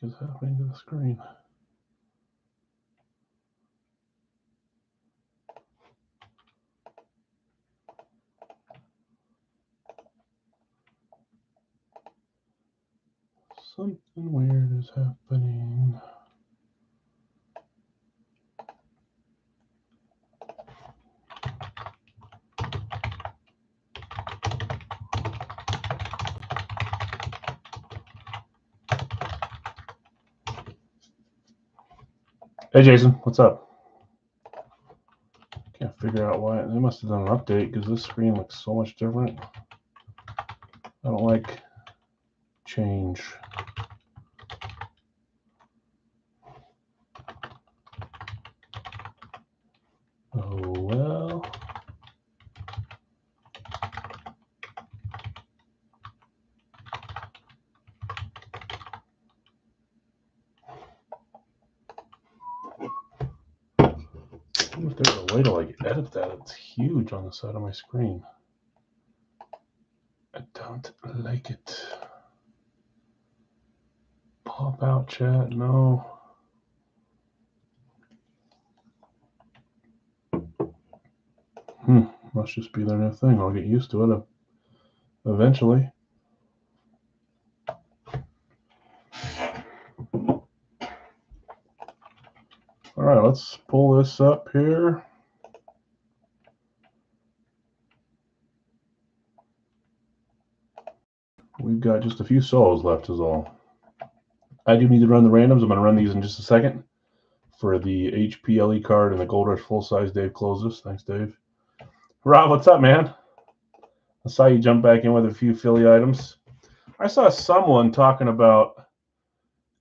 is happening to the screen? Something weird is happening. Hey, Jason, what's up? Can't figure out why. They must have done an update because this screen looks so much different. I don't like change. Oh, well. I wonder if there's a way to like edit that. It's huge on the side of my screen. I don't like it. Pop out chat, no. Must just be their new thing. I'll get used to it eventually. All right, let's pull this up here. We've got just a few solos left is all. I do need to run the randoms. I'm going to run these in just a second for the HPLE card and the Gold Rush full size. Dave closes. Thanks, Dave. Rob, what's up, man? I saw you jump back in with a few Philly items. I saw someone talking about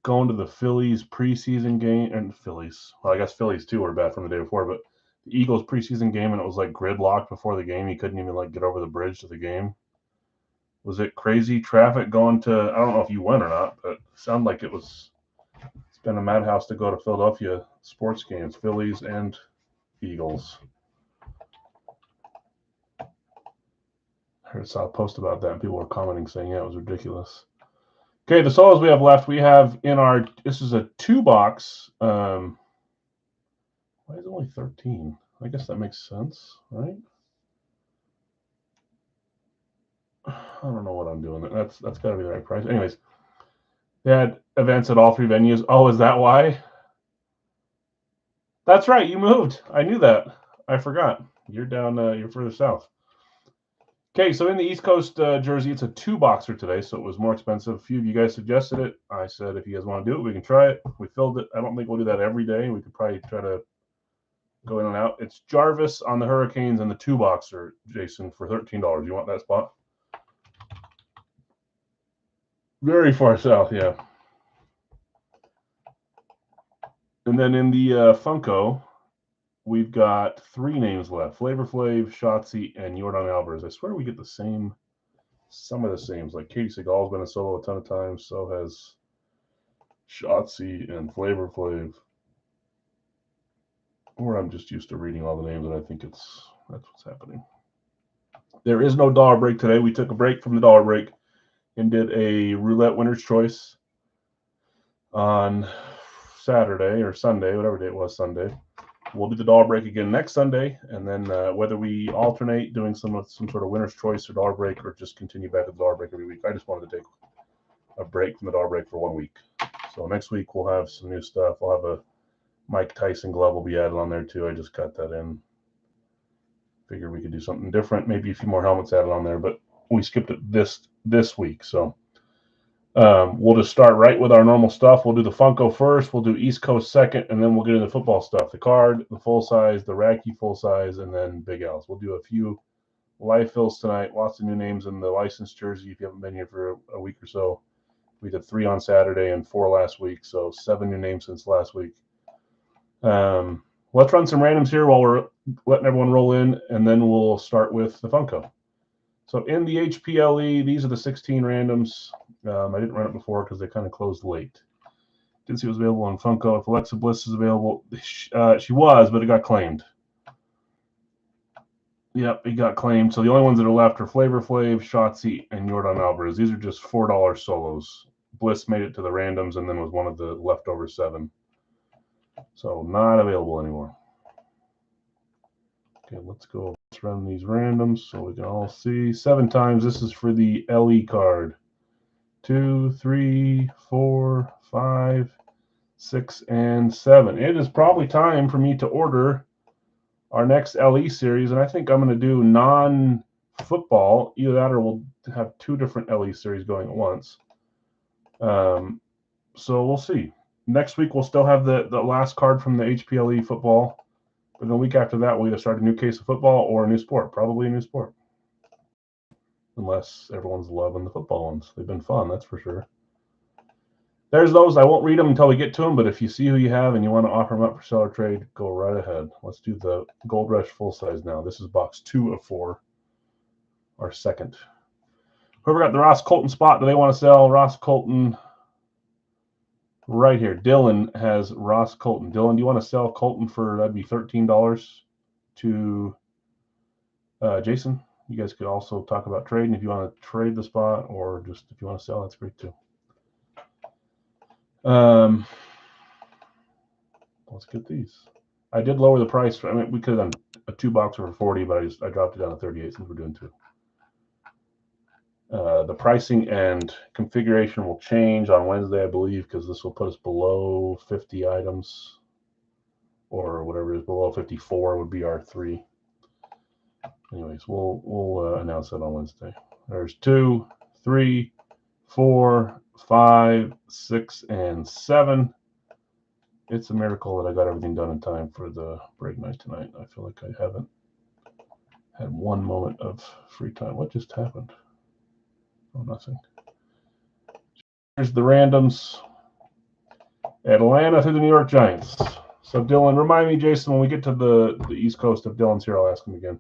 going to the Phillies preseason game, and Phillies. Well, I guess Phillies too were bad from the day before, but the Eagles preseason game, and it was like gridlocked before the game. You couldn't even like get over the bridge to the game. Was it crazy traffic going to? I don't know if you went or not, but it sounded like it was. It's been a madhouse to go to Philadelphia sports games, Phillies and Eagles. I saw a post about that, and people were commenting saying, yeah, it was ridiculous. Okay, the solos we have left, we have in our, this is a 2-box. Why is it only 13? I guess that makes sense, right? I don't know what I'm doing. That's got to be the right price. Anyways, they had events at all 3 venues. Oh, is that why? That's right. You moved. I knew that. I forgot. You're down. You're further south. Okay, so in the East Coast jersey, it's a 2-boxer today, so it was more expensive. A few of you guys suggested it. I said if you guys want to do it, we can try it. We filled it. I don't think we'll do that every day. We could probably try to go in and out. It's Jarvis on the Hurricanes and the 2-boxer, Jason, for $13. You want that spot? Very far south, yeah. And then in the Funko, we've got 3 names left: Flavor Flav, Shotzi, and Yordan Alvarez. I swear we get some of the same. Like Katie Seagal's been a solo a ton of times. So has Shotzi and Flavor Flav. Or I'm just used to reading all the names, and I think that's what's happening. There is no dollar break today. We took a break from the dollar break and did a roulette winner's choice on Saturday or Sunday, whatever day it was, Sunday. We'll do the dollar break again next Sunday, and then whether we alternate doing some sort of winner's choice or dollar break, or just continue back to the dollar break every week. I just wanted to take a break from the dollar break for 1 week. So next week we'll have some new stuff. I'll have a Mike Tyson glove will be added on there too. I just got that in. Figured we could do something different. Maybe a few more helmets added on there, but we skipped it this week. So we'll just start right with our normal stuff. We'll do the Funko first. We'll do East Coast second, and then we'll get into the football stuff. The card, the full size, the Racky full size, and then Big L's. We'll do a few live fills tonight. Lots of new names in the licensed jersey. If you haven't been here for a week or so, we did 3 on Saturday and 4 last week, so 7 new names since last week. Let's run some randoms here while we're letting everyone roll in, and then we'll start with the Funko. So in the HPLE, these are the 16 randoms. I didn't run it before because they kind of closed late. Didn't see it was available on Funko. If Alexa Bliss is available, she was, but it got claimed. Yep, it got claimed. So the only ones that are left are Flavor Flav, Shotzi, and Yordan Alvarez. These are just $4 solos. Bliss made it to the randoms and then was one of the leftover 7. So not available anymore. Okay, let's go. Let's run these randoms so we can all see. 7 times. This is for the LE card. 2, 3, 4, 5, 6, and 7. It is probably time for me to order our next LE series, and I think I'm going to do non-football. Either that or we'll have 2 different LE series going at once. So we'll see. Next week we'll still have the last card from the HPLE football, but then the week after that we'll either start a new case of football or a new sport, probably a new sport. Unless everyone's loving the football ones. They've been fun, that's for sure. There's those. I won't read them until we get to them, but if you see who you have and you want to offer them up for seller trade, go right ahead. Let's do the Gold Rush full size now. This is box 2 of 4, our second. Whoever got the Ross Colton spot, do they want to sell? Ross Colton right here. Dylan has Ross Colton. Dylan, do you want to sell Colton for, that'd be $13 to Jason? You guys could also talk about trading if you want to trade the spot, or just if you want to sell, that's great too. Let's get these. I did lower the price. I mean, we could have done a 2-box for 40, but I dropped it down to 38 since we're doing 2. The pricing and configuration will change on Wednesday, I believe, because this will put us below 50 items, or whatever it is below 54 would be our 3. Anyways, we'll announce that on Wednesday. There's 2, 3, 4, 5, 6, and 7. It's a miracle that I got everything done in time for the break night tonight. I feel like I haven't had one moment of free time. What just happened? Oh, nothing. Here's the randoms. Atlanta through the New York Giants. So Dylan, remind me, Jason, when we get to the East Coast, if Dylan's here, I'll ask him again.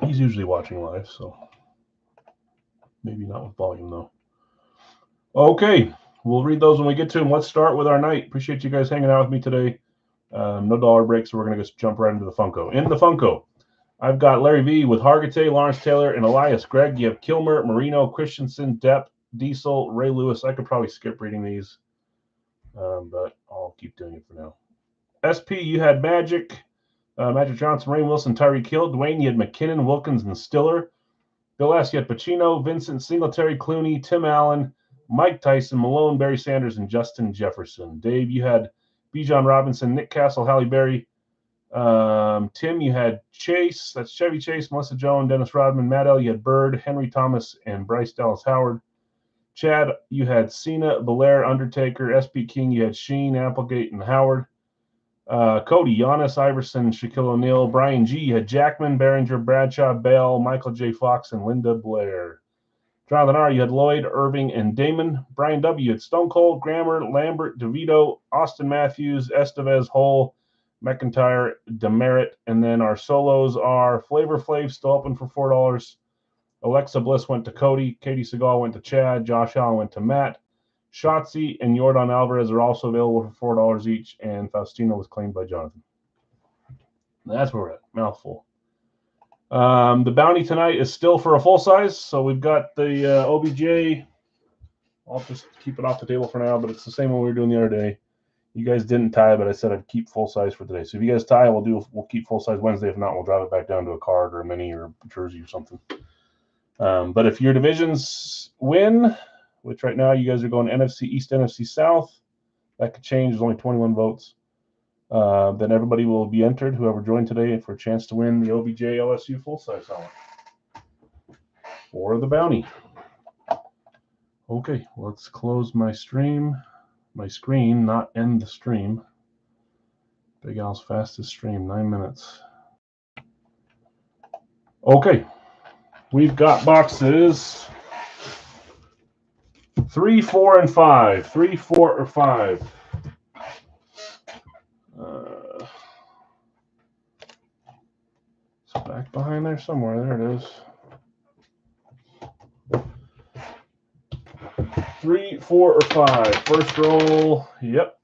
He's usually watching live, so maybe not with volume, though. Okay, we'll read those when we get to them. Let's start with our night. Appreciate you guys hanging out with me today. No dollar break, so we're going to just jump right into the Funko. In the Funko, I've got Larry V with Hargitay, Lawrence Taylor, and Elias Gregg. You have Kilmer, Marino, Christensen, Depp, Diesel, Ray Lewis. I could probably skip reading these, but I'll keep doing it for now. SP, you had Magic. Magic Johnson, Rain Wilson, Tyreek Hill. Dwayne, you had McKinnon, Wilkins, and Stiller. Bill S., you had Pacino, Vincent, Singletary, Clooney, Tim Allen, Mike Tyson, Malone, Barry Sanders, and Justin Jefferson. Dave, you had Bijan Robinson, Nick Castle, Halle Berry. Tim, you had Chase. That's Chevy Chase, Melissa Joan, Dennis Rodman. Matt L., you had Bird, Henry Thomas, and Bryce Dallas Howard. Chad, you had Cena, Belair, Undertaker. SP King, you had Sheen, Applegate, and Howard. Cody, Giannis, Iverson, Shaquille O'Neal. Brian G., you had Jackman, Behringer, Bradshaw, Bell, Michael J. Fox, and Linda Blair. Jonathan R., you had Lloyd, Irving, and Damon. Brian W., you had Stone Cold, Grammer, Lambert, DeVito, Austin Matthews, Estevez, Hull, McIntyre, Demerit. And then our solos are Flavor Flav, still open for $4. Alexa Bliss went to Cody. Katie Seagal went to Chad. Josh Allen went to Matt. Shotzi and Yordan Alvarez are also available for $4 each, and Faustino was claimed by Jonathan. That's where we're at. Mouthful. The bounty tonight is still for a full size, so we've got the OBJ. I'll just keep it off the table for now, but it's the same one we were doing the other day. You guys didn't tie, but I said I'd keep full size for today. So if you guys tie, we'll keep full size Wednesday. If not, we'll drop it back down to a card or a mini or a jersey or something. But if your divisions win, which right now you guys are going NFC East, NFC South, that could change. There's only 21 votes. Then everybody will be entered, whoever joined today, for a chance to win the OBJ LSU full-size helmet or the bounty. Okay, let's close my screen, not end the stream. Big Al's fastest stream, 9 minutes. Okay, we've got boxes 3, 4, and 5. 3, 4, or 5. It's back behind there somewhere. There it is. 3, 4, or 5. First roll. Yep.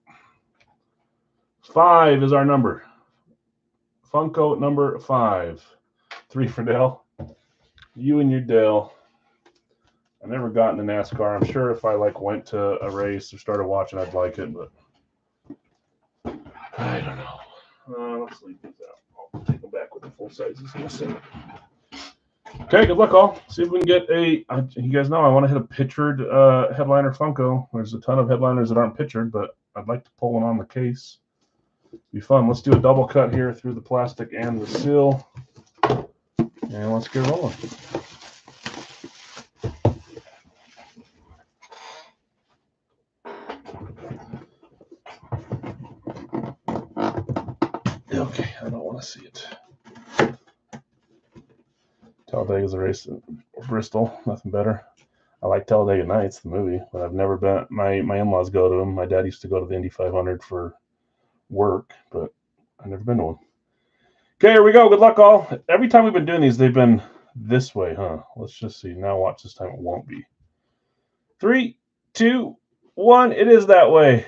5 is our number. Funko number 5. 3 for Dale. You and your Dale. I never got into NASCAR. I'm sure if I went to a race or started watching, I'd like it, but I don't know. Let's leave these out. I'll take them back with the full sizes in a second. Okay, good luck, all. See if we can get a. You guys know I want to hit a pictured headliner Funko. There's a ton of headliners that aren't pictured, but I'd like to pull one on the case. Be fun. Let's do a double cut here through the plastic and the seal, and let's get rolling. Okay, I don't want to see it. Talladega's a race in Bristol, nothing better. I like Talladega Nights, the movie, but I've never been. My in-laws go to them. My dad used to go to the Indy 500 for work, but I've never been to one. Okay, here we go. Good luck, all. Every time we've been doing these, they've been this way, huh? Let's just see. Now watch this time. It won't be. 3, 2, 1. It is that way.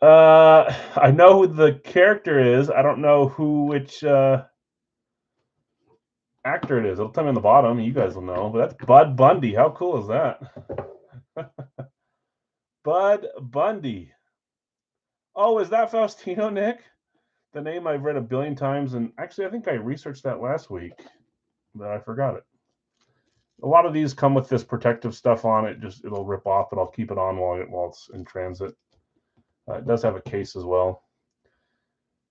I know who the character is. I don't know which actor it is. It'll tell me on the bottom. You guys will know. But that's Bud Bundy. How cool is that? Bud Bundy. Oh, is that Faustino, Nick? The name I've read a billion times, and actually I think I researched that last week, but I forgot it. A lot of these come with this protective stuff on it. Just it'll rip off, but I'll keep it on while it's in transit. It does have a case as well.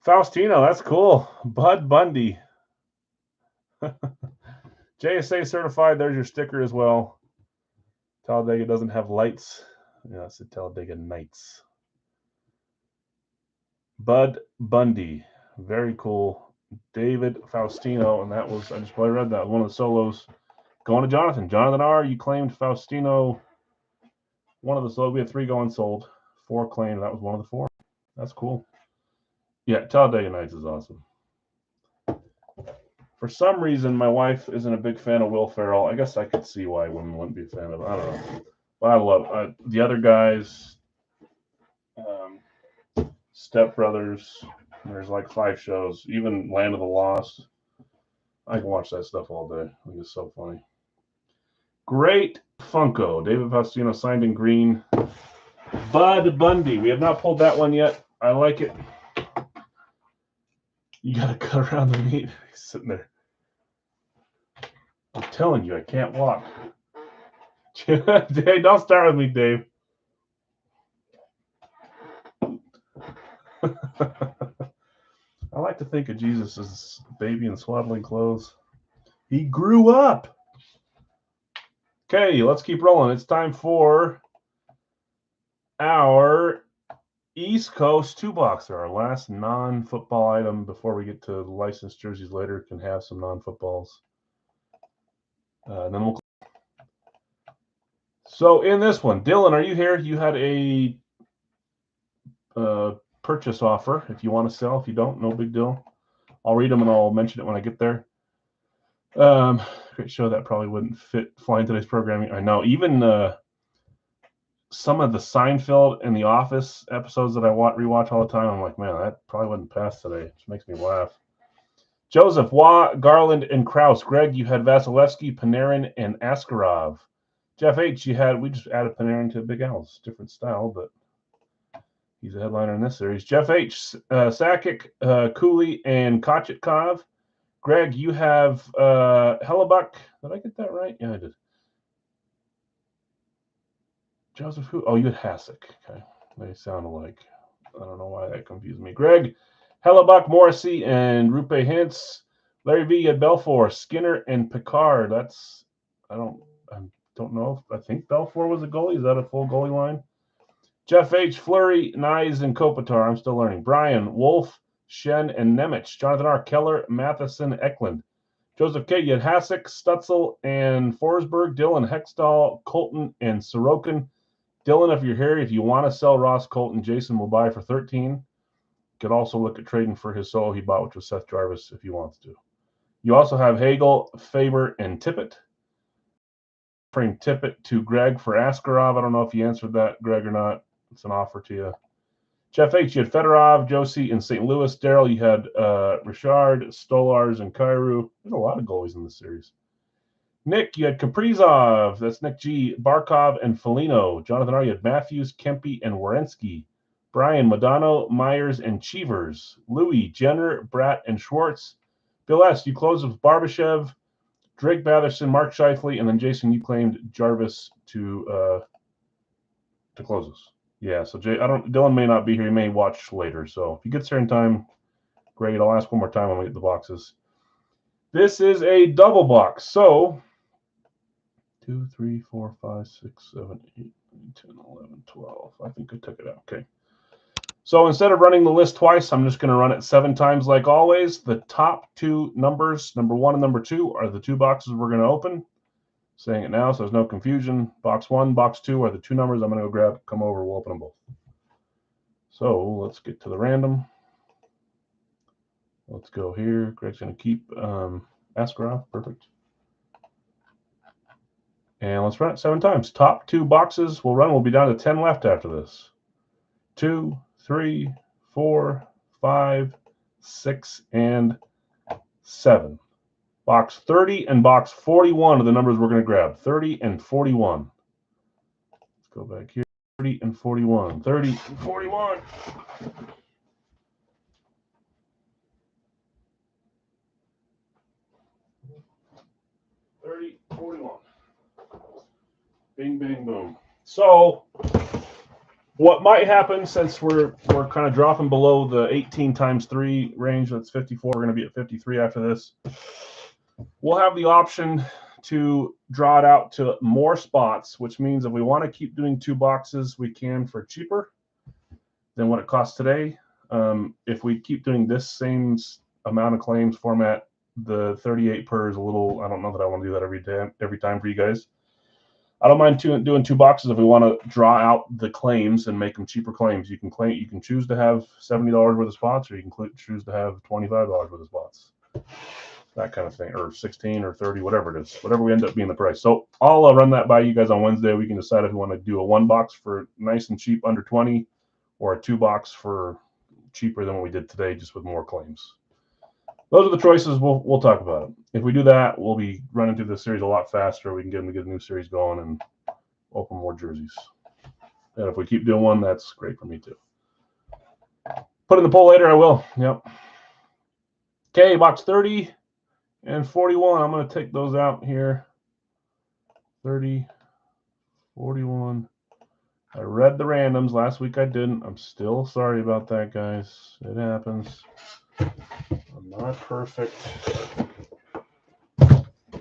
Faustino, that's cool. Bud Bundy. JSA certified. There's your sticker as well. Talladega doesn't have lights. Yeah, it's the Talladega Nights. Bud Bundy. Very cool. David Faustino, and that was, I just probably read that, one of the solos. Going to Jonathan. Jonathan R., you claimed Faustino. One of the solos. We had 3 going sold. 4 claimed. That was one of the 4. That's cool. Yeah, Talladega Nights is awesome. For some reason, my wife isn't a big fan of Will Ferrell. I guess I could see why women wouldn't be a fan of it. I don't know. But I love the other guys. Step Brothers. There's like 5 shows. Even Land of the Lost. I can watch that stuff all day. I think it's so funny. Great Funko. David Faustino signed in green. Bud Bundy. We have not pulled that one yet. I like it. You got to cut around the meat. He's sitting there. I'm telling you, I can't walk. Hey, don't start with me, Dave. I like to think of Jesus as a baby in swaddling clothes. He grew up. Okay, let's keep rolling. It's time for our East Coast 2-boxer, our last non-football item before we get to licensed jerseys later. Can have some non-footballs. Then we'll. So in this one, Dylan, are you here? You had a purchase offer. If you want to sell, if you don't, no big deal. I'll read them and I'll mention it when I get there. Great show that probably wouldn't fly in today's programming. I know. Even some of the Seinfeld and The Office episodes that I rewatch all the time, I'm like, man, that probably wouldn't pass today. It just makes me laugh. Joseph, Waugh, Garland, and Krause. Greg, you had Vasilevsky, Panarin, and Askarov. Jeff H, we just added Panarin to Big Al's. Different style, but he's a headliner in this series. Jeff H, Sakic, Cooley, and Kochetkov. Greg, you have Hellebuck. Did I get that right? Yeah, I did. Joseph, who? Oh, you had Hasek. Okay. They sound alike. I don't know why that confused me. Greg, Hellebuck, Morrissey, and Rupe Hintz. Larry V, you had Belfour, Skinner, and Picard. I don't know. I think Belfour was a goalie. Is that a full goalie line? Jeff H, Fleury, Nyes, and Kopitar. I'm still learning. Brian, Wolf, Shen, and Nemec. Jonathan R, Keller, Matheson, Eklund. Joseph K, you had Hasek, Stutzel, and Forsberg. Dylan, Hextall, Colton, and Sorokin. Dylan, if you're here, if you want to sell Ross Colton, Jason will buy for 13. Could also look at trading for his solo he bought, which was Seth Jarvis, if he wants to. You also have Hagel, Faber, and Tippett. Offering Tippett to Greg for Askarov. I don't know if you answered that, Greg, or not. It's an offer to you. Jeff H., you had Fedorov, Josie in St. Louis. Daryl, you had Richard, Stolars, and Kyrou. There's a lot of goalies in this series. Nick, you had Kaprizov. That's Nick G. Barkov and Foligno. Jonathan R., you had Matthews, Kempe, and Werenski. Brian, Modano, Myers, and Cheevers. Louis, Jenner, Bratt, and Schwartz. Bill S., you closed with Barbashev, Drake Batherson, Mark Scheifele, and then Jason, you claimed Jarvis to close us. Yeah, so Dylan may not be here. He may watch later. So if he gets here in time, great. I'll ask one more time when we get the boxes. This is a double box. So 2, 3, 4, 5, 6, 7, 8, 9, 10, 11, 12. I think I took it out. Okay. So instead of running the list twice, I'm just going to run it 7 times like always. The top 2 numbers, number 1 and number 2, are the 2 boxes we're going to open. Saying it now so there's no confusion. Box 1, box 2 are the 2 numbers I'm going to go grab, come over, we'll open them both. So let's get to the random. Let's go here. Greg's going to keep Askarov. Perfect. And let's run it 7 times. Top 2 boxes we'll run. We'll be down to 10 left after this. 2, 3, 4, 5, 6, and 7. Box 30 and box 41 are the numbers we're going to grab. 30 and 41. Let's go back here. 30 and 41. 30 and 41. Bing, bang, boom. So what might happen, since we're kind of dropping below the 18 times 3 range, that's 54. We're going to be at 53 after this. We'll have the option to draw it out to more spots, which means if we want to keep doing 2 boxes, we can for cheaper than what it costs today. If we keep doing this same amount of claims format, the 38 per is a little, I don't know that I want to do that every time for you guys. I don't mind doing 2 boxes if we want to draw out the claims and make them cheaper claims. You can choose to have $70 worth of spots, or you can choose to have $25 worth of spots. That kind of thing, or 16 or 30, whatever it is, whatever we end up being the price. So I'll run that by you guys on Wednesday. We can decide if we want to do a 1 box for nice and cheap under 20, or a 2 box for cheaper than what we did today, just with more claims. Those are the choices. We'll talk about it. If we do that, we'll be running through this series a lot faster. We can get them to get a new series going and open more jerseys. And if we keep doing 1, that's great for me too. Put in the poll later, I will. Yep. Okay, box 30 and 41. I'm going to take those out here. 30, 41. I read the randoms. Last week I didn't. I'm still sorry about that, guys. It happens. I'm not perfect.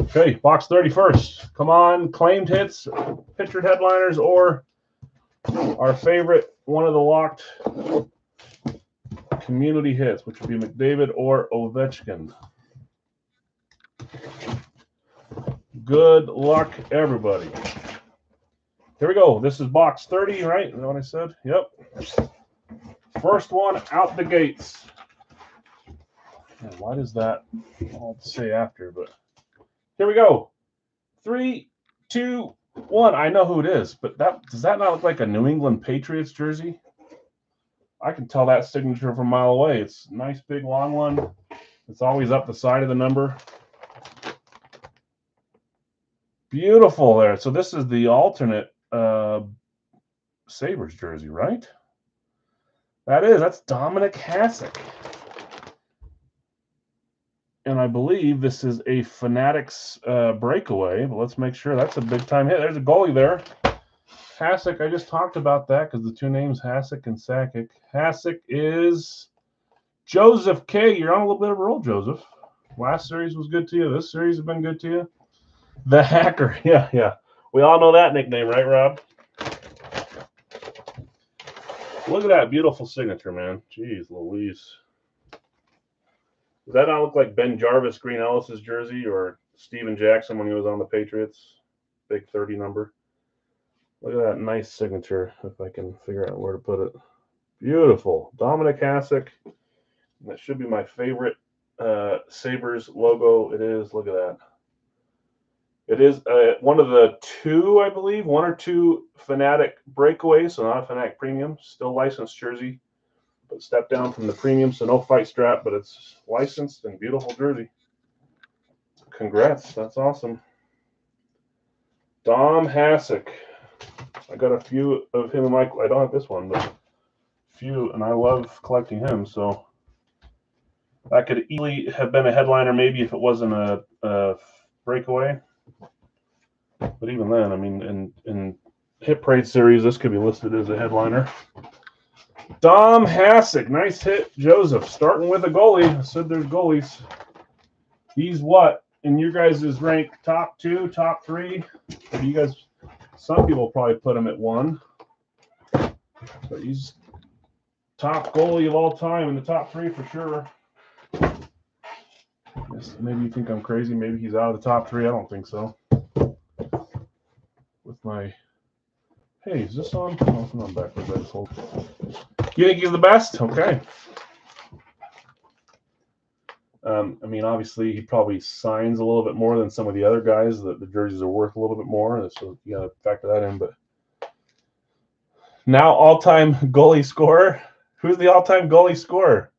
Okay, box 30 first. Come on, claimed hits, pictured headliners, or our favorite, one of the locked community hits, which would be McDavid or Ovechkin. Good luck, everybody. Here we go. This is box 30, right? Is that what I said? Yep. First one out the gates. And why does that I'll say after, but here we go. 3, 2, 1. I know who it is, but does that not look like a New England Patriots jersey? I can tell that signature from a mile away. It's a nice big long one. It's always up the side of the number. Beautiful there. So this is the alternate Sabres jersey, right? That's Dominic Hasek. And I believe this is a Fanatics breakaway, but let's make sure. That's a big-time hit. There's a goalie there. Hasek, I just talked about that because the 2 names, Hasek and Sakic. Hasek is Joseph K. You're on a little bit of a roll, Joseph. Last series was good to you. This series has been good to you. The Hacker. Yeah. We all know that nickname, right, Rob? Look at that beautiful signature, man. Jeez Louise. Does that not look like Ben Jarvis, Green Ellis's jersey, or Steven Jackson when he was on the Patriots? Big 30 number. Look at that nice signature, if I can figure out where to put it. Beautiful. Dominic Hasek. That should be my favorite Sabres logo. It is. Look at that. It is one of the 2, I believe, 1 or 2 Fanatic breakaways, so not a Fanatic Premium. Still licensed jersey. But step down from the premium, so no fight strap, but it's licensed and beautiful jersey. Congrats, that's awesome. Dom Hasek. I got a few of him and Michael. I don't have this one, but a few, and I love collecting him, so that could easily have been a headliner maybe if it wasn't a breakaway. But even then, I mean, in Hit Parade series, this could be listed as a headliner. Dom Hasek, nice hit, Joseph. Starting with a goalie. I said there's goalies. He's what in your guys' rank? Top 2, top 3? Or do you guys? Some people probably put him at 1, but he's top goalie of all time in the top 3 for sure. Maybe you think I'm crazy. Maybe he's out of the top 3. I don't think so. With my, hey, is this on? Oh, I'm backwards. I just hold. You think he's the best? Okay. I mean, obviously, he probably signs a little bit more than some of the other guys. The jerseys are worth a little bit more, so you got to factor that in. But now, all-time goalie scorer. Who's the all-time goalie scorer?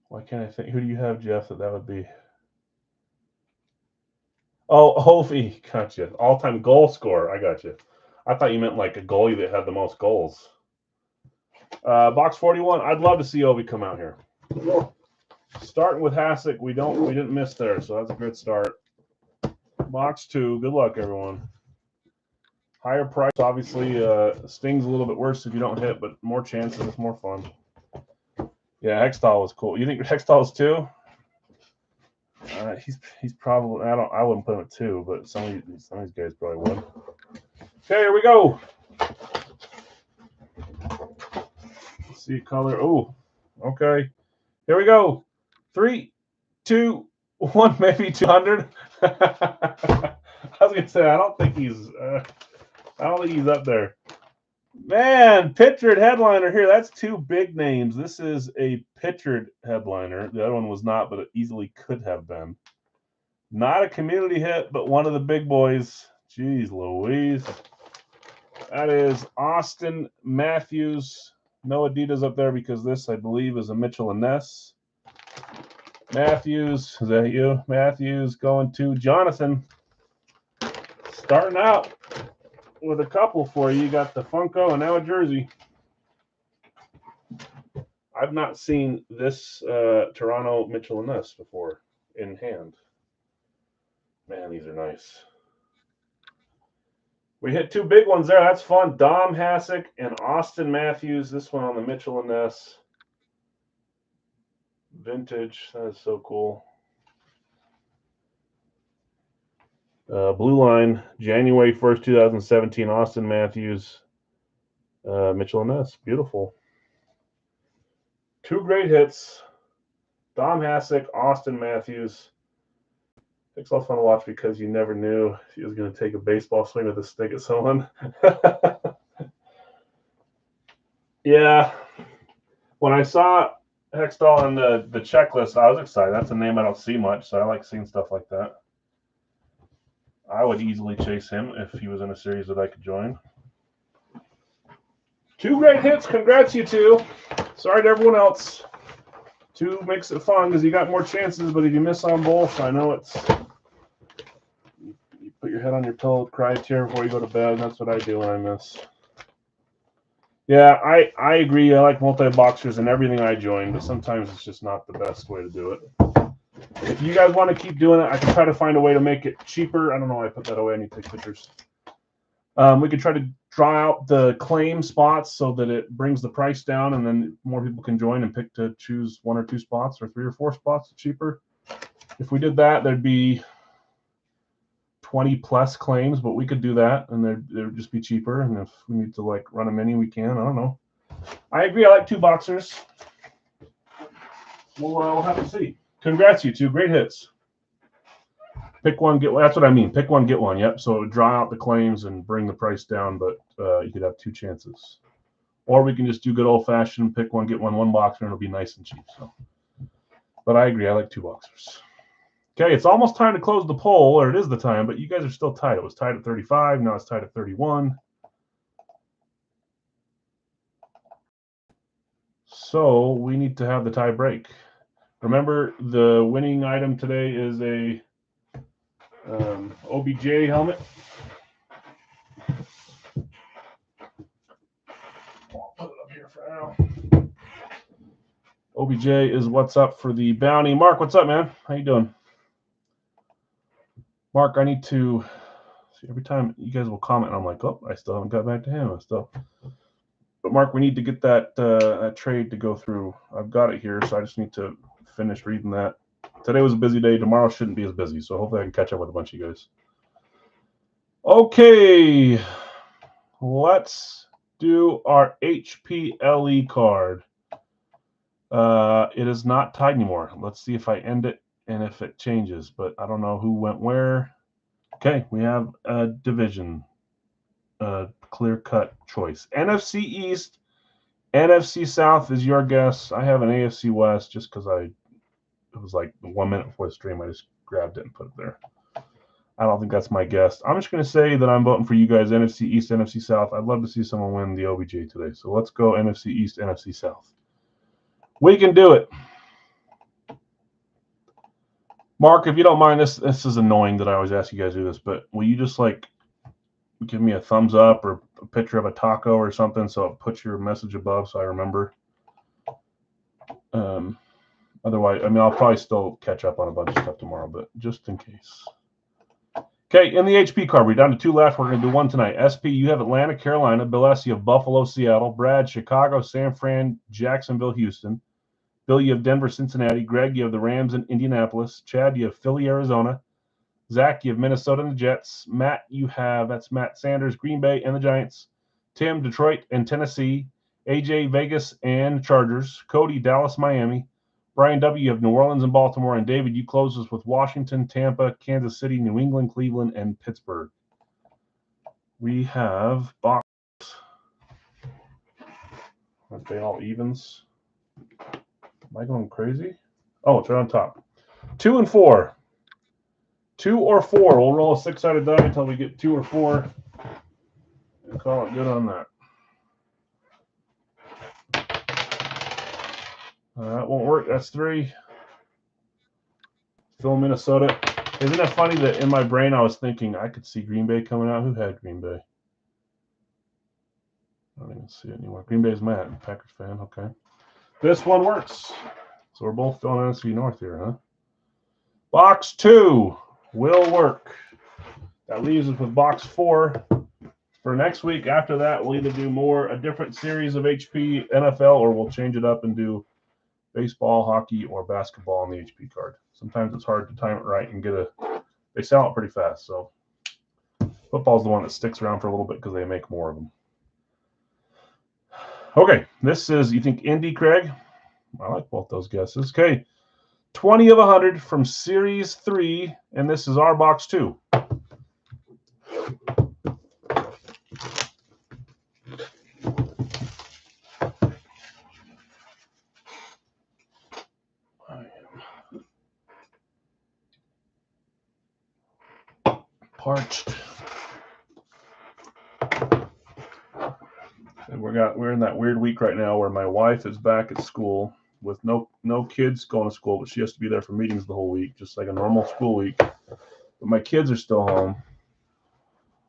Why can't I think? Who do you have, Jeff? That would be. Oh, Hovey. Gotcha. All-time goal scorer. I got you. I thought you meant like a goalie that had the most goals. Box 41. I'd love to see Ovi come out here. Starting with Hasek, we didn't miss there, so that's a good start. Box 2. Good luck, everyone. Higher price, obviously, stings a little bit worse if you don't hit, but more chances, it's more fun. Yeah, Hextall was cool. You think Hextall is 2? He's probably I wouldn't put him at 2, but some of these guys probably would. Okay, here we go. Let's see color. Oh, okay. Here we go. 3, 2, 1, maybe 200. I was gonna say I don't think he's up there. Man, Pitchard headliner here. That's 2 big names. This is a Pitchard headliner. The other one was not, but it easily could have been. Not a community hit, but one of the big boys. Jeez Louise. That is Austin Matthews. No Adidas up there because this, I believe, is a Mitchell and Ness. Matthews, is that you? Matthews going to Jonathan. Starting out with a couple for you. You got the Funko and now a jersey. I've not seen this Toronto Mitchell and Ness before in hand. Man, these are nice. We hit 2 big ones there. That's fun. Dom Hasek and Austin Matthews. This one on the Mitchell and Ness. Vintage. That is so cool. Blue line, January 1st, 2017. Austin Matthews, Mitchell and Ness. Beautiful. 2 great hits. Dom Hasek, Austin Matthews. It's all fun to watch because you never knew if he was going to take a baseball swing with a stick at someone. Yeah. When I saw Hextall on the checklist, I was excited. That's a name I don't see much, so I like seeing stuff like that. I would easily chase him if he was in a series that I could join. 2 great hits. Congrats, you 2. Sorry to everyone else. 2 makes it fun because you got more chances, but if you miss on both, I know it's... You put your head on your pillow, cry a tear before you go to bed. That's what I do when I miss. Yeah, I agree. I like multi-boxers and everything I join, but sometimes it's just not the best way to do it. If you guys want to keep doing it, I can try to find a way to make it cheaper. I don't know why I put that away. I need to take pictures. We could try to draw out the claim spots so that it brings the price down, and then more people can join and pick to choose 1 or 2 spots or 3 or 4 spots cheaper. If we did that, there'd be 20 plus claims, but we could do that, and there'd just be cheaper. And if we need to like run a mini, we can. I don't know. I agree. I like 2 boxers. We'll have to see. Congrats, you 2. Great hits. Pick one, get one. That's what I mean. Pick one, get one. Yep. So it would draw out the claims and bring the price down, but you could have 2 chances. Or we can just do good old-fashioned pick one, get one boxer, and it'll be nice and cheap. So, but I agree. I like 2 boxers. Okay, it's almost time to close the poll, or it is the time, but you guys are still tied. It was tied at 35. Now it's tied at 31. So we need to have the tie break. Remember, the winning item today is a OBJ helmet. I'll put it up here for now. OBJ is what's up for the bounty. Mark, what's up, man? How you doing? Mark, I need to see every time you guys will comment, I'm like, oh, I still haven't got back to him. But Mark, we need to get that trade to go through. I've got it here, so I just need to finish reading that. Today was a busy day. Tomorrow shouldn't be as busy, so hopefully I can catch up with a bunch of you guys. Okay, let's do our HPLE card. It is not tied anymore. Let's see if I end it and if it changes, but I don't know who went where. Okay, we have a division, clear-cut choice. NFC East, NFC South is your guess. I have an AFC West just because it was like 1 minute before the stream. I just grabbed it and put it there. I don't think that's my guess. I'm just going to say that I'm voting for you guys, NFC East, NFC South. I'd love to see someone win the OBJ today. So let's go NFC East, NFC South. We can do it. Mark, if you don't mind, this is annoying that I always ask you guys to do this, but will you just like give me a thumbs up or a picture of a taco or something so it puts your message above so I remember? Otherwise, I mean, I'll probably still catch up on a bunch of stuff tomorrow, but just in case. Okay, in the HP card, we're down to 2 left. We're going to do one tonight. SP, you have Atlanta, Carolina. Bill S, you have Buffalo, Seattle. Brad, Chicago, San Fran, Jacksonville, Houston. Bill, you have Denver, Cincinnati. Greg, you have the Rams in Indianapolis. Chad, you have Philly, Arizona. Zach, you have Minnesota and the Jets. Matt, that's Matt Sanders, Green Bay and the Giants. Tim, Detroit and Tennessee. AJ, Vegas and Chargers. Cody, Dallas, Miami. Brian W., you have New Orleans and Baltimore. And David, you close us with Washington, Tampa, Kansas City, New England, Cleveland, and Pittsburgh. We have box. Aren't they all evens? Am I going crazy? Oh, it's right on top. 2 and 4. 2 or 4. We'll roll a 6-sided die until we get 2 or 4 and call it good on that. That won't work. That's 3. Still Minnesota. Isn't it funny that in my brain I was thinking I could see Green Bay coming out? Who had Green Bay? I don't even see it anymore. Green Bay's Matt, Packers fan. Okay. This one works. So we're both going NFC North here, huh? Box 2 will work. That leaves us with box 4 for next week. After that, we'll either do a different series of HP, NFL, or we'll change it up and do baseball, hockey, or basketball on the HP card. Sometimes it's hard to time it right and they sell out pretty fast. So football's the one that sticks around for a little bit because they make more of them. Okay, this is, you think Indy, Craig? I like both those guesses. Okay, 20 of 100 from Series 3, and this is our box 2. Parched. And we're in that weird week right now where my wife is back at school with no kids going to school, but she has to be there for meetings the whole week, just like a normal school week. But my kids are still home.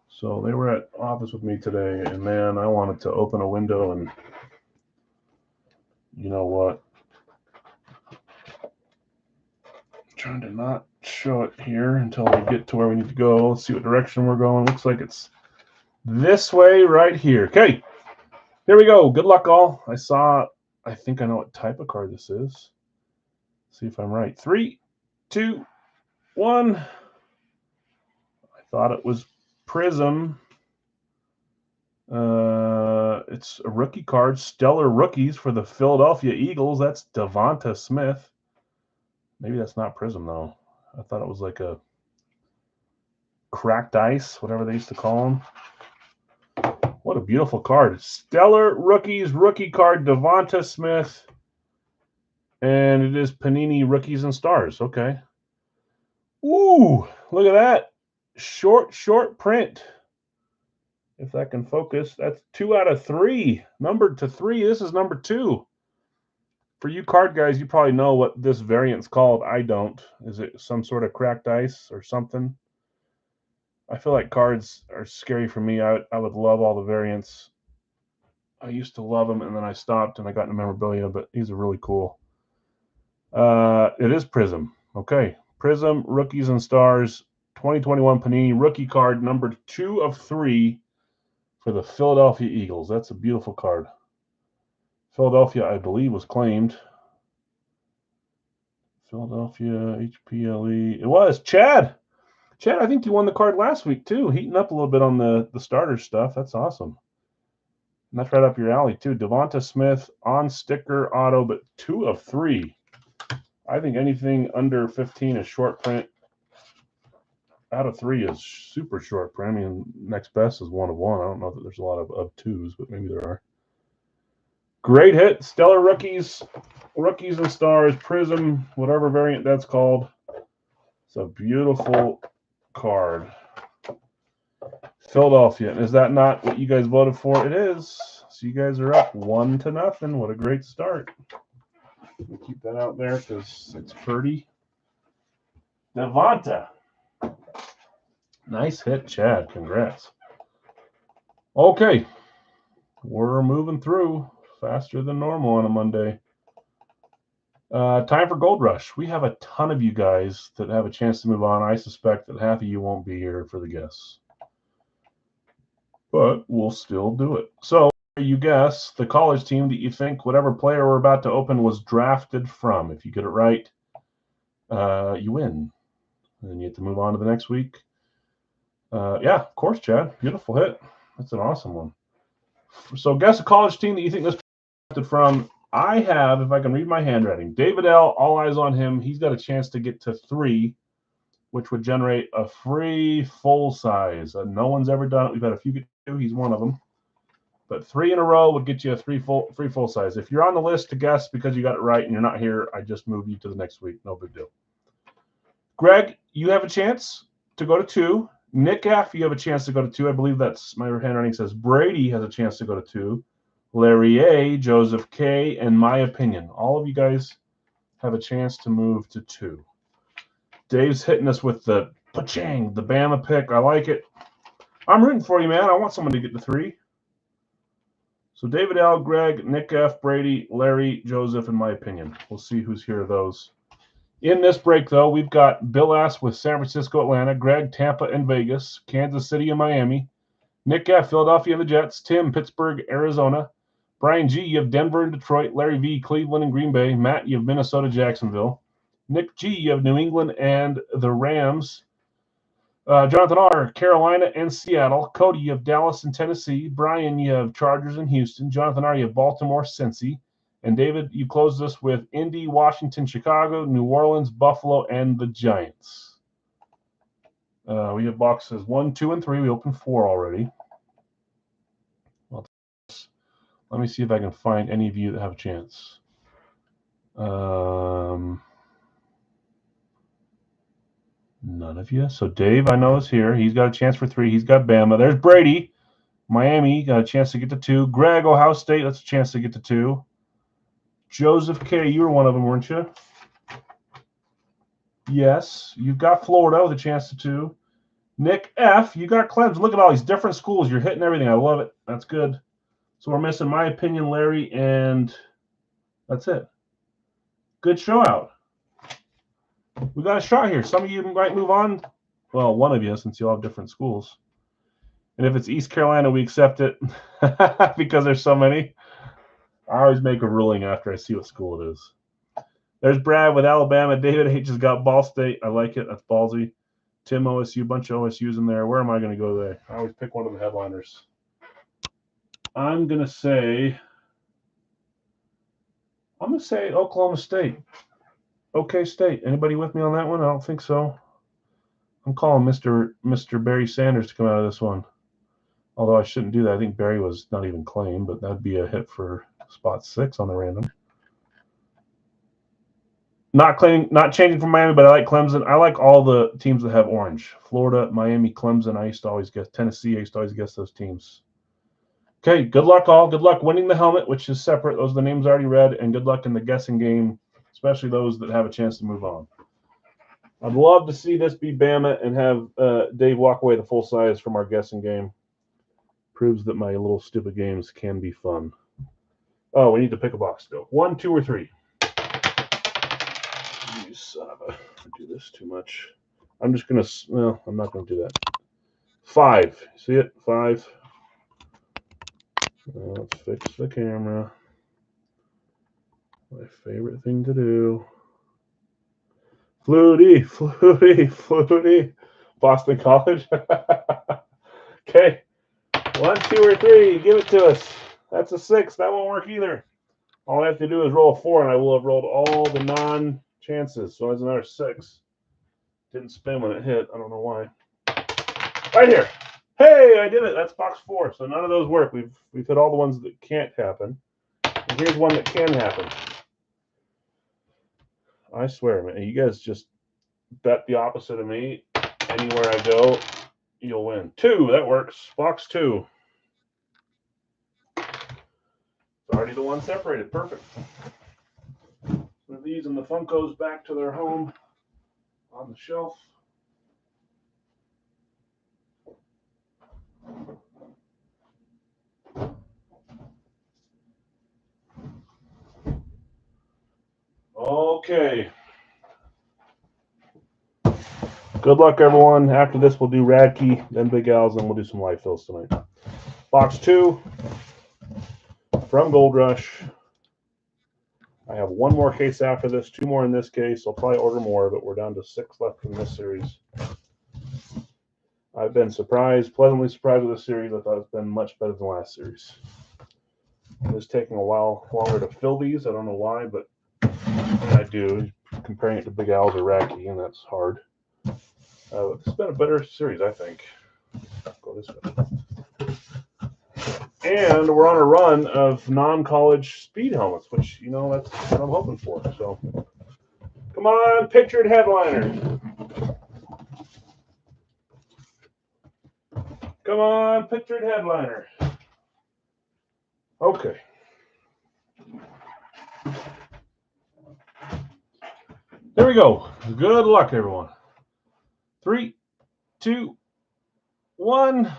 So they were at office with me today, and man, I wanted to open a window, and you know what? I'm trying to not show it here until we get to where we need to go. Let's see what direction we're going. Looks like it's this way right here. Okay, here we go. Good luck, all. I think I know what type of card this is. See if I'm right. 3, 2, 1. I thought it was Prism. It's a rookie card. Stellar Rookies for the Philadelphia Eagles. That's Devonta Smith. Maybe that's not Prism, though. I thought it was like a cracked ice, whatever they used to call them. What a beautiful card. Stellar Rookies, rookie card, Devonta Smith. And it is Panini Rookies and Stars. Okay. Ooh, look at that. Short print. If that can focus, that's 2 out of 3. Numbered to 3. This is number 2. For you card guys, you probably know what this variant's called. I don't. Is it some sort of cracked ice or something? I feel like cards are scary for me. I would love all the variants. I used to love them, and then I stopped, and I got into memorabilia, but these are really cool. It is Prism. Okay. Prism, Rookies and Stars, 2021 Panini rookie card, numbered 2 of 3 for the Philadelphia Eagles. That's a beautiful card. Philadelphia, I believe, was claimed. Philadelphia, HPLE. It was. Chad, I think you won the card last week, too. Heating up a little bit on the starter stuff. That's awesome. And that's right up your alley, too. Devonta Smith on sticker auto, but 2 of 3. I think anything under 15 is short print. Out of 3 is super short print. I mean, next best is 1 of 1. I don't know that there's a lot of 2s, but maybe there are. Great hit. Stellar Rookies and Stars, Prism, whatever variant that's called. It's a beautiful card. Philadelphia. And is that not what you guys voted for? It is. So you guys are up 1-0. What a great start. We'll keep that out there because it's pretty. Devonta. Nice hit, Chad. Congrats. Okay. We're moving through faster than normal on a Monday. Time for Gold Rush. We have a ton of you guys that have a chance to move on. I suspect that half of you won't be here for the guess. But we'll still do it. So you guess the college team that you think whatever player we're about to open was drafted from. If you get it right, you win. And then you have to move on to the next week. Yeah, of course, Chad. Beautiful hit. That's an awesome one. So guess a college team that you think this drafted from. I have, if I can read my handwriting, David L., all eyes on him. He's got a chance to get to 3, which would generate a free full size. No one's ever done it. We've had a few get 2. He's one of them. But 3 in a row would get you a free full size. If you're on the list to guess because you got it right and you're not here, I just move you to the next week. No big deal. Greg, you have a chance to go to 2. Nick F., you have a chance to go to 2. I believe that's my handwriting says Brady has a chance to go to 2. Larry A., Joseph K., and My Opinion. All of you guys have a chance to move to 2. Dave's hitting us with the pa-chang, the Bama pick. I like it. I'm rooting for you, man. I want someone to get to 3. So David L., Greg, Nick F., Brady, Larry, Joseph, and My Opinion. We'll see who's here of those. In this break, though, we've got Bill S. with San Francisco, Atlanta, Greg, Tampa, and Vegas, Kansas City, and Miami, Nick F., Philadelphia, and the Jets, Tim, Pittsburgh, Arizona, Brian G., you have Denver and Detroit, Larry V., Cleveland and Green Bay, Matt, you have Minnesota, Jacksonville, Nick G., you have New England and the Rams, Jonathan R., Carolina and Seattle, Cody, you have Dallas and Tennessee, Brian, you have Chargers and Houston, Jonathan R., you have Baltimore, Cincy, and David, you close this with Indy, Washington, Chicago, New Orleans, Buffalo, and the Giants. We have boxes 1, 2, and 3. We opened 4 already. Let me see if I can find any of you that have a chance. None of you. So Dave, I know, is here. He's got a chance for 3. He's got Bama. There's Brady. Miami got a chance to get to 2. Greg, Ohio State, that's a chance to get to 2. Joseph K., you were one of them, weren't you? Yes. You've got Florida with a chance to 2. Nick F., you got Clemson. Look at all these different schools. You're hitting everything. I love it. That's good. So we're missing My Opinion, Larry, and that's it. Good show out. We got a shot here. Some of you might move on. Well, one of you, since you all have different schools. And if it's East Carolina, we accept it because there's so many. I always make a ruling after I see what school it is. There's Brad with Alabama. David H. has got Ball State. I like it. That's ballsy. Tim OSU, bunch of OSUs in there. Where am I going to go there? I always pick one of the headliners. I'm going to say Oklahoma State. OK State. Anybody with me on that one? I don't think so. I'm calling Mr. Barry Sanders to come out of this one. Although I shouldn't do that. I think Barry was not even claimed, but that'd be a hit for spot 6 on the random. Not changing from Miami, but I like Clemson. I like all the teams that have orange. Florida, Miami, Clemson. I used to always guess Tennessee. I used to always guess those teams. Okay, good luck all. Good luck winning the helmet, which is separate. Those are the names I already read, and good luck in the guessing game, especially those that have a chance to move on. I'd love to see this be Bama and have Dave walk away the full size from our guessing game. Proves that my little stupid games can be fun. Oh, we need to pick a box still. 1, 2, or 3. You son of a... I do this too much. I'm just going to... Well, I'm not going to do that. 5. See it? 5. Let's fix the camera. My favorite thing to do. Flutie. Boston College. Okay. 1, 2, or 3. Give it to us. That's a 6. That won't work either. All I have to do is roll a 4, and I will have rolled all the non-chances. So that's another 6. Didn't spin when it hit. I don't know why. Right here. Hey, I did it. That's box 4. So none of those work. We've hit all the ones that can't happen. And here's one that can happen. I swear, man. You guys just bet the opposite of me. Anywhere I go, you'll win. 2. That works. Box 2. It's already the one separated. Perfect. Move these and the Funkos back to their home on the shelf. Okay. Good luck, everyone. After this, we'll do Radke, then Big Al's, and we'll do some light fills tonight. Box 2 from Gold Rush. I have 1 more case after this, 2 more in this case. I'll probably order more, but we're down to 6 left from this series. I've been pleasantly surprised with this series. I thought it's been much better than last series. It's taking a while longer to fill these. I don't know why, but I do. Comparing it to Big Al's or Radke, and that's hard. It's been a better series, I think. Go this way. And we're on a run of non-college speed helmets, which, you know, that's what I'm hoping for. So, come on, pictured headliner. Come on, pictured headliner. Okay. There we go. Good luck, everyone. 3, 2, 1.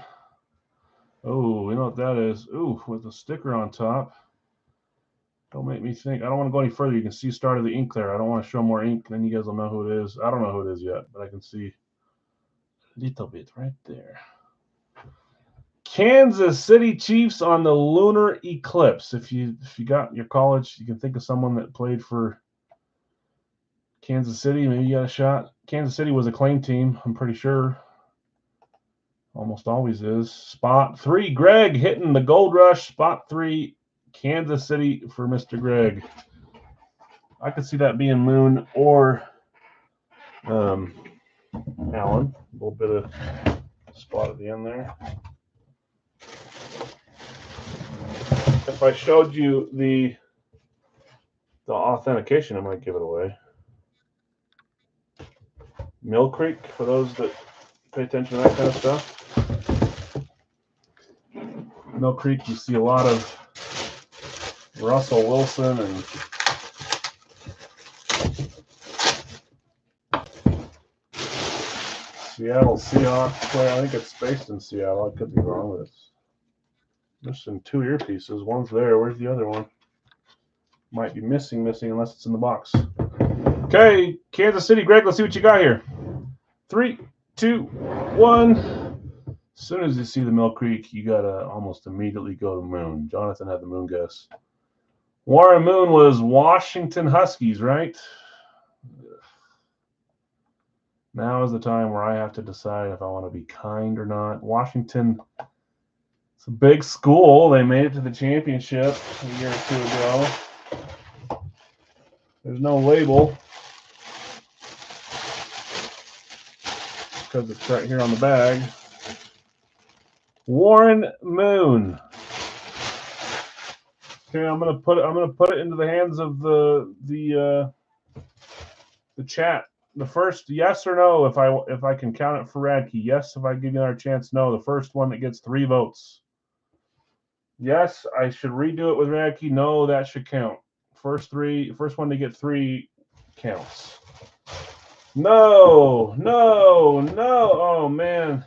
Oh, you know what that is? Ooh, with a sticker on top. Don't make me think. I don't want to go any further. You can see start of the ink there. I don't want to show more ink. Then you guys will know who it is. I don't know who it is yet, but I can see a little bit right there. Kansas City Chiefs on the Lunar Eclipse. If you got your college, you can think of someone that played for Kansas City. Maybe you got a shot. Kansas City was a claim team, I'm pretty sure. Almost always is. Spot 3, Greg hitting the Gold Rush. Spot 3, Kansas City for Mr. Greg. I could see that being Moon or Allen. A little bit of spot at the end there. If I showed you the authentication, I might give it away. Mill Creek, for those that pay attention to that kind of stuff. Mill Creek, you see a lot of Russell Wilson and Seattle Seahawks player. I think it's based in Seattle. I could be wrong with it. Missing 2 earpieces. One's there. Where's the other one? Might be missing unless it's in the box. Okay, Kansas City. Greg, let's see what you got here. 3, 2, 1. As soon as you see the Mill Creek, you got to almost immediately go to Moon. Jonathan had the Moon guess. Warren Moon was Washington Huskies, right? Now is the time where I have to decide if I want to be kind or not. Washington, it's a big school. They made it to the championship a year or 2 ago. There's no label because it's right here on the bag. Warren Moon. Okay, I'm gonna put it into the hands of the chat. The first yes or no, if I can count it for Radke. Yes, if I give you another chance. No, the first one that gets 3 votes. Yes, I should redo it with Radke. No, that should count. First one to get 3 counts. No. Oh, man.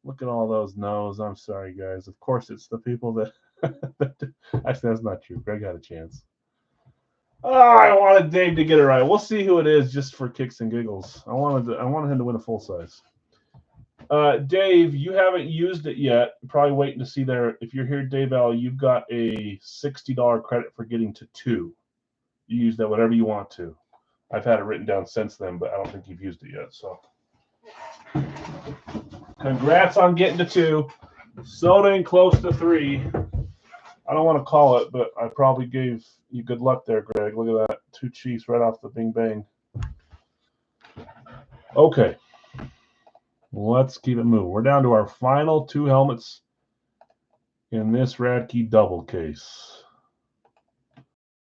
Look at all those no's. I'm sorry, guys. Of course, it's the people that... Actually, that's not true. Greg had a chance. Oh, I wanted Dave to get it right. We'll see who it is just for kicks and giggles. I wanted him to win a full size. Dave, you haven't used it yet. Probably waiting to see there. If you're here, Dave L, you've got a $60 credit for getting to 2. You use that whatever you want to. I've had it written down since then, but I don't think you've used it yet. So, congrats on getting to 2. So dang close to 3. I don't want to call it, but I probably gave you good luck there, Greg. Look at that. 2 Chiefs right off the bing bang. Okay. Let's keep it moving. We're down to our final 2 helmets in this Radke double case.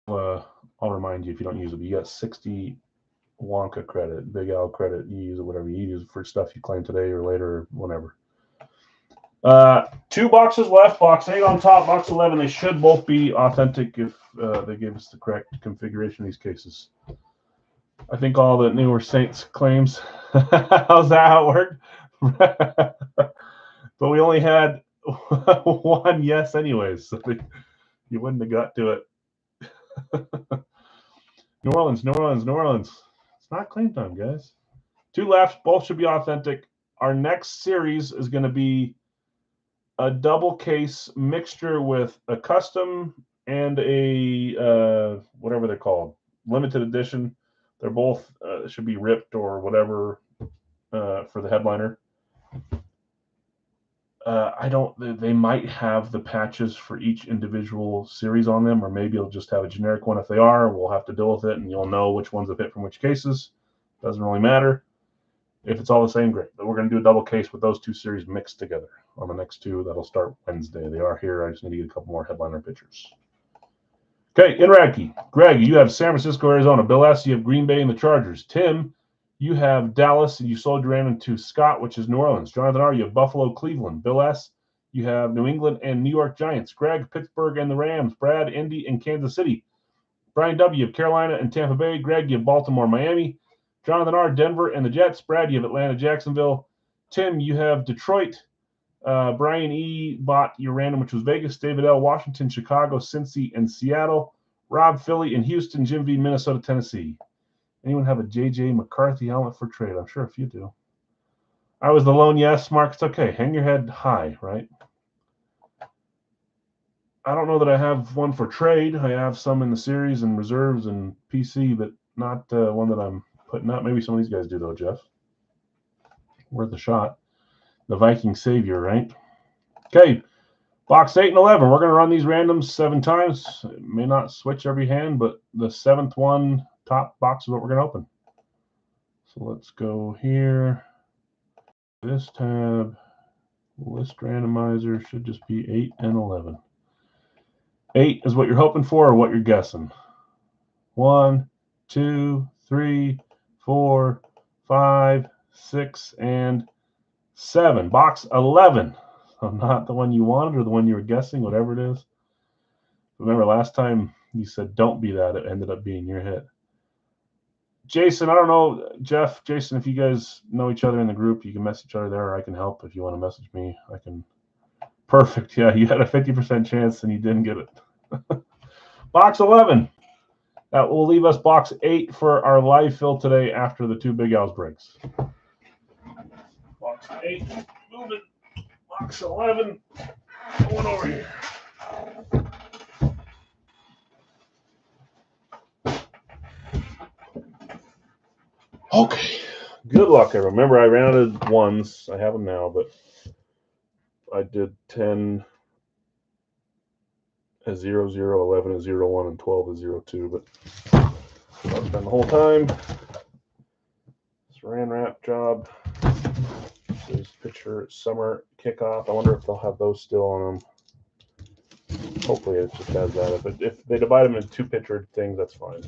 I'll remind you if you don't use it, but you got 60 Wonka credit, Big Al credit. You use it whatever you use for stuff you claim today or later or whenever. 2 boxes left. Box 8 on top, box 11. They should both be authentic if they give us the correct configuration in these cases. I think all the newer Saints claims. How's that how it worked? But we only had 1 yes anyways, so you wouldn't have got to it. New Orleans. It's not claim time, guys. 2 left. Both should be authentic. Our next series is going to be a double case mixture with a custom and a whatever they're called, limited edition. They're both should be ripped or whatever for the headliner. They might have the patches for each individual series on them, or maybe it'll just have a generic one. If they are, we'll have to deal with it, and you'll know which ones have hit from which cases. Doesn't really matter. If it's all the same, great. But we're going to do a double case with those 2 series mixed together on the next 2. That'll start Wednesday. They are here. I just need to get a couple more headliner pictures. Okay, in Radke. Greg, you have San Francisco, Arizona. Bill S., you have Green Bay and the Chargers. Tim, you have Dallas, and you sold your random to Scott, which is New Orleans. Jonathan R., you have Buffalo, Cleveland. Bill S., you have New England and New York Giants. Greg, Pittsburgh and the Rams. Brad, Indy and Kansas City. Brian W., you have Carolina and Tampa Bay. Greg, you have Baltimore, Miami. Jonathan R., Denver and the Jets. Brad, you have Atlanta, Jacksonville. Tim, you have Detroit. Brian E. bought your random, which was Vegas. David L., Washington, Chicago, Cincy, and Seattle. Rob, Philly, and Houston. Jim V., Minnesota, Tennessee. Anyone have a J.J. McCarthy helmet for trade? I'm sure a few do. I was the lone yes. Mark, it's okay. Hang your head high, right? I don't know that I have one for trade. I have some in the series and reserves and PC, but not one that I'm putting up. Maybe some of these guys do, though, Jeff. Worth a shot. The Viking Savior, right? Okay, box 8 and 11. We're going to run these randoms 7 times. It may not switch every hand, but the 7th one, top box is what we're going to open. So let's go here. This tab, list randomizer should just be 8 and 11. 8 is what you're hoping for or what you're guessing. 1, 2, 3, 4, 5, 6, and 7. Box 11. So not the one you wanted or the one you were guessing, whatever it is. Remember last time you said don't be that. It ended up being your hit. Jason, I don't know, Jeff, Jason, if you guys know each other in the group, you can message each other there, or I can help if you want to message me. I can. Perfect. Yeah, you had a 50% chance and you didn't get it. Box 11. That will leave us box 8 for our live fill today after the 2 Big Al's breaks. Box 8, moving. Box 11, going over here. Okay. Good luck, everyone. Remember, I rounded ones. I have them now, but I did 10 as 0, 0, 11 as 0, 1, and 12 as 0, 2. But I'll spend the whole time. Saran wrap job. This picture summer kickoff. I wonder if they'll have those still on them. Hopefully it just has that. If they divide them into 2 pictured things, that's fine.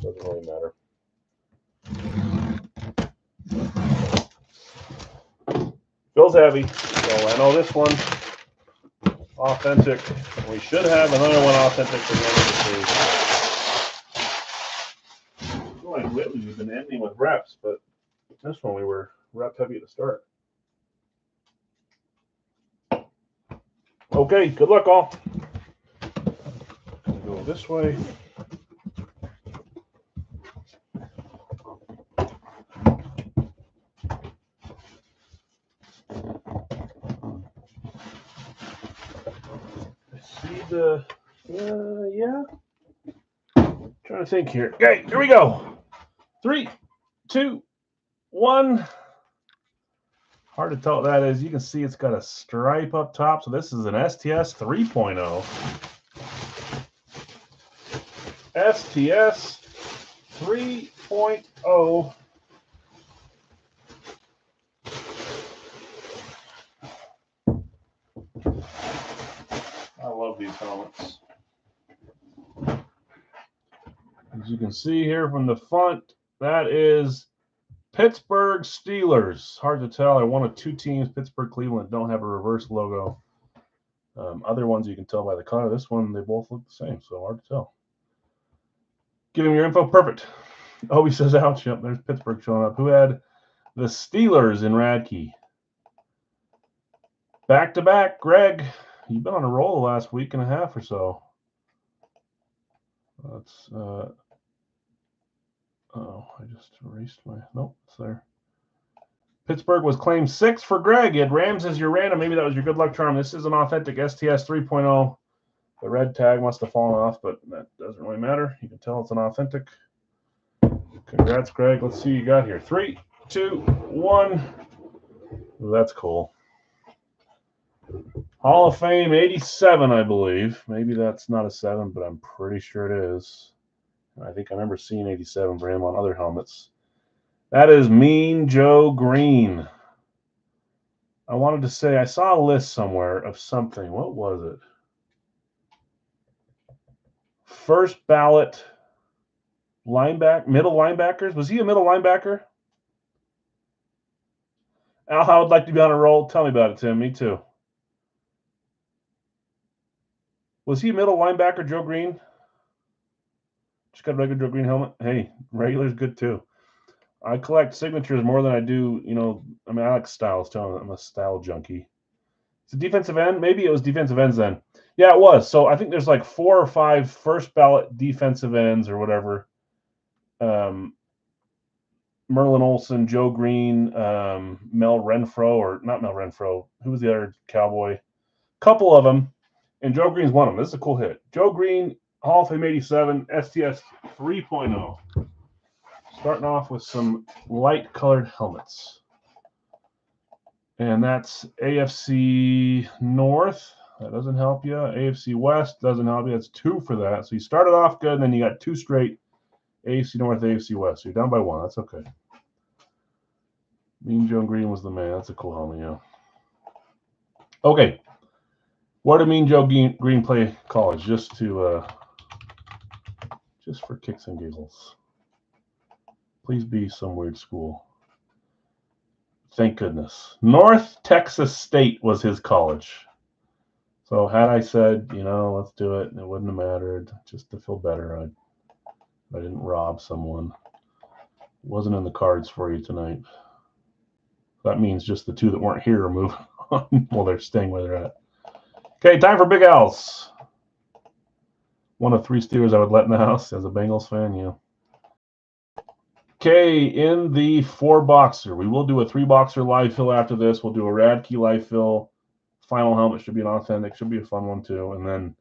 Doesn't really matter. Feels heavy, so I know this one authentic. We should have another one authentic for the end of the series. I feel like lately we've been ending with reps, but this one we were rep heavy to start. Okay, good luck all. Go this way. Yeah. Trying to think here. Okay, here we go. 3, 2, 1. Hard to tell what that is. You can see it's got a stripe up top. So this is an STS 3.0. STS 3.0. I love these helmets. As you can see here from the front, that is Pittsburgh Steelers. Hard to tell. They're one of two teams, Pittsburgh, Cleveland, don't have a reverse logo. Other ones you can tell by the color. This one, they both look the same, so hard to tell. Give him your info. Perfect. Oh, he says ouch. Yep, there's Pittsburgh showing up. Who had the Steelers in Radke? Back-to-back, Greg. You've been on a roll the last week and a half or so. That's oh, I just erased my, nope, it's there. Pittsburgh was claimed 6 for Greg. You had Rams as your random. Maybe that was your good luck charm. This is an authentic STS 3.0. The red tag must have fallen off, but that doesn't really matter. You can tell it's an authentic. Congrats, Greg. Let's see what you got here. 3, 2, 1. Ooh, that's cool. Hall of Fame 87, I believe. Maybe that's not a 7, but I'm pretty sure it is. I think I remember seeing 87 for him on other helmets. That is Mean Joe Green. I wanted to say I saw a list somewhere of something. What was it? First ballot linebacker, middle linebackers. Was he a middle linebacker? Al, I would like to be on a roll. Tell me about it, Tim. Me too. Was he a middle linebacker, Joe Green? Just got a regular Joe Green helmet. Hey, regular's good too. I collect signatures more than I do, you know. I mean, I like styles too. I'm a style junkie. It's a defensive end. Maybe it was defensive ends then. Yeah, it was. So I think there's like 4 or 5 first ballot defensive ends or whatever. Merlin Olsen, Joe Green, Mel Renfro, or not Mel Renfro. Who was the other Cowboy? Couple of them. And Joe Green's one of them. This is a cool hit. Joe Green, Hall of Fame 87, STS 3.0. Starting off with some light-colored helmets. And that's AFC North. That doesn't help you. AFC West doesn't help you. That's 2 for that. So you started off good, and then you got 2 straight. AFC North, AFC West. So you're down by 1. That's okay. Mean Joe Green was the man. That's a cool helmet, yeah. Okay. Where did Mean Joe Green play college? Just for kicks and giggles. Please be some weird school. Thank goodness. North Texas State was his college. So had I said, you know, let's do it, it wouldn't have mattered. Just to feel better, I didn't rob someone. It wasn't in the cards for you tonight. That means just the 2 that weren't here are moving on. Well, they're staying where they're at. Okay, time for Big Al's. One of 3 Steelers I would let in the house as a Bengals fan, yeah. Okay, in the 4-boxer, we will do a 3-boxer live fill after this. We'll do a Radke live fill. Final helmet should be an authentic. Should be a fun one, too. And then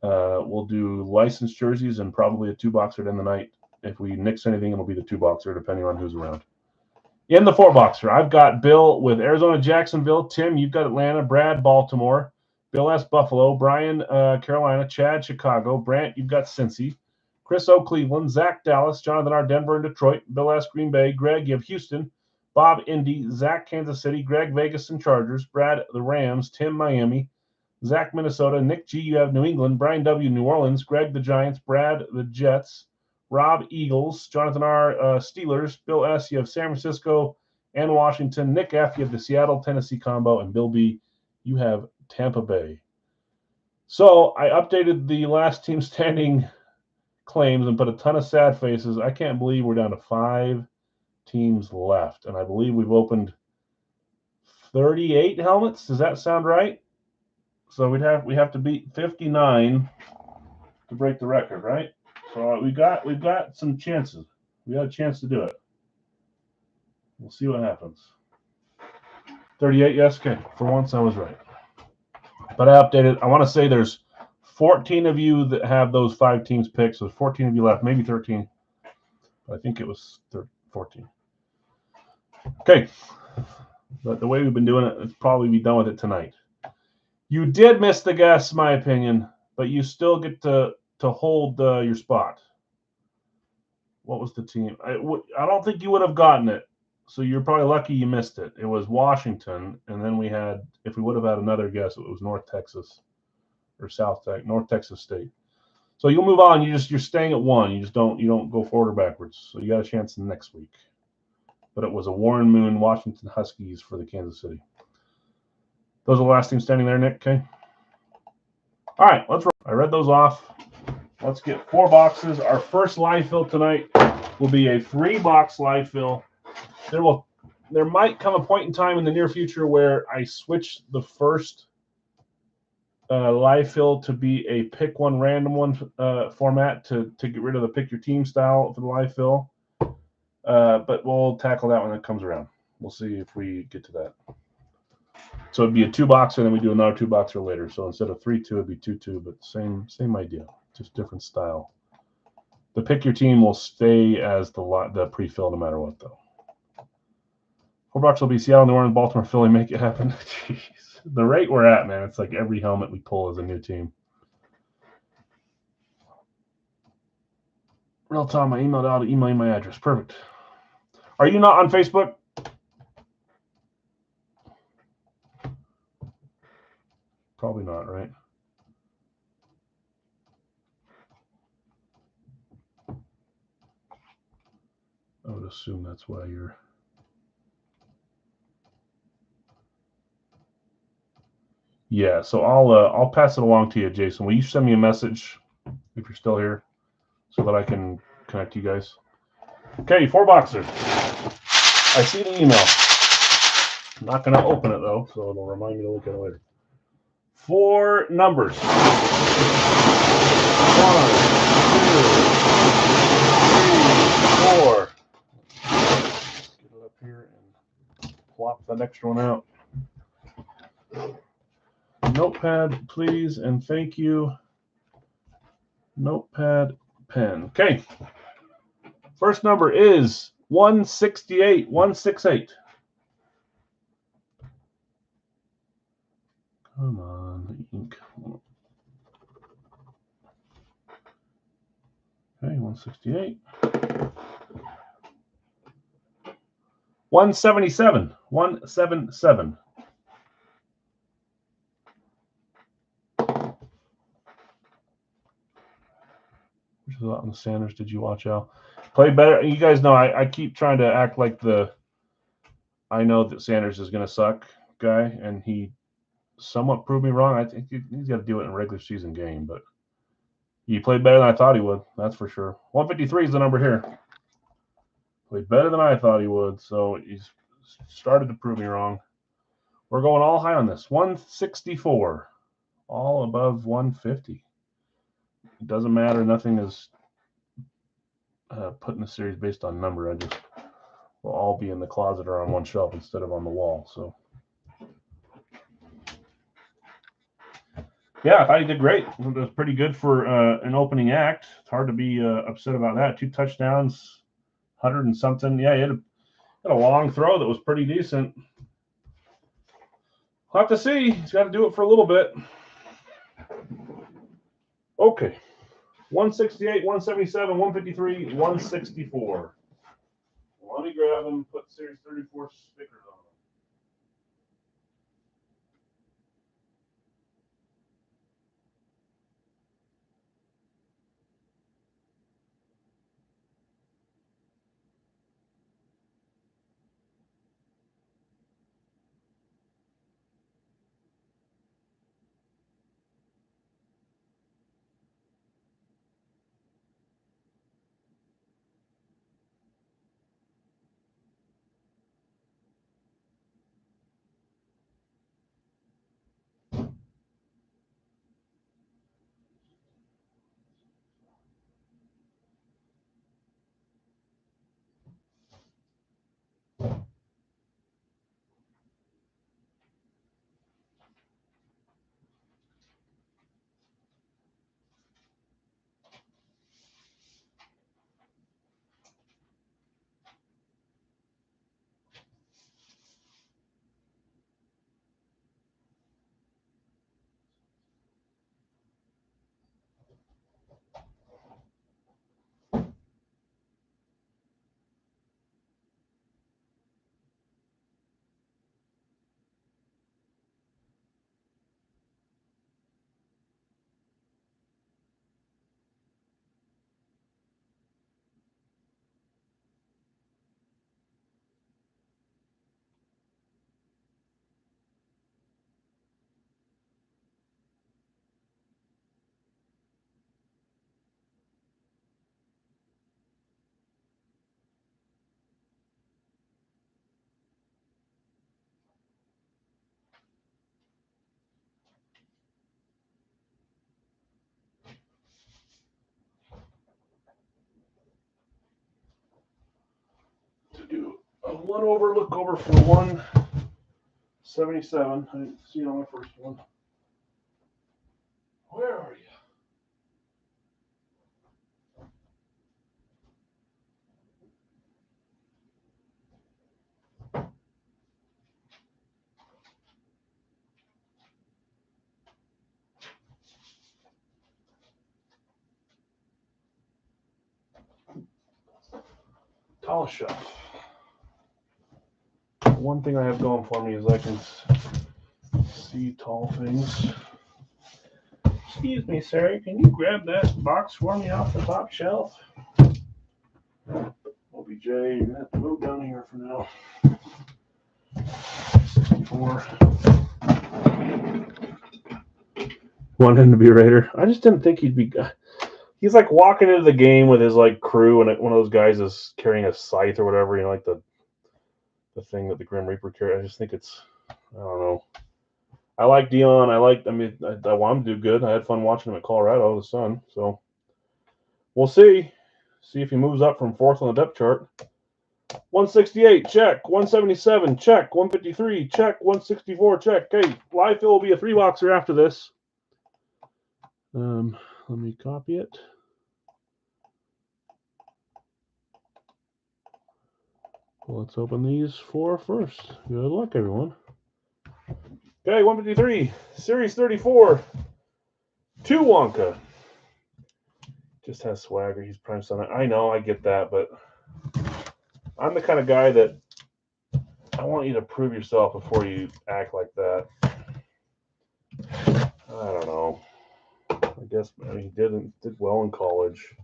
we'll do licensed jerseys and probably a 2-boxer to end the night. If we nix anything, it'll be the 2-boxer, depending on who's around. In the 4-boxer, I've got Bill with Arizona, Jacksonville. Tim, you've got Atlanta. Brad, Baltimore. Bill S. Buffalo. Brian, Carolina. Chad, Chicago. Brant, you've got Cincy. Chris O. Cleveland. Zach, Dallas. Jonathan R. Denver and Detroit. Bill S. Green Bay. Greg, you have Houston. Bob, Indy. Zach, Kansas City. Greg, Vegas and Chargers. Brad, the Rams. Tim, Miami. Zach, Minnesota. Nick G, you have New England. Brian W., New Orleans. Greg, the Giants. Brad, the Jets. Rob, Eagles. Jonathan R., Steelers. Bill S., you have San Francisco and Washington. Nick F., you have the Seattle, Tennessee combo. And Bill B., you have Tampa Bay. So I updated the last team standing claims and put a ton of sad faces. I can't believe we're down to 5 teams left, and I believe we've opened 38 helmets. Does that sound right? So we have to beat 59 to break the record, right? So we've got some chances. We got a chance to do it. We'll see what happens. 38, yes, okay. For once, I was right. But I updated. I want to say there's 14 of you that have those 5 teams picked. So there's 14 of you left, maybe 13. I think it was 14. Okay. But the way we've been doing it, it's probably be done with it tonight. You did miss the guess, my opinion, but you still get to hold your spot. What was the team? I don't think you would have gotten it. So you're probably lucky you missed it. It was Washington, and then we had, if we would have had another guess, it was North Texas or North Texas State. So you'll move on. You're staying at 1. You don't go forward or backwards. So you got a chance next week. But it was a Warren Moon Washington Huskies for the Kansas City. Those are the last teams standing there, Nick. Okay. All right, let's roll. I read those off. Let's get 4 boxes. Our first live fill tonight will be a 3-box live fill. There might come a point in time in the near future where I switch the first live fill to be a pick one random one format to get rid of the pick your team style for the live fill. But we'll tackle that when it comes around. We'll see if we get to that. So it'd be a 2-boxer, and then we do another 2-boxer later. So instead of 3-2, it'd be 2-2, but same idea, just different style. The pick your team will stay as the pre-fill no matter what, though. 4 bucks will be Seattle, New Orleans, Baltimore, Philly. Make it happen. Jeez. The rate we're at, man, it's like every helmet we pull is a new team. Real Tom, I emailed out, email my address. Perfect. Are you not on Facebook? Probably not, right? I would assume that's why you're. Yeah, so I'll pass it along to you, Jason. Will you send me a message if you're still here so that I can connect you guys? Okay, 4-boxer. I see the email. I'm not going to open it, though, so it'll remind me to look at it later. 4 numbers. 1, 2, 3, 4. Let's get it up here and plop that extra one out. Notepad, please, and thank you. Notepad, pen. Okay. First number is 168. 168. Come on, ink. Okay, 168. 177. 177. Which is on the Sanders. Did you watch out? Play better. You guys know I keep trying to act like I know that Sanders is going to suck guy, and he somewhat proved me wrong. I think he's got to do it in a regular season game, but he played better than I thought he would. That's for sure. 153 is the number here. Played better than I thought he would, so he's started to prove me wrong. We're going all high on this. 164, all above 150. It doesn't matter. Nothing is put in the series based on number. We'll all be in the closet or on one shelf instead of on the wall. So, yeah, I thought he did great. It was pretty good for an opening act. It's hard to be upset about that. 2 touchdowns, 100 and something. Yeah, he had a long throw that was pretty decent. We'll have to see. He's got to do it for a little bit. Okay. 168, 177, 153, 164. Let me grab them, put Series 34 stickers on them. One over, look over for 177. I didn't see it on my first one. Where are you? Tall shelf. One thing I have going for me is I can see tall things. Excuse me, sir. Can you grab that box for me off the top shelf? OBJ, you're going to have to move down here for now. 64. Want him to be a Raider? I just didn't think he'd be. He's like walking into the game with his like crew, and one of those guys is carrying a scythe or whatever, you know, like the thing that the Grim Reaper carried. I just think it's, I don't know. I like Dion. I want him to do good. I had fun watching him at Colorado, the Sun. So we'll see. See if he moves up from 4th on the depth chart. 168, check. 177, check. 153, check. 164, check. Okay, live fill will be a 3-boxer after this. Let me copy it. Well, let's open these 4 first. Good luck, everyone. Okay, 153, Series 34, 2 Wonka. Just has swagger. He's prime son. I know, I get that, but I'm the kind of guy that I want you to prove yourself before you act like that. I don't know. I guess he did well in college.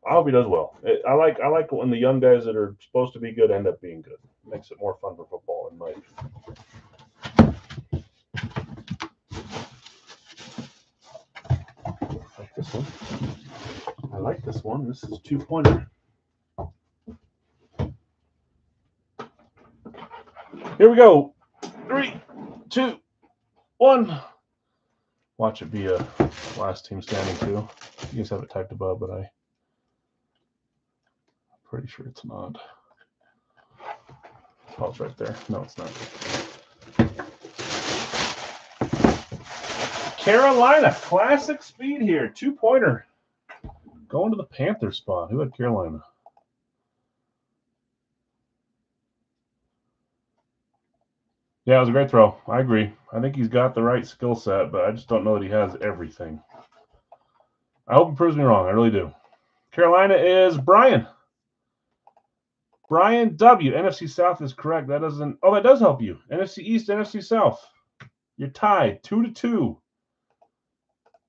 I hope he does well. I like when the young guys that are supposed to be good end up being good. It makes it more fun for football in life. I like this one. I like this one. This is 2-pointer. Here we go. 3, 2, 1. Watch it be a last team standing too. You guys have it typed above, but I'm pretty sure it's not. Oh, it's right there. No, it's not. Carolina, classic speed here. 2-pointer. Going to the Panther spot. Who had Carolina? Yeah, it was a great throw. I agree. I think he's got the right skill set, but I just don't know that he has everything. I hope he proves me wrong. I really do. Carolina is Brian. Brian W. NFC South is correct. That doesn't. Oh, that does help you. NFC East, NFC South. You're tied 2-2.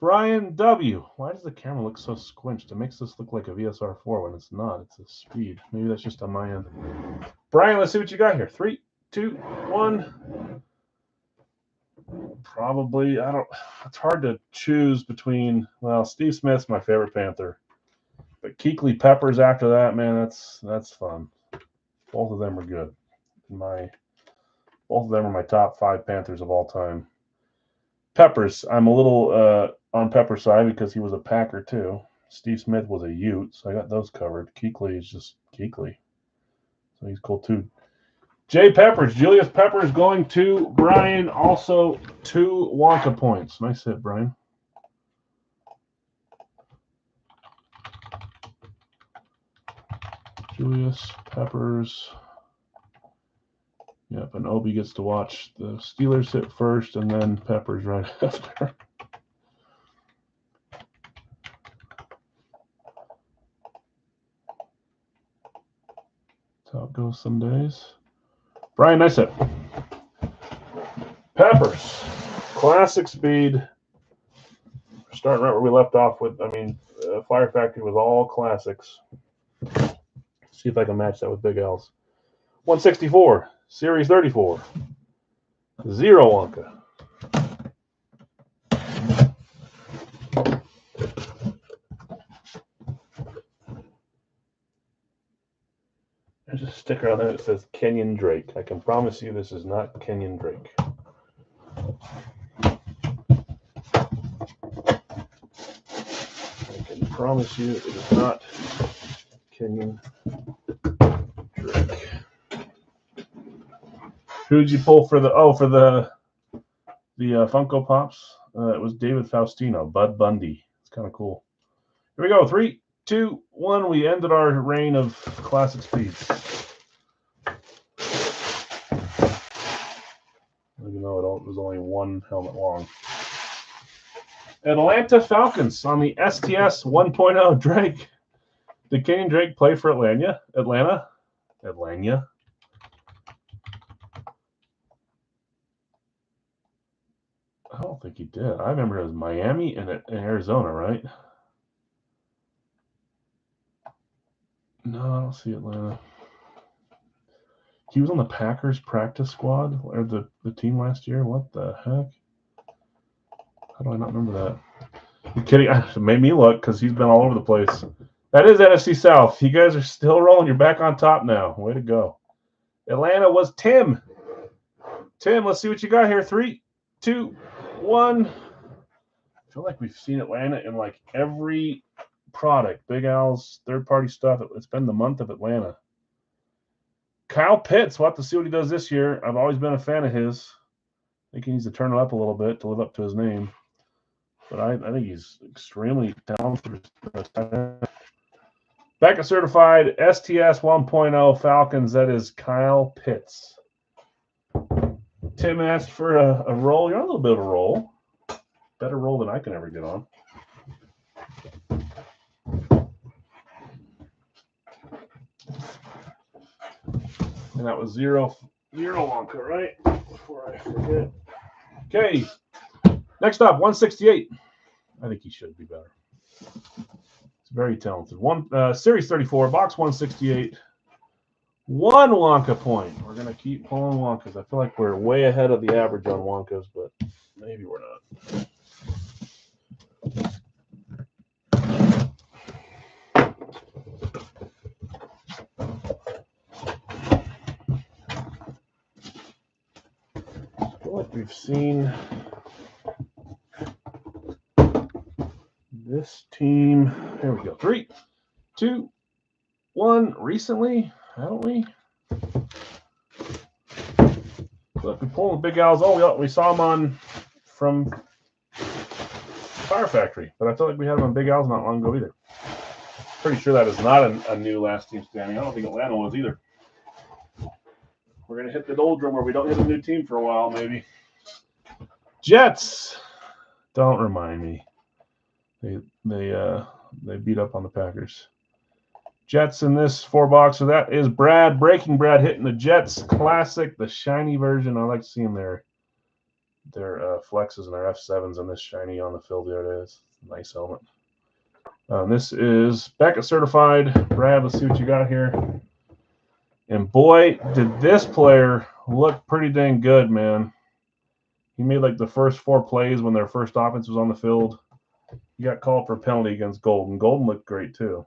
Brian W. Why does the camera look so squinched? It makes this look like a VSR4 when it's not. It's a speed. Maybe that's just on my end. Brian, let's see what you got here. 3, 2, 1. Probably. I don't. It's hard to choose between. Well, Steve Smith's my favorite Panther, but Kuechly Peppers after that, man, that's fun. Both of them are good. Both of them are my top 5 Panthers of all time. Peppers, I'm a little on Pepper's side because he was a Packer too. Steve Smith was a Ute, so I got those covered. Kuechly is just Kuechly, so he's cool too. Jay Peppers, Julius Peppers going to Brian. Also 2 Wonka points. Nice hit, Brian. Julius Peppers. Yep, and Obi gets to watch the Steelers hit first and then Peppers right after. That's how it goes some days. Brian, nice hit. Peppers, classic speed. Starting right where we left off with, Fire Factory was all classics. See if I can match that with Big L's. 164, Series 34. 0 Wonka. There's a sticker on there that says Kenyon Drake. I can promise you this is not Kenyon Drake. I can promise you it is not Kenyon. Who'd you pull for the Funko Pops? It was David Faustino, Bud Bundy. It's kind of cool. Here we go. 3, 2, 1. We ended our reign of classic speeds. Even though it was only one helmet long. Atlanta Falcons on the STS 1.0. Drake. Did Kenyon Drake play for Atlanta? I don't think he did. I remember it was Miami and Arizona, right? No, I don't see Atlanta. He was on the Packers practice squad or the team last year. What the heck? How do I not remember that? You kidding? It made me look because he's been all over the place. That is NFC South. You guys are still rolling. You're back on top now. Way to go. Atlanta was Tim. Tim, let's see what you got here. 3, 2, 1. I feel like we've seen Atlanta in like every product. Big Al's third-party stuff. It's been the month of Atlanta. Kyle Pitts. We'll have to see what he does this year. I've always been a fan of his. I think he needs to turn it up a little bit to live up to his name. But I think he's extremely talented. Back at certified STS 1.0 Falcons. That is Kyle Pitts. Tim asked for a roll. You're on a little bit of a roll. Better roll than I can ever get on. And that was zero Wonka, right? Before I forget. Okay. Next up, 168. I think he should be better. It's very talented. Series 34, box 168. 1 Wonka point. We're going to keep pulling Wonkas. I feel like we're way ahead of the average on Wonkas, but maybe we're not. I feel like we've seen this team. Here we go. 3, 2, 1. Recently, haven't we? Look, we pulled the Big Al's. Oh, we saw them from Fire Factory, but I feel like we had them on Big Al's not long ago either. Pretty sure that is not a new last team standing. I don't think Atlanta was either. We're going to hit the doldrum where we don't hit a new team for a while, maybe. Jets. Don't remind me. They beat up on the Packers. Jets in this 4-boxer. That is Brad. Breaking Brad hitting the Jets Classic, the shiny version. I like seeing their flexes and their F7s and this shiny on the field. There it is. Nice helmet. This is Beckett certified. Brad, let's see what you got here. And boy, did this player look pretty dang good, man. He made like the first 4 plays when their first offense was on the field. He got called for a penalty against Golden. Golden looked great too.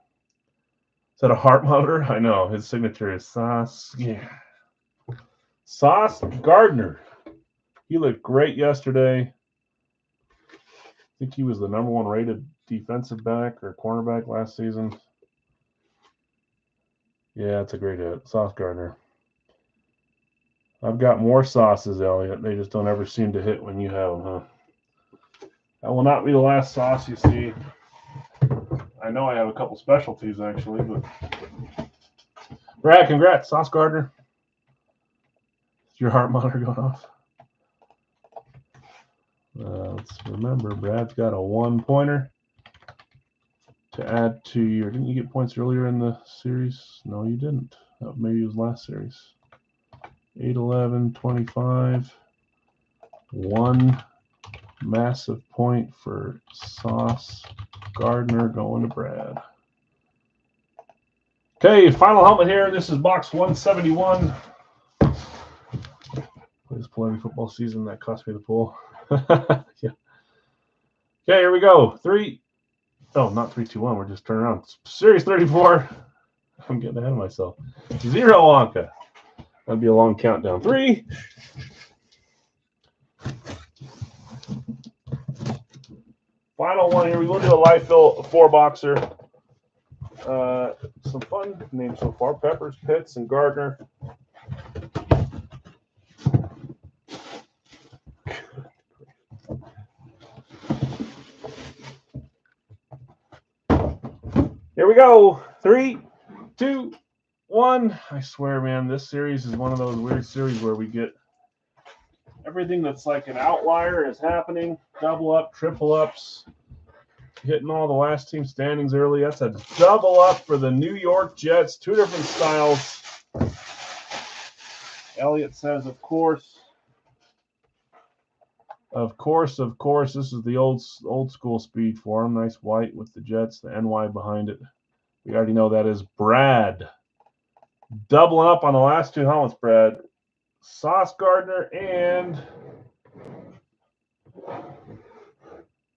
Is that a heart monitor? I know. His signature is Sauce. Yeah. Sauce Gardner. He looked great yesterday. I think he was the #1 rated defensive back or cornerback last season. Yeah, it's a great hit. Sauce Gardner. I've got more sauces, Elliot. They just don't ever seem to hit when you have them, huh? That will not be the last sauce you see. I know I have a couple specialties, actually, but Brad, congrats, Sauce Gardner. Is your heart monitor going off? Let's remember, Brad's got a 1-pointer to add to your. Didn't you get points earlier in the series? No, you didn't. Maybe it was last series. 8, 11, 25. 1 massive point for Sauce Gardner going to Brad. Okay, final helmet here. This is box 171. Please pull every football season. That cost me the pull. Yeah. Okay, here we go. 3. Oh, not 3, 2, 1. We're just turning around. Series 34. I'm getting ahead of myself. 0 Wonka. That'd be a long countdown. 3. Final one here. We will do a live fill 4-boxer. Some fun names so far: Peppers, Pitts, and Gardner. Here we go. 3, 2, 1. I swear, man, this series is one of those weird series where we get everything that's like an outlier is happening. Double up, triple ups, hitting all the last team standings early. That's a double up for the New York Jets. 2 different styles. Elliot says, of course. Of course, this is the old school speed for him. Nice white with the Jets, the NY behind it. We already know that is Brad. Doubling up on the last 2 helmets, Brad. Sauce Gardner, and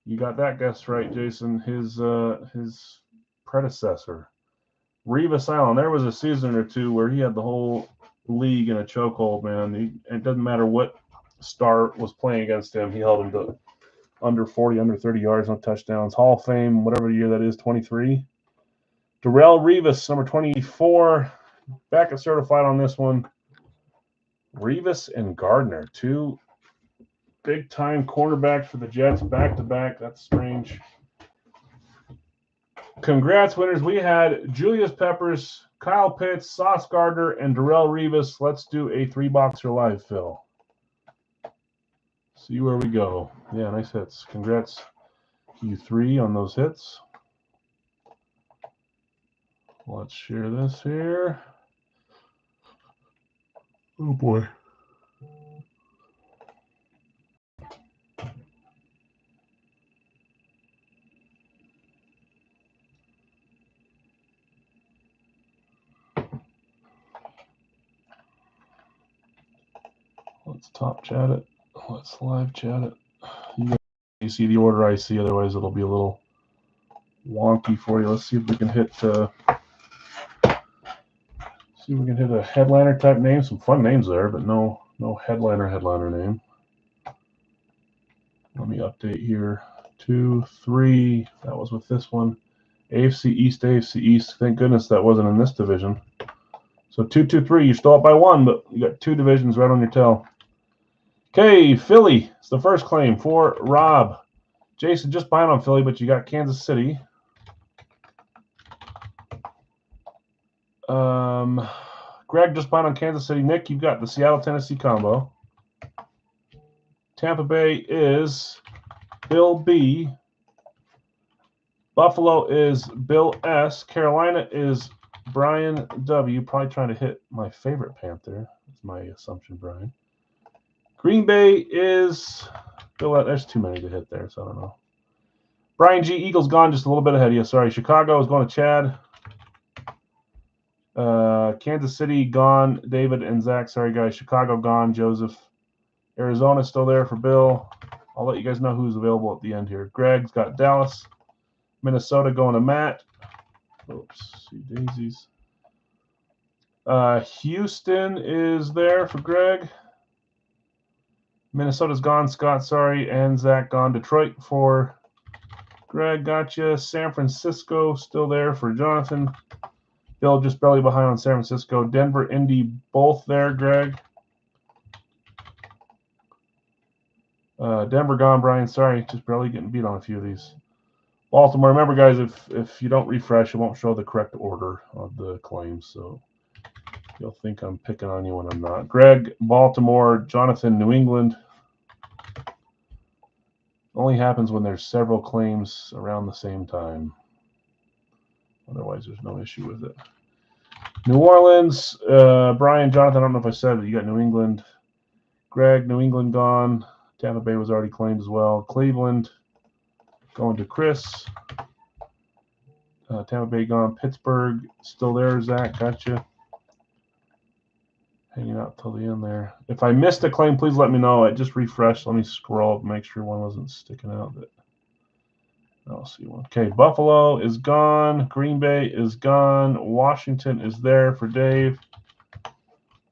you got that guess right, Jason. His predecessor, Revis Island. There was a season or 2 where he had the whole league in a chokehold, man. It doesn't matter what star was playing against him. He held him to under 40, under 30 yards, no touchdowns. Hall of Fame, whatever year that is, 23. Darrelle Revis, number 24. Back at certified on this one. Revis and Gardner, 2 big-time cornerbacks for the Jets, back-to-back. That's strange. Congrats, winners. We had Julius Peppers, Kyle Pitts, Sauce Gardner, and Darrelle Revis. Let's do a 3-boxer live, Phil. See where we go. Yeah, nice hits. Congrats to you 3 on those hits. Let's share this here. Oh, boy. Let's top chat it. Let's live chat it. You see the order I see, otherwise it'll be a little wonky for you. Let's see if we can hit a headliner type name. Some fun names there, but no headliner name. Let me update here. 2, 3. That was with this one. AFC East. Thank goodness that wasn't in this division. So 2, 2, 3. You still up by 1, but you got 2 divisions right on your tail. Okay, Philly. It's the first claim for Rob. Jason, just buying on Philly, but you got Kansas City. Greg, just buying on Kansas City. Nick, you've got the Seattle-Tennessee combo. Tampa Bay is Bill B. Buffalo is Bill S. Carolina is Brian W. Probably trying to hit my favorite Panther. That's my assumption, Brian. Green Bay is Bill S. There's too many to hit there, so I don't know. Brian G. Eagles gone just a little bit ahead of you. Sorry. Chicago is going to Chad. Kansas City gone. David and Zach. Sorry, guys. Chicago gone. Joseph. Arizona still there for Bill. I'll let you guys know who's available at the end here. Greg's got Dallas. Minnesota going to Matt. Oops. See daisies. Houston is there for Greg. Minnesota's gone. Scott, sorry. And Zach gone. Detroit for Greg. Gotcha. San Francisco still there for Jonathan. Bill just barely behind on San Francisco. Denver, Indy, both there, Greg. Denver gone, Brian. Sorry, just barely getting beat on a few of these. Baltimore, remember, guys, if you don't refresh, it won't show the correct order of the claims. So you'll think I'm picking on you when I'm not. Greg, Baltimore. Jonathan, New England. Only happens when there's several claims around the same time. Otherwise, there's no issue with it. New Orleans, Brian, Jonathan, I don't know if I said it. You got New England. Greg, New England gone. Tampa Bay was already claimed as well. Cleveland going to Chris. Tampa Bay gone. Pittsburgh still there. Zach, gotcha. Hanging out till the end there. If I missed a claim, please let me know. I just refreshed. Let me scroll up, make sure one wasn't sticking out. But I'll see one. Okay, Buffalo is gone. Green Bay is gone. Washington is there for Dave.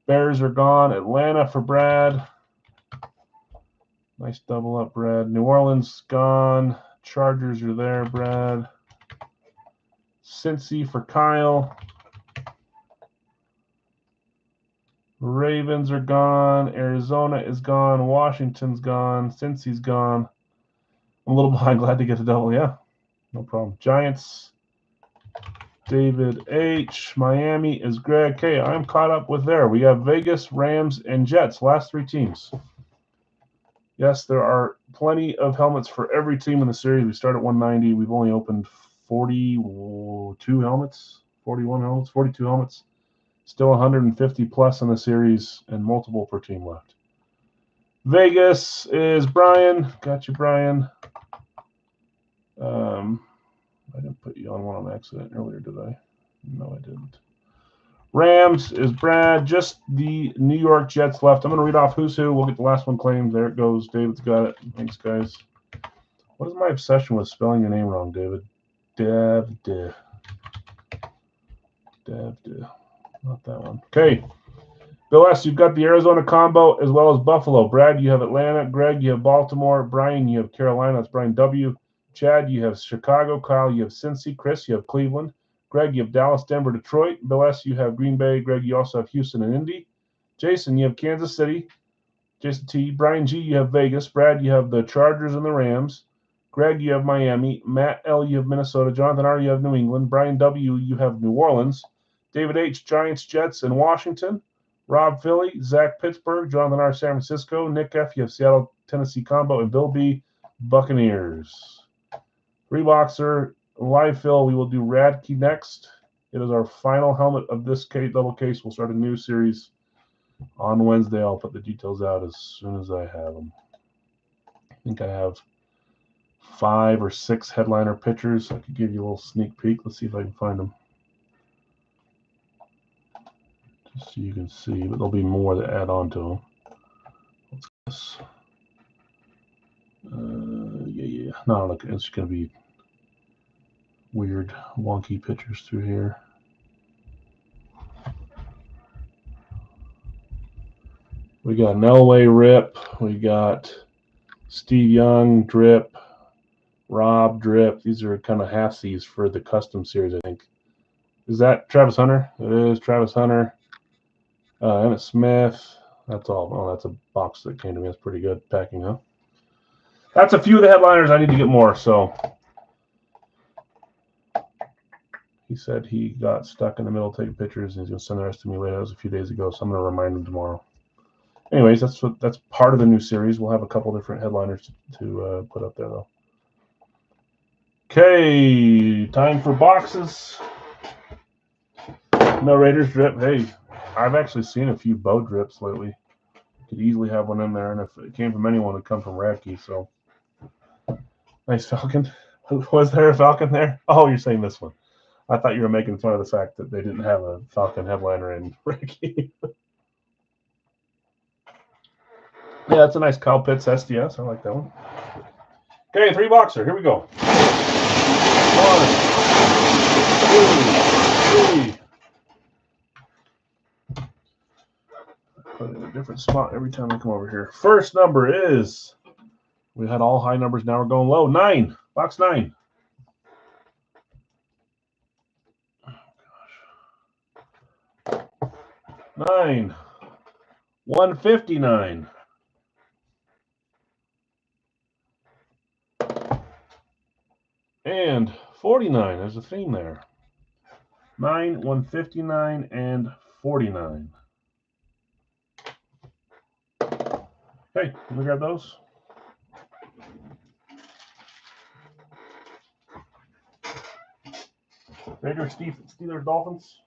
Bears are gone. Atlanta for Brad. Nice double up, Brad. New Orleans gone. Chargers are there, Brad. Cincy for Kyle. Ravens are gone. Arizona is gone. Washington's gone. Cincy's gone. I'm a little behind. Glad to get the double. Yeah, no problem. Giants, David H. Miami is Greg. Okay, I'm caught up with there. We have Vegas, Rams, and Jets. Last 3 teams. Yes, there are plenty of helmets for every team in the series. We start at 190. We've only opened 42 helmets, 41 helmets, 42 helmets. Still 150 plus in the series and multiple per team left. Vegas is Brian. Got you, Brian. I didn't put you on one on accident earlier, did I? No, I didn't. Rams is Brad. Just the New York Jets left. I'm going to read off who's who. We'll get the last one claimed. There it goes. David's got it. Thanks, guys. What is my obsession with spelling your name wrong, David? Davde. Not that one. Okay. Bill S., you've got the Arizona combo as well as Buffalo. Brad, you have Atlanta. Greg, you have Baltimore. Brian, you have Carolina. That's Brian W. Chad, you have Chicago. Kyle, you have Cincy. Chris, you have Cleveland. Greg, you have Dallas, Denver, Detroit. Bill S., you have Green Bay. Greg, you also have Houston and Indy. Jason, you have Kansas City. Jason T. Brian G., you have Vegas. Brad, you have the Chargers and the Rams. Greg, you have Miami. Matt L., you have Minnesota. Jonathan R., you have New England. Brian W., you have New Orleans. David H., Giants, Jets, and Washington. Rob, Philly. Zach, Pittsburgh. Jonathan R., San Francisco. Nick F., you have Seattle, Tennessee combo. And Bill B., Buccaneers. 3-boxer, live fill. We will do Radke next. It is our final helmet of this double case. We'll start a new series on Wednesday. I'll put the details out as soon as I have them. I think I have 5 or 6 headliner pictures. I could give you a little sneak peek. Let's see if I can find them. Just so you can see, but there'll be more that add on to them. What's this? Yeah. No, look, it's going to be weird, wonky pictures through here. We got an Elway Rip. We got Steve Young Drip. Rob Drip. These are kind of halfsies for the custom series, I think. Is that Travis Hunter? It is Travis Hunter. Emmitt Smith. That's all. Oh, that's a box that came to me. That's pretty good packing, huh? That's a few of the headliners. I need to get more. So he said he got stuck in the middle taking pictures, and he's going to send the rest to me later. That was a few days ago, so I'm going to remind him tomorrow. Anyways, that's part of the new series. We'll have a couple different headliners to put up there, though. Okay, time for boxes. No Raiders drip. Hey, I've actually seen a few Bo drips lately. Could easily have one in there, and if it came from anyone, it'd come from Radke. So nice Falcon. Was there a Falcon there? Oh, you're saying this one. I thought you were making fun of the fact that they didn't have a Falcon headliner in Radke. Yeah, that's a nice Kyle Pitts SDS. I like that one. Okay, 3-boxer. Here we go. 1, 2, 3. Put it in a different spot every time I come over here. First number is, we had all high numbers. Now we're going low. 9. Box 9. Oh, gosh. 9. 159. And 49. There's a theme there. 9, 159, and 49. Okay, can we grab those? Raiders, Steelers, Dolphins.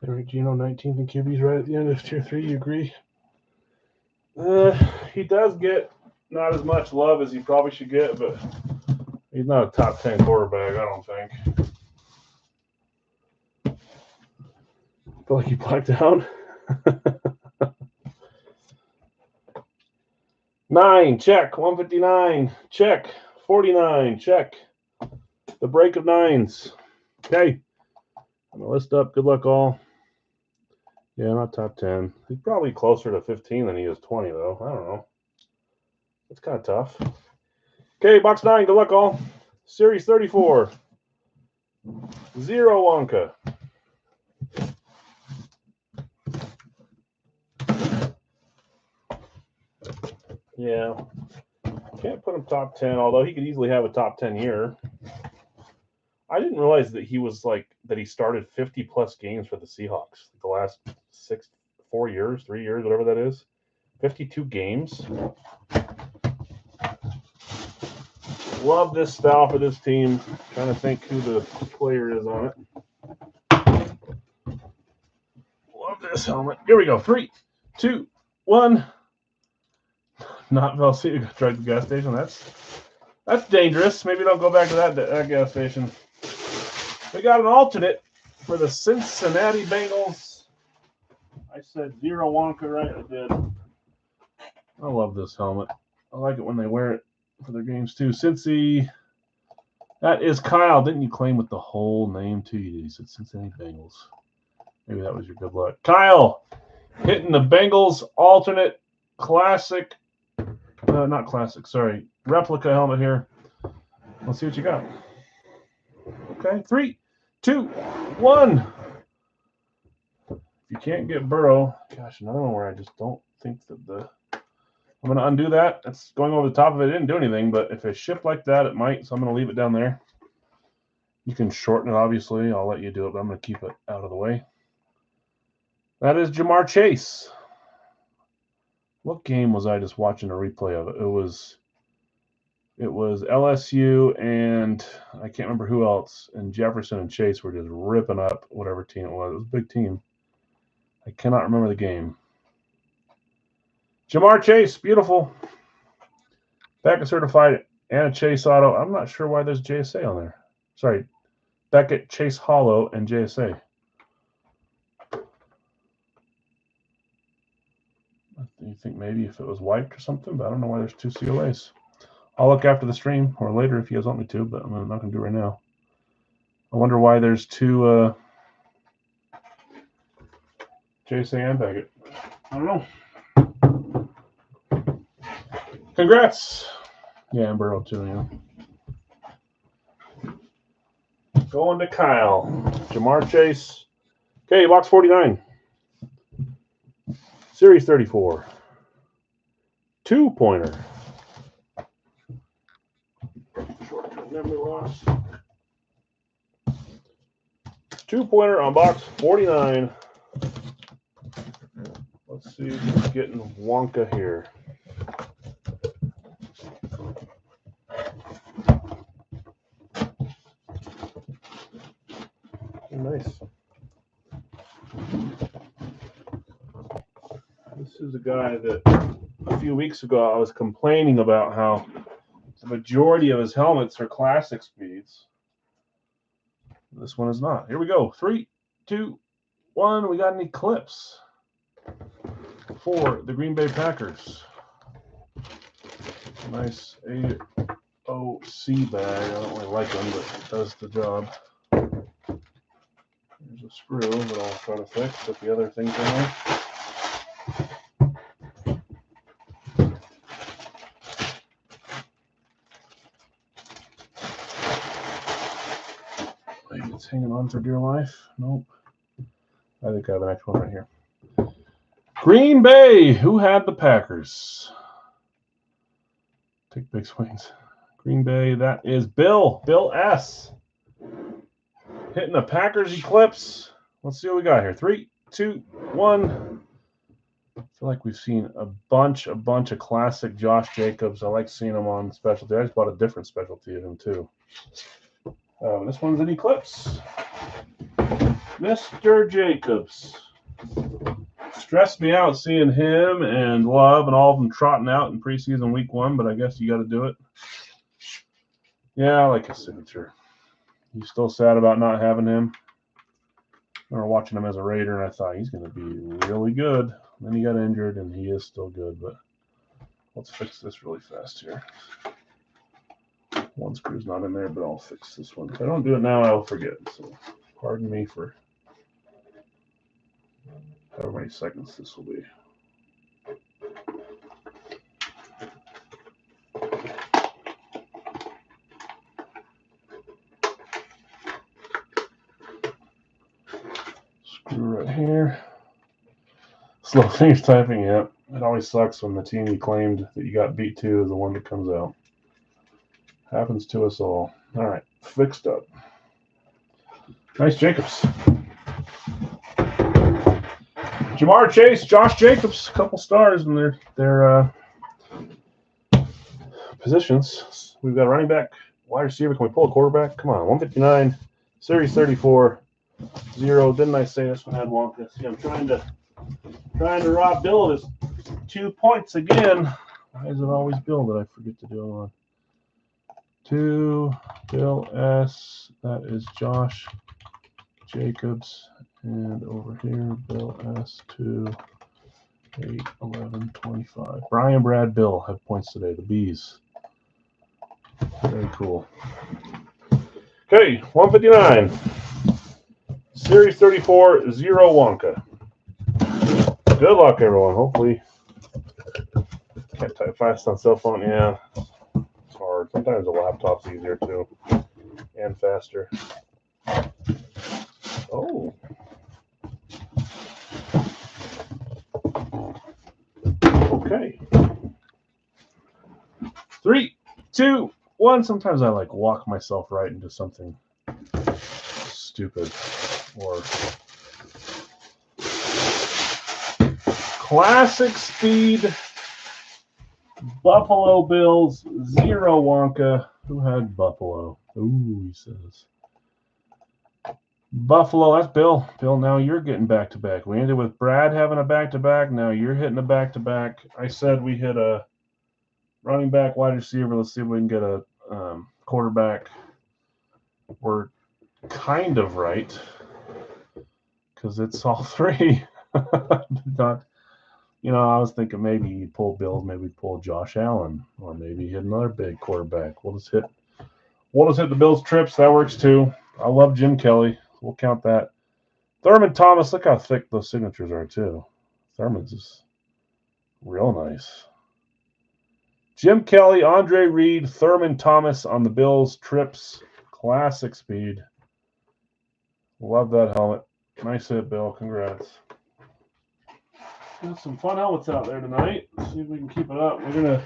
Eric Gino, 19th in QBs right at the end of Tier 3. You agree? He does get not as much love as he probably should get, but he's not a top 10 quarterback, I don't think. I feel like he blacked out. 9, check. 159, check. 49, check. The break of 9s. Okay. I'm going to list up. Good luck, all. Yeah, not top 10. He's probably closer to 15 than he is 20, though. I don't know. It's kind of tough. Okay, box 9. Good luck, all. Series 34. 0 Wonka. Yeah. Can't put him top 10, although he could easily have a top 10 year. I didn't realize that he was that he started 50-plus games for the Seahawks the last 4 years, 3 years, whatever that is. 52 games. Love this style for this team. Trying to think who the player is on it. Love this helmet. Here we go. 3, 2, 1. Not Velcito. Got dragged to the gas station. That's dangerous. Maybe don't go back to that gas station. We got an alternate for the Cincinnati Bengals. I said 0 Wonka, right? I did. I love this helmet. I like it when they wear it for their games too. Cincy. That is Kyle. Didn't you claim with the whole name too? You said Cincinnati Bengals. Maybe that was your good luck. Kyle hitting the Bengals alternate classic. Not classic. Sorry, replica helmet here. Let's see what you got. Okay, 3, 2, 1. If you can't get Burrow, gosh, another one where I just don't think that I'm going to undo that. It's going over the top of it. It didn't do anything, but if it's shipped like that, it might, so I'm going to leave it down there. You can shorten it, obviously. I'll let you do it, but I'm going to keep it out of the way. That is Ja'Marr Chase. What game was I just watching a replay of? It was LSU and I can't remember who else. And Jefferson and Chase were just ripping up whatever team it was. It was a big team. I cannot remember the game. Ja'Marr Chase, beautiful. Beckett certified and a Chase auto. I'm not sure why there's JSA on there. Sorry, Beckett, Chase Hollow, and JSA. You think maybe if it was wiped or something, but I don't know why there's 2 COAs. I'll look after the stream or later if you guys want me to, but I'm not going to do it right now. I wonder why there's 2 JSA and Beckett. I don't know. Congrats. Yeah, and Burrow too, yeah. Going to Kyle. Ja'Marr Chase. Okay, box 49. Series 34. 2-pointer. Short-term memory loss. 2-pointer on box 49. Let's see who's getting Wonka here. Nice. This is a guy that a few weeks ago I was complaining about how the majority of his helmets are classic speeds. This one is not. Here we go. 3, 2, 1. We got an Eclipse for the Green Bay Packers. Nice AOC bag. I don't really like them, but it does the job. There's a screw that I'll try to fix, but the other things in there. Maybe it's hanging on for dear life. Nope. I think I have an extra one right here. Green Bay. Who had the Packers? Take big swings. Green Bay. That is Bill. Bill S. Hitting the Packers Eclipse. Let's see what we got here. 3, 2, 1. I feel like we've seen a bunch of classic Josh Jacobs. I like seeing him on specialty. I just bought a different specialty of him too. This one's an Eclipse. Mr. Jacobs. Stressed me out seeing him and Love and all of them trotting out in preseason week 1, but I guess you got to do it. Yeah, I like his signature. You still sad about not having him? I remember watching him as a Raider, and I thought he's going to be really good. Then he got injured, and he is still good. But let's fix this really fast here. One screw's not in there, but I'll fix this one. If I don't do it now, I'll forget. So pardon me for however many seconds this will be. Screw right here. Slow fingers typing, yep. It always sucks when the team you claimed that you got beat to is the one that comes out. Happens to us all. All right, fixed up. Nice Jacobs. Jamar Chase, Josh Jacobs, a couple stars in their positions. We've got running back, wide receiver. Can we pull a quarterback? Come on, 159, series 34, 0. Didn't I say this one had Wonka? See, I'm trying to rob Bill of his 2 points again. Why is it always Bill that I forget to do on? 2, Bill S. That is Josh Jacobs. And over here, Bill S. 2, 8, 11, 25. Brian, Brad, Bill have points today. The Bees. Very cool. Okay, 159. Series 34, 0 Wonka. Good luck, everyone. Hopefully, can't type fast on cell phone. Yeah, it's hard. Sometimes a laptop's easier too, and faster. Oh. Okay. 3, 2, 1. Sometimes I like walk myself right into something stupid or classic speed. Buffalo Bills 0 Wonka. Who had Buffalo? Ooh, he says. Buffalo, that's Bill. Bill, now you're getting back-to-back. We ended with Brad having a back-to-back. Now you're hitting a back-to-back. I said we hit a running back, wide receiver. Let's see if we can get a quarterback. We're kind of right because it's all 3. Not, I was thinking maybe you pull Bills, maybe pull Josh Allen, or maybe hit another big quarterback. We'll just hit the Bills trips. That works too. I love Jim Kelly. We'll count that. Thurman Thomas, look how thick those signatures are too. Thurman's is real nice. Jim Kelly, Andre Reed, Thurman Thomas on the Bills trips. Classic speed. Love that helmet. Nice hit, Bill. Congrats. Got some fun helmets out there tonight. Let's see if we can keep it up. We're going to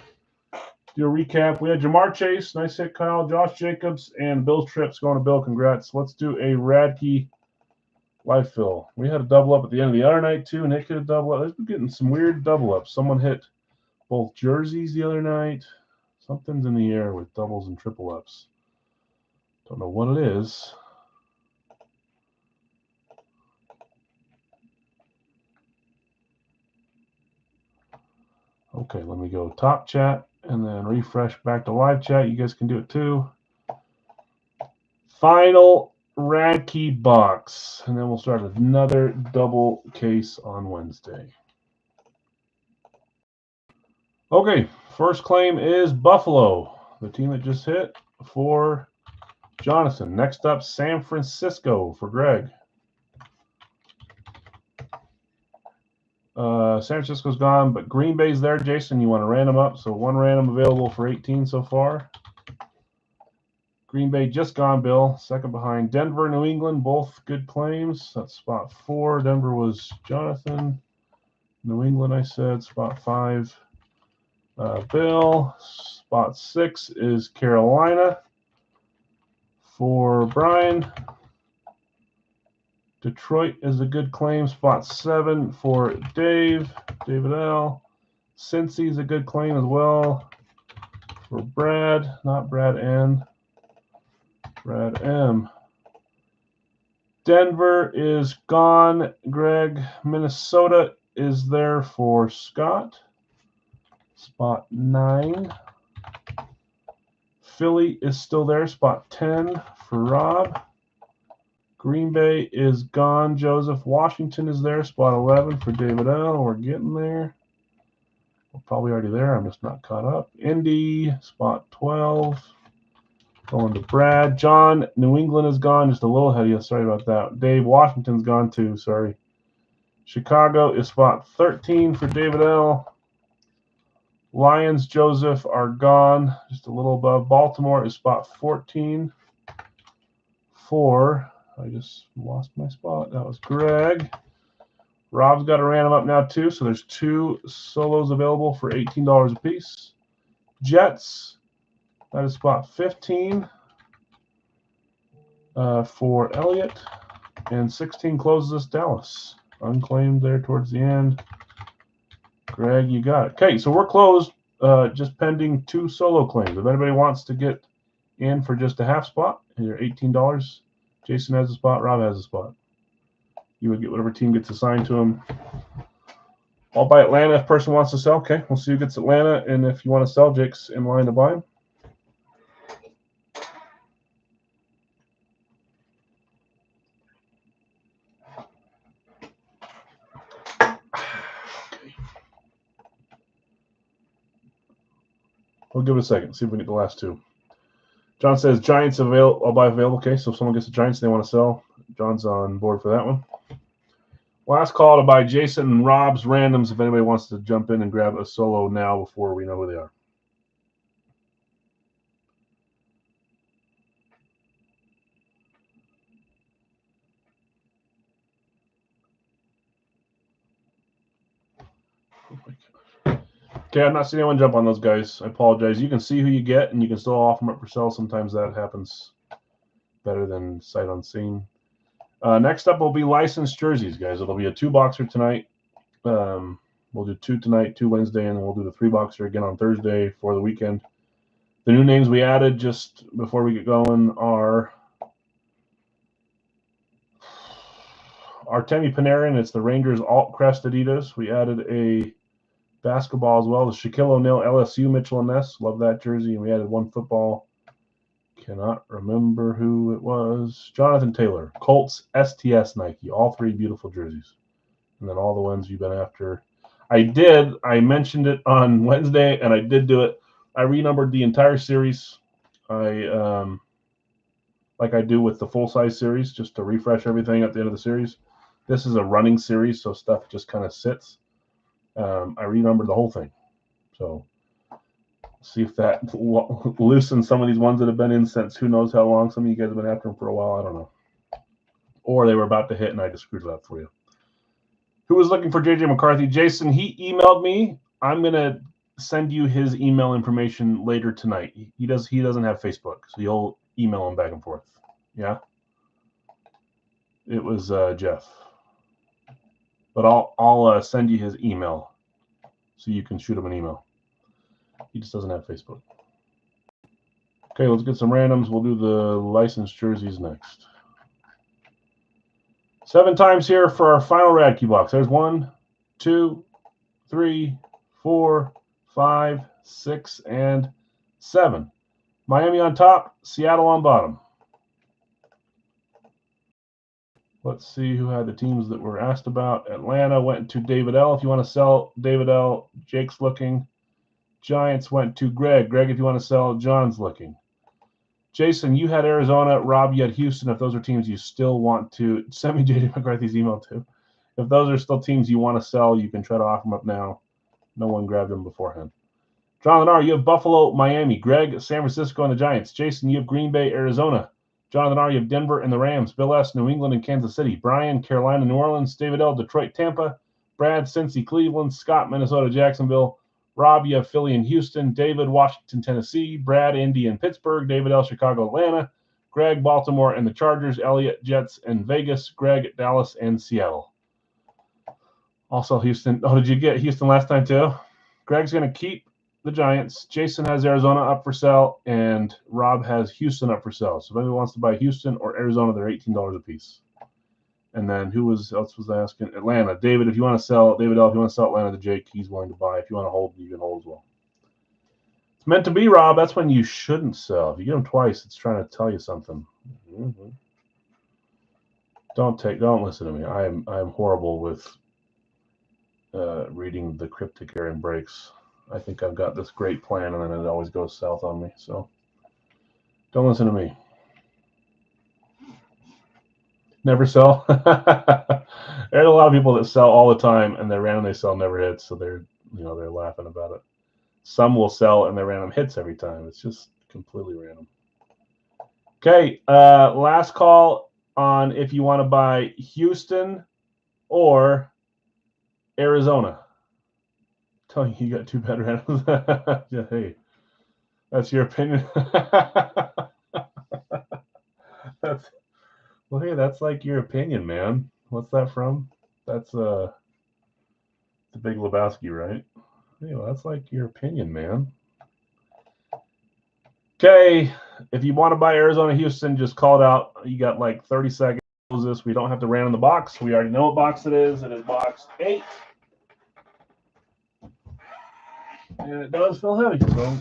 do a recap. We had Jamar Chase. Nice hit, Kyle. Josh Jacobs and Bill's trips going to Bill. Congrats. Let's do a Radke life fill. We had a double up at the end of the other night, too. Nick hit a double up. We're getting some weird double ups. Someone hit both jerseys the other night. Something's in the air with doubles and triple ups. Don't know what it is. Okay, let me go top chat and then refresh back to live chat. You guys can do it too. Final Radke box. And then we'll start another double case on Wednesday. Okay, first claim is Buffalo, the team that just hit for Jonathan. Next up, San Francisco for Greg. San Francisco's gone, but Green Bay's there. Jason, you want to random up? So one random available for 18 so far. Green Bay just gone, Bill. Second behind Denver, New England, both good claims. That's spot 4. Denver was Jonathan. New England, I said, spot 5. Bill. Spot 6 is Carolina for Brian. Detroit is a good claim. Spot 7 for David L. Cincy is a good claim as well for Brad, not Brad N. Brad M. Denver is gone, Greg. Minnesota is there for Scott. Spot 9. Philly is still there. Spot 10 for Rob. Green Bay is gone, Joseph. Washington is there. Spot 11 for David L. We're getting there. We're probably already there. I'm just not caught up. Indy, spot 12. Going to Brad. John, New England is gone. Just a little ahead of you. Sorry about that. Dave, Washington's gone too. Sorry. Chicago is spot 13 for David L. Lions, Joseph, are gone. Just a little above. Baltimore is spot 14 for, I just lost my spot. That was Greg. Rob's got a random up now too, so there's 2 solos available for $18 a piece. Jets, that is spot 15 for Elliott. And 16 closes us Dallas. Unclaimed there towards the end. Greg, you got it. Okay, so we're closed, just pending 2 solo claims. If anybody wants to get in for just a half spot, you're $18. Jason has a spot, Rob has a spot. You would get whatever team gets assigned to him. I'll buy Atlanta if person wants to sell. Okay, we'll see who gets Atlanta, and if you want to sell, Jake's in line to buy him. We'll give it a second, see if we get the last 2. John says Giants available. I'll buy available. Okay, so if someone gets the Giants and they want to sell, John's on board for that one. Last call to buy Jason and Rob's randoms if anybody wants to jump in and grab a solo now before we know who they are. Okay, I'm not seeing anyone jump on those guys. I apologize. You can see who you get, and you can still offer them up for sale. Sometimes that happens better than sight unseen. Next up will be licensed jerseys, guys. It'll be a 2-boxer tonight. We'll do 2 tonight, 2 Wednesday, and then we'll do the 3-boxer again on Thursday for the weekend. The new names we added just before we get going are Artemi Panarin. It's the Rangers alt crest Adidas. We added a basketball as well. The Shaquille O'Neal LSU Mitchell and Ness. Love that jersey. And we added 1 football. Cannot remember who it was. Jonathan Taylor. Colts STS Nike. All 3 beautiful jerseys. And then all the ones you've been after. I mentioned it on Wednesday, and I did do it. I renumbered the entire series. Like I do with the full-size series, just to refresh everything at the end of the series. This is a running series, so stuff just kind of sits. I renumbered the whole thing. So see if that loosens some of these ones that have been in since who knows how long. Some of you guys have been after them for a while. I don't know. Or they were about to hit, and I just screwed it up for you. Who was looking for JJ McCarthy? Jason, he emailed me. I'm going to send you his email information later tonight. He doesn't have Facebook, so you'll email him back and forth. Yeah? It was Jeff. But I'll send you his email so you can shoot him an email. He just doesn't have Facebook. Okay, let's get some randoms. We'll do the licensed jerseys next. 7 times here for our final Radke box. There's 1, 2, 3, 4, 5, 6, and 7. Miami on top, Seattle on bottom. Let's see who had the teams that were asked about. Atlanta went to David L. If you want to sell, David L. Jake's looking. Giants went to Greg. Greg, if you want to sell, John's looking. Jason, you had Arizona. Rob, you had Houston. If those are teams you still want to, send me JJ McCarthy's email too. If those are still teams you want to sell, you can try to offer them up now. No one grabbed them beforehand. Jonathan R., you have Buffalo, Miami. Greg, San Francisco, and the Giants. Jason, you have Green Bay, Arizona. Jonathan R., you have Denver and the Rams. Bill S., New England and Kansas City. Brian, Carolina, New Orleans. David L., Detroit, Tampa. Brad, Cincy, Cleveland. Scott, Minnesota, Jacksonville. Rob, you have Philly and Houston. David, Washington, Tennessee. Brad, Indy and Pittsburgh. David L., Chicago, Atlanta. Greg, Baltimore and the Chargers. Elliott, Jets and Vegas. Greg, Dallas and Seattle. Also Houston. Oh, did you get Houston last time too? Greg's going to keep the Giants. Jason has Arizona up for sale, and Rob has Houston up for sale. So if anyone wants to buy Houston or Arizona, they're $18 a piece. And then who else was asking? Atlanta. David, if you want to sell, David L, if you want to sell Atlanta to Jake, he's willing to buy. If you want to hold, you can hold as well. It's meant to be, Rob. That's when you shouldn't sell. If you get them twice, it's trying to tell you something. Mm-hmm. Don't listen to me. I am horrible with reading the cryptic Aaron breaks. I think I've got this great plan, and then it always goes south on me. So don't listen to me. Never sell. There's a lot of people that sell all the time, and their random they sell never hits, so they're laughing about it. Some will sell and their random hits every time. It's just completely random. Okay, last call on if you want to buy Houston or Arizona. I'm telling you got two bad randoms. Yeah, hey, that's your opinion. Well, hey, that's like your opinion, man. What's that from? That's the Big Lebowski, right? Hey, well, that's like your opinion, man. Okay, if you want to buy Arizona, Houston, just call it out. You got like 30 seconds. This we don't have to random the box. We already know what box it is. It is box 8, and it does feel heavy. So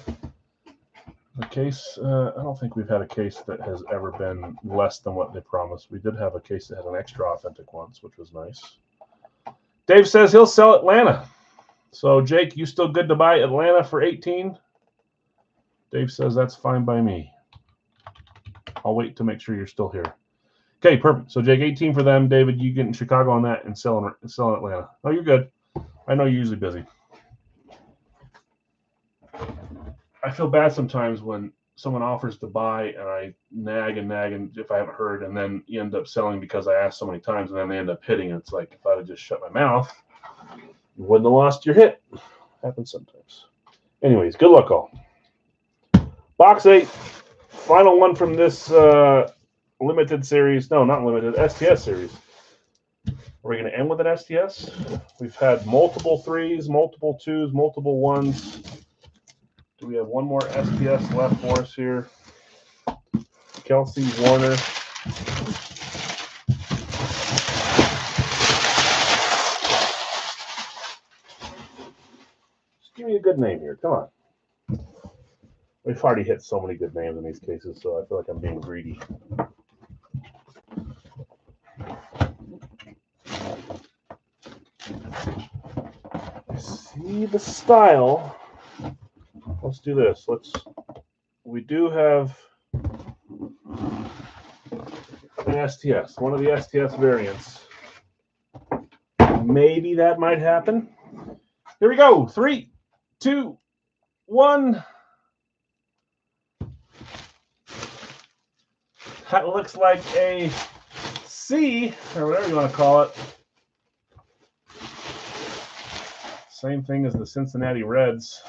the case, I don't think we've had a case that has ever been less than what they promised. We did have a case that had an extra authentic once, which was nice. Dave says he'll sell Atlanta. So, Jake, you still good to buy Atlanta for 18? Dave says that's fine by me. I'll wait to make sure you're still here. Okay, perfect. So, Jake, 18 for them. David, you get in Chicago on that and selling Atlanta. Oh, you're good. I know you're usually busy. I feel bad sometimes when someone offers to buy and I nag and if I haven't heard, and then you end up selling because I asked so many times and then they end up hitting. It's like if I'd have just shut my mouth, you wouldn't have lost your hit. Happens sometimes. Anyways, good luck all. Box 8, final one from this limited series. No, not limited, STS series. Are we going to end with an STS? We've had multiple 3s, multiple 2s, multiple 1s. Do we have one more STS left for us here? Kelsey Warner. Just give me a good name here. Come on. We've already hit so many good names in these cases, so I feel like I'm being greedy. See the style. Let's do this. We do have an STS, one of the STS variants. Maybe that might happen. Here we go. 3, 2, 1. That looks like a C, or whatever you want to call it. Same thing as the Cincinnati Reds.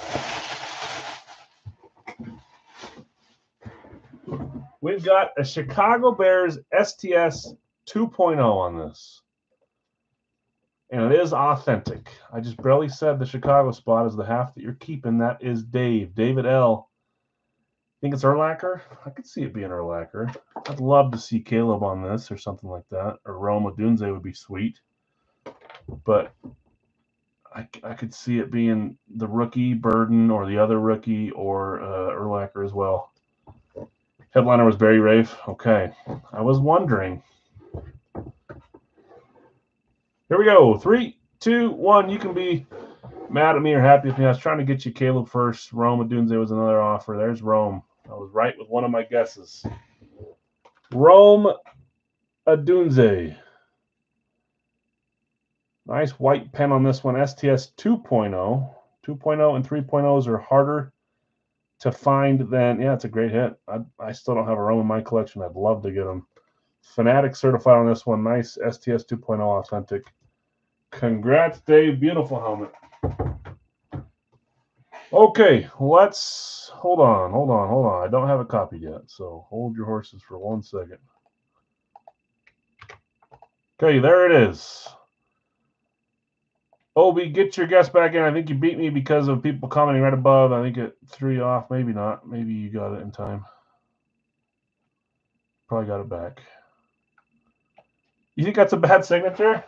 We've got a Chicago Bears STS 2.0 on this. And it is authentic. I just barely said the Chicago spot is the half that you're keeping. That is Dave. David L. Think it's Urlacher? I could see it being Urlacher. I'd love to see Caleb on this or something like that. Or Rome Odunze would be sweet. But I could see it being the rookie, Burden, or the other rookie, or Urlacher as well. Headliner was Barry Rafe. Okay. I was wondering. Here we go. 3, 2, 1. You can be mad at me or happy with me. I was trying to get you Caleb first. Rome Odunze was another offer. There's Rome. I was right with one of my guesses. Rome Odunze. Nice white pen on this one. STS 2.0. 2.0 and 3.0s are harder to find than, yeah, it's a great hit. I still don't have a Rome in my collection. I'd love to get them. Fanatic certified on this one. Nice STS 2.0 authentic. Congrats, Dave. Beautiful helmet. Okay, let's hold on. I don't have a copy yet, so hold your horses for 1 second. Okay, there it is. Obi, get your guess back in. I think you beat me because of people commenting right above. I think it threw you off. Maybe not. Maybe you got it in time. Probably got it back. You think that's a bad signature?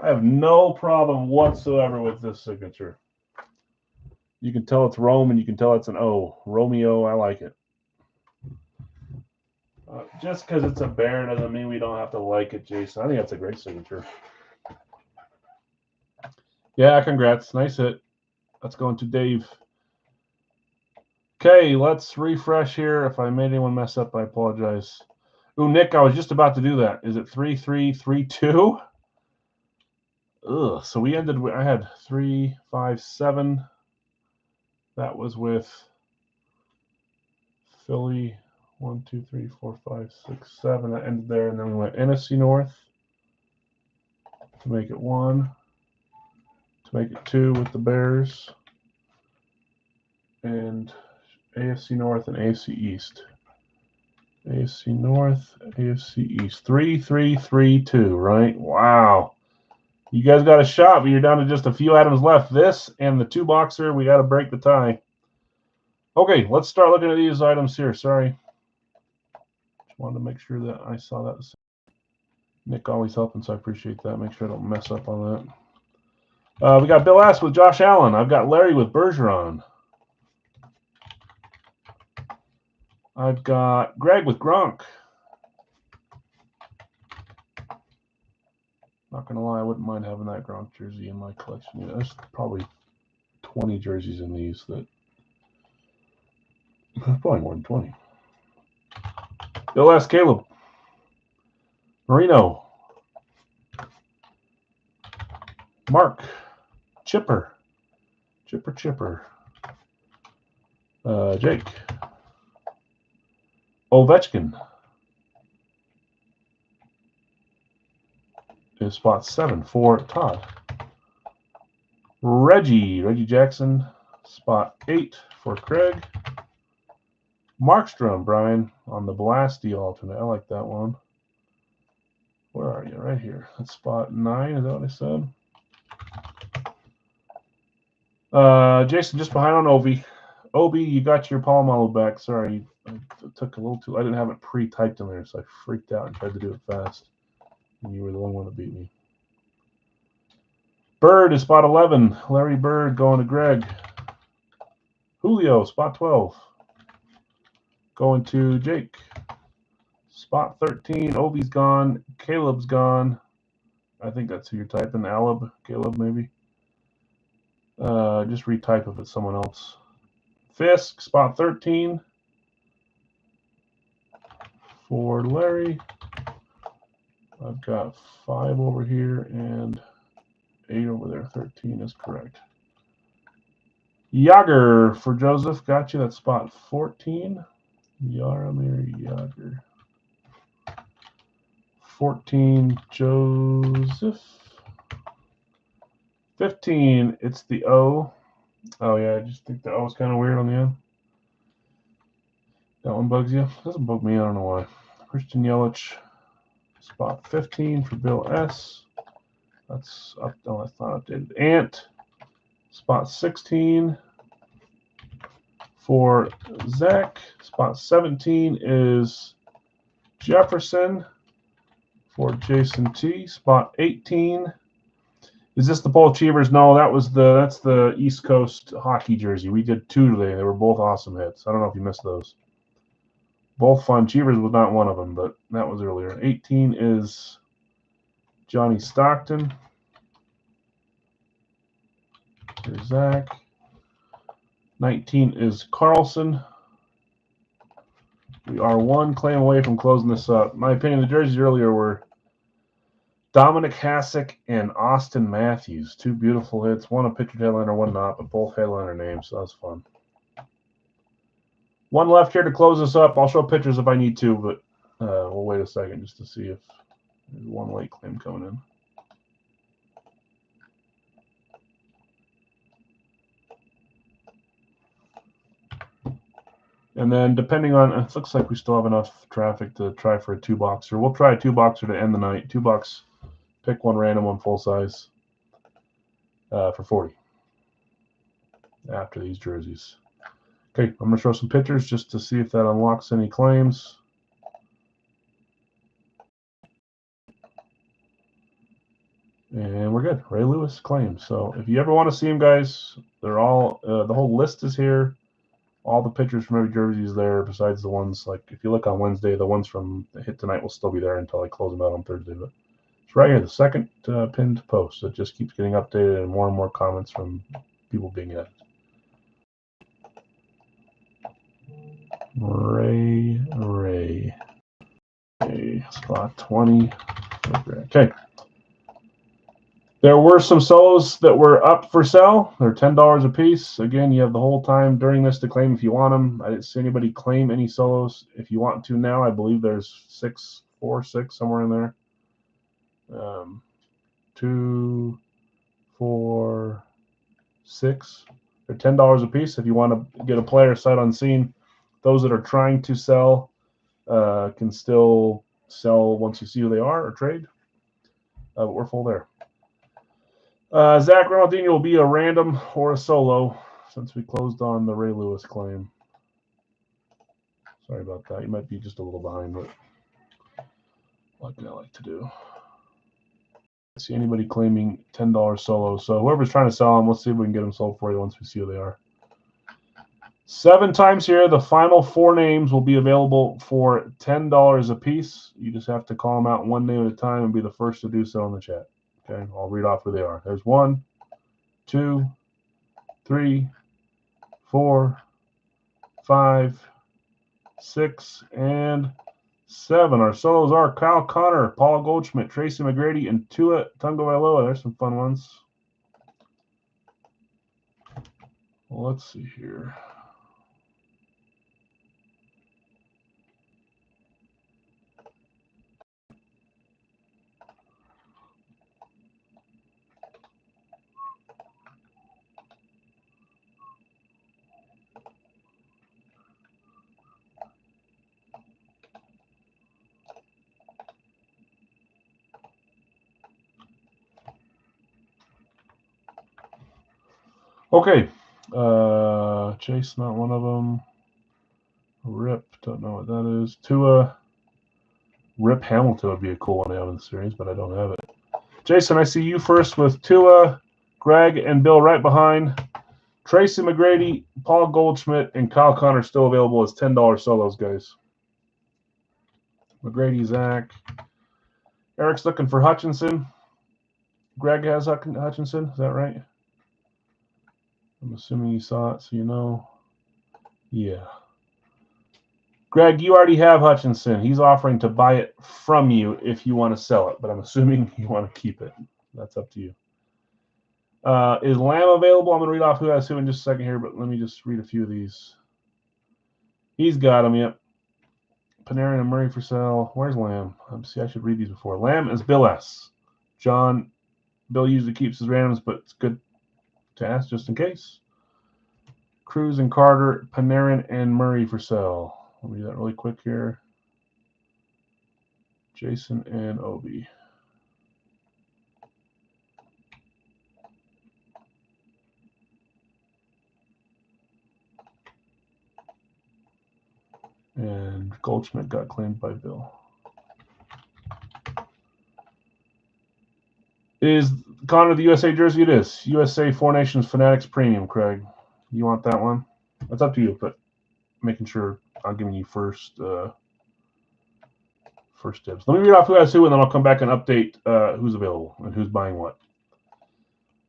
I have no problem whatsoever with this signature. You can tell it's Rome and you can tell it's an O. Romeo, I like it. Just because it's a bear doesn't mean we don't have to like it, Jason. I think that's a great signature. Yeah, congrats. Nice hit. Let's go into Dave. Okay, let's refresh here. If I made anyone mess up, I apologize. Ooh, Nick, I was just about to do that. Is it 3-3-3-2? Ugh. So we ended with, I had 3, 5, 7. That was with Philly. 1, 2, 3, 4, 5, 6, 7. That ended there, and then we went NFC North to make it 1, to make it 2 with the Bears, and AFC North and AFC East. AFC North, AFC East. 3-3-3-2, right? Wow. You guys got a shot, but you're down to just a few items left. This and the 2-boxer, we got to break the tie. Okay, let's start looking at these items here. Sorry. Just wanted to make sure that I saw that. Nick always helping, so I appreciate that. Make sure I don't mess up on that. We got Bill S. with Josh Allen. I've got Larry with Bergeron. I've got Greg with Gronk. Not going to lie, I wouldn't mind having that Gronk jersey in my collection. There's probably 20 jerseys in these that... Probably more than 20. Bill S. Caleb. Marino. Mark. Chipper. Chipper. Jake. Ovechkin is spot 7 for Todd. Reggie Jackson, spot 8 for Craig. Markstrom, Brian, on the Blasty alternate. I like that one. Where are you? Right here. That's spot 9. Is that what I said? Jason, just behind on Ovi. Obi, you got your Palomalo back. Sorry, I took a little too. I didn't have it pre-typed in there, so I freaked out and tried to do it fast. And you were the one that beat me. Bird is spot 11. Larry Bird going to Greg. Julio, spot 12. Going to Jake. Spot 13. Obi's gone. Caleb's gone. I think that's who you're typing. Aleb. Caleb, maybe. Just retype if it's someone else. Fisk, spot 13. For Larry. I've got 5 over here and 8 over there. 13 is correct. Yager for Joseph. Got you. That's spot 14. Jaromir Yager. 14, Joseph. 15, it's the O. Oh, yeah, I just think the O is kind of weird on the end. That one bugs you? It doesn't bug me. I don't know why. Christian Yelich. Spot 15 for Bill S. That's up. Oh, that's not updated. Ant. Spot 16 for Zach. Spot 17 is Jefferson for Jason T. Spot 18. Is this the Paul Cheevers? No, that's the East Coast hockey jersey. We did 2 today. They were both awesome hits. I don't know if you missed those. Both fun. Cheevers was not one of them, but that was earlier. 18 is Johnny Stockton. There's Zach. 19 is Carlson. We are 1 claim away from closing this up. In my opinion, the jerseys earlier were Dominic Hasek and Austin Matthews. 2 beautiful hits. One a pictured headliner, one not, but both headliner names, so that's fun. 1 left here to close this up. I'll show pictures if I need to, but we'll wait a second just to see if there's 1 late claim coming in. And then depending on, it looks like we still have enough traffic to try for a 2-boxer. We'll try a 2-boxer to end the night. 2 bucks. Pick 1 random, 1 full size for 40 after these jerseys. Okay, I'm going to show some pictures just to see if that unlocks any claims. And we're good. Ray Lewis claims. So if you ever want to see him, guys, they're all the whole list is here. All the pictures from every jersey is there. Besides the ones like if you look on Wednesday, the ones from the hit tonight will still be there until I close them out on Thursday. But it's right here, the second pinned post. It just keeps getting updated and more comments from people being added. Ray. Spot 20. Okay. There were some solos that were up for sale. They're $10 a piece. Again, you have the whole time during this to claim if you want them. I didn't see anybody claim any solos. If you want to now, I believe there's 6, somewhere in there. 2, 4, 6. They're $10 a piece. If you want to get a player sight unseen, those that are trying to sell can still sell once you see who they are or trade. But we're full there. Zach Ronaldinho will be a random or a solo since we closed on the Ray Lewis claim. Sorry about that. You might be just a little behind, but like I like to do. I see anybody claiming $10 solo. So whoever's trying to sell them, let's see if we can get them sold for you once we see who they are. 7 times here. The final 4 names will be available for $10 a piece. You just have to call them out one name at a time and be the first to do so in the chat. Okay, I'll read off who they are. There's 1, 2, 3, 4, 5, 6, and 7. Our solos are Kyle Connor, Paul Goldschmidt, Tracy McGrady, and Tua Tagovailoa. There's some fun ones. Well, let's see here. Okay. Chase, not one of them. Rip, don't know what that is. Tua. Rip Hamilton would be a cool one to have in the series, but I don't have it. Jason, I see you first with Tua, Greg, and Bill right behind. Tracy McGrady, Paul Goldschmidt, and Kyle Connor still available as $10 solos, guys. McGrady, Zach. Eric's looking for Hutchinson. Greg has Hutchinson, is that right? I'm assuming you saw it, so you know. Yeah. Greg, you already have Hutchinson. He's offering to buy it from you if you want to sell it, but I'm assuming you want to keep it. That's up to you. Is Lamb available? I'm going to read off who has who in just a second here, but let me just read a few of these. He's got them, yep. Panarin and Murray for sale. Where's Lamb? See, I should read these before. Lamb is Bill S. John, Bill usually keeps his randoms, but it's good to ask just in case. Cruz and Carter, Panarin and Murray for sale. I'll read that really quick here. Jason and Obi. And Goldschmidt got claimed by Bill. Is Connor the USA jersey? It is. USA 4 Nations Fanatics Premium, Craig. You want that one? That's up to you, but making sure I'm giving you first dibs. Let me read off who has who, and then I'll come back and update who's available and who's buying what.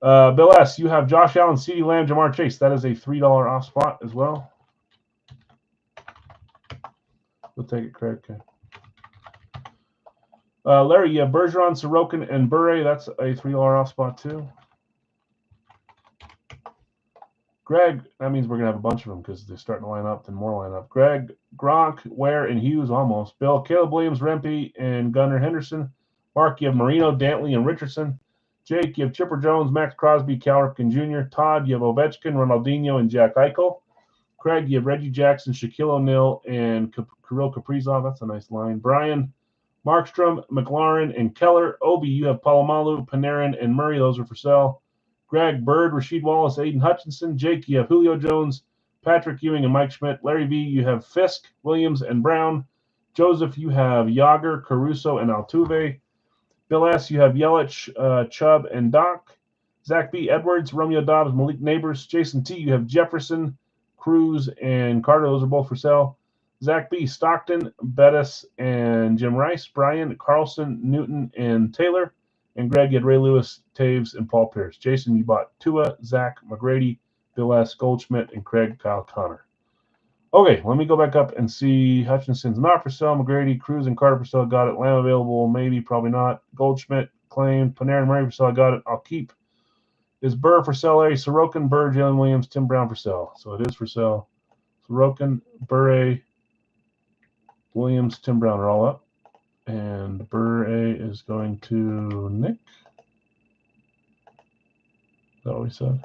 Bill S., you have Josh Allen, CeeDee Lamb, Jamar Chase. That is a $3 off spot as well. We'll take it, Craig. Okay. Larry, you have Bergeron, Sorokin, and Bure. That's a $3 off spot too. Greg, that means we're going to have a bunch of them because they're starting to line up and more line up. Greg, Gronk, Ware, and Hughes almost. Bill, Caleb Williams, Rempe, and Gunnar Henderson. Mark, you have Marino, Dantley, and Richardson. Jake, you have Chipper Jones, Max Crosby, Cal Ripken Jr. Todd, you have Ovechkin, Ronaldinho, and Jack Eichel. Craig, you have Reggie Jackson, Shaquille O'Neal, and Kirill Kaprizov. That's a nice line. Brian, Markstrom, McLaurin, and Keller. Obi, you have Palomalu, Panarin, and Murray. Those are for sale. Greg, Bird, Rasheed Wallace, Aiden Hutchinson. Jake, you have Julio Jones, Patrick Ewing, and Mike Schmidt. Larry V, you have Fisk, Williams, and Brown. Joseph, you have Yager, Caruso, and Altuve. Bill S., you have Yelich, Chubb, and Doc. Zach B., Edwards, Romeo Dobbs, Malik Neighbors. Jason T., you have Jefferson, Cruz, and Carter. Those are both for sale. Zach B., Stockton, Bettis, and Jim Rice. Brian, Carlson, Newton, and Taylor. And Greg, you had Ray Lewis, Taves, and Paul Pierce. Jason, you bought Tua, Zach, McGrady, Bill S., Goldschmidt, and Craig, Kyle Connor. Okay, let me go back up and see. Hutchinson's not for sale. McGrady, Cruz, and Carter for sale. Got it. Lamb available. Maybe, probably not. Goldschmidt claimed. Panarin, Murray for sale. Got it. I'll keep. Is Burr for sale? A. Sorokin, Burr, Jalen Williams, Tim Brown for sale. So it is for sale. Sorokin, Burr, Williams, Tim Brown are all up. And Burr is going to Nick. Is that what we said?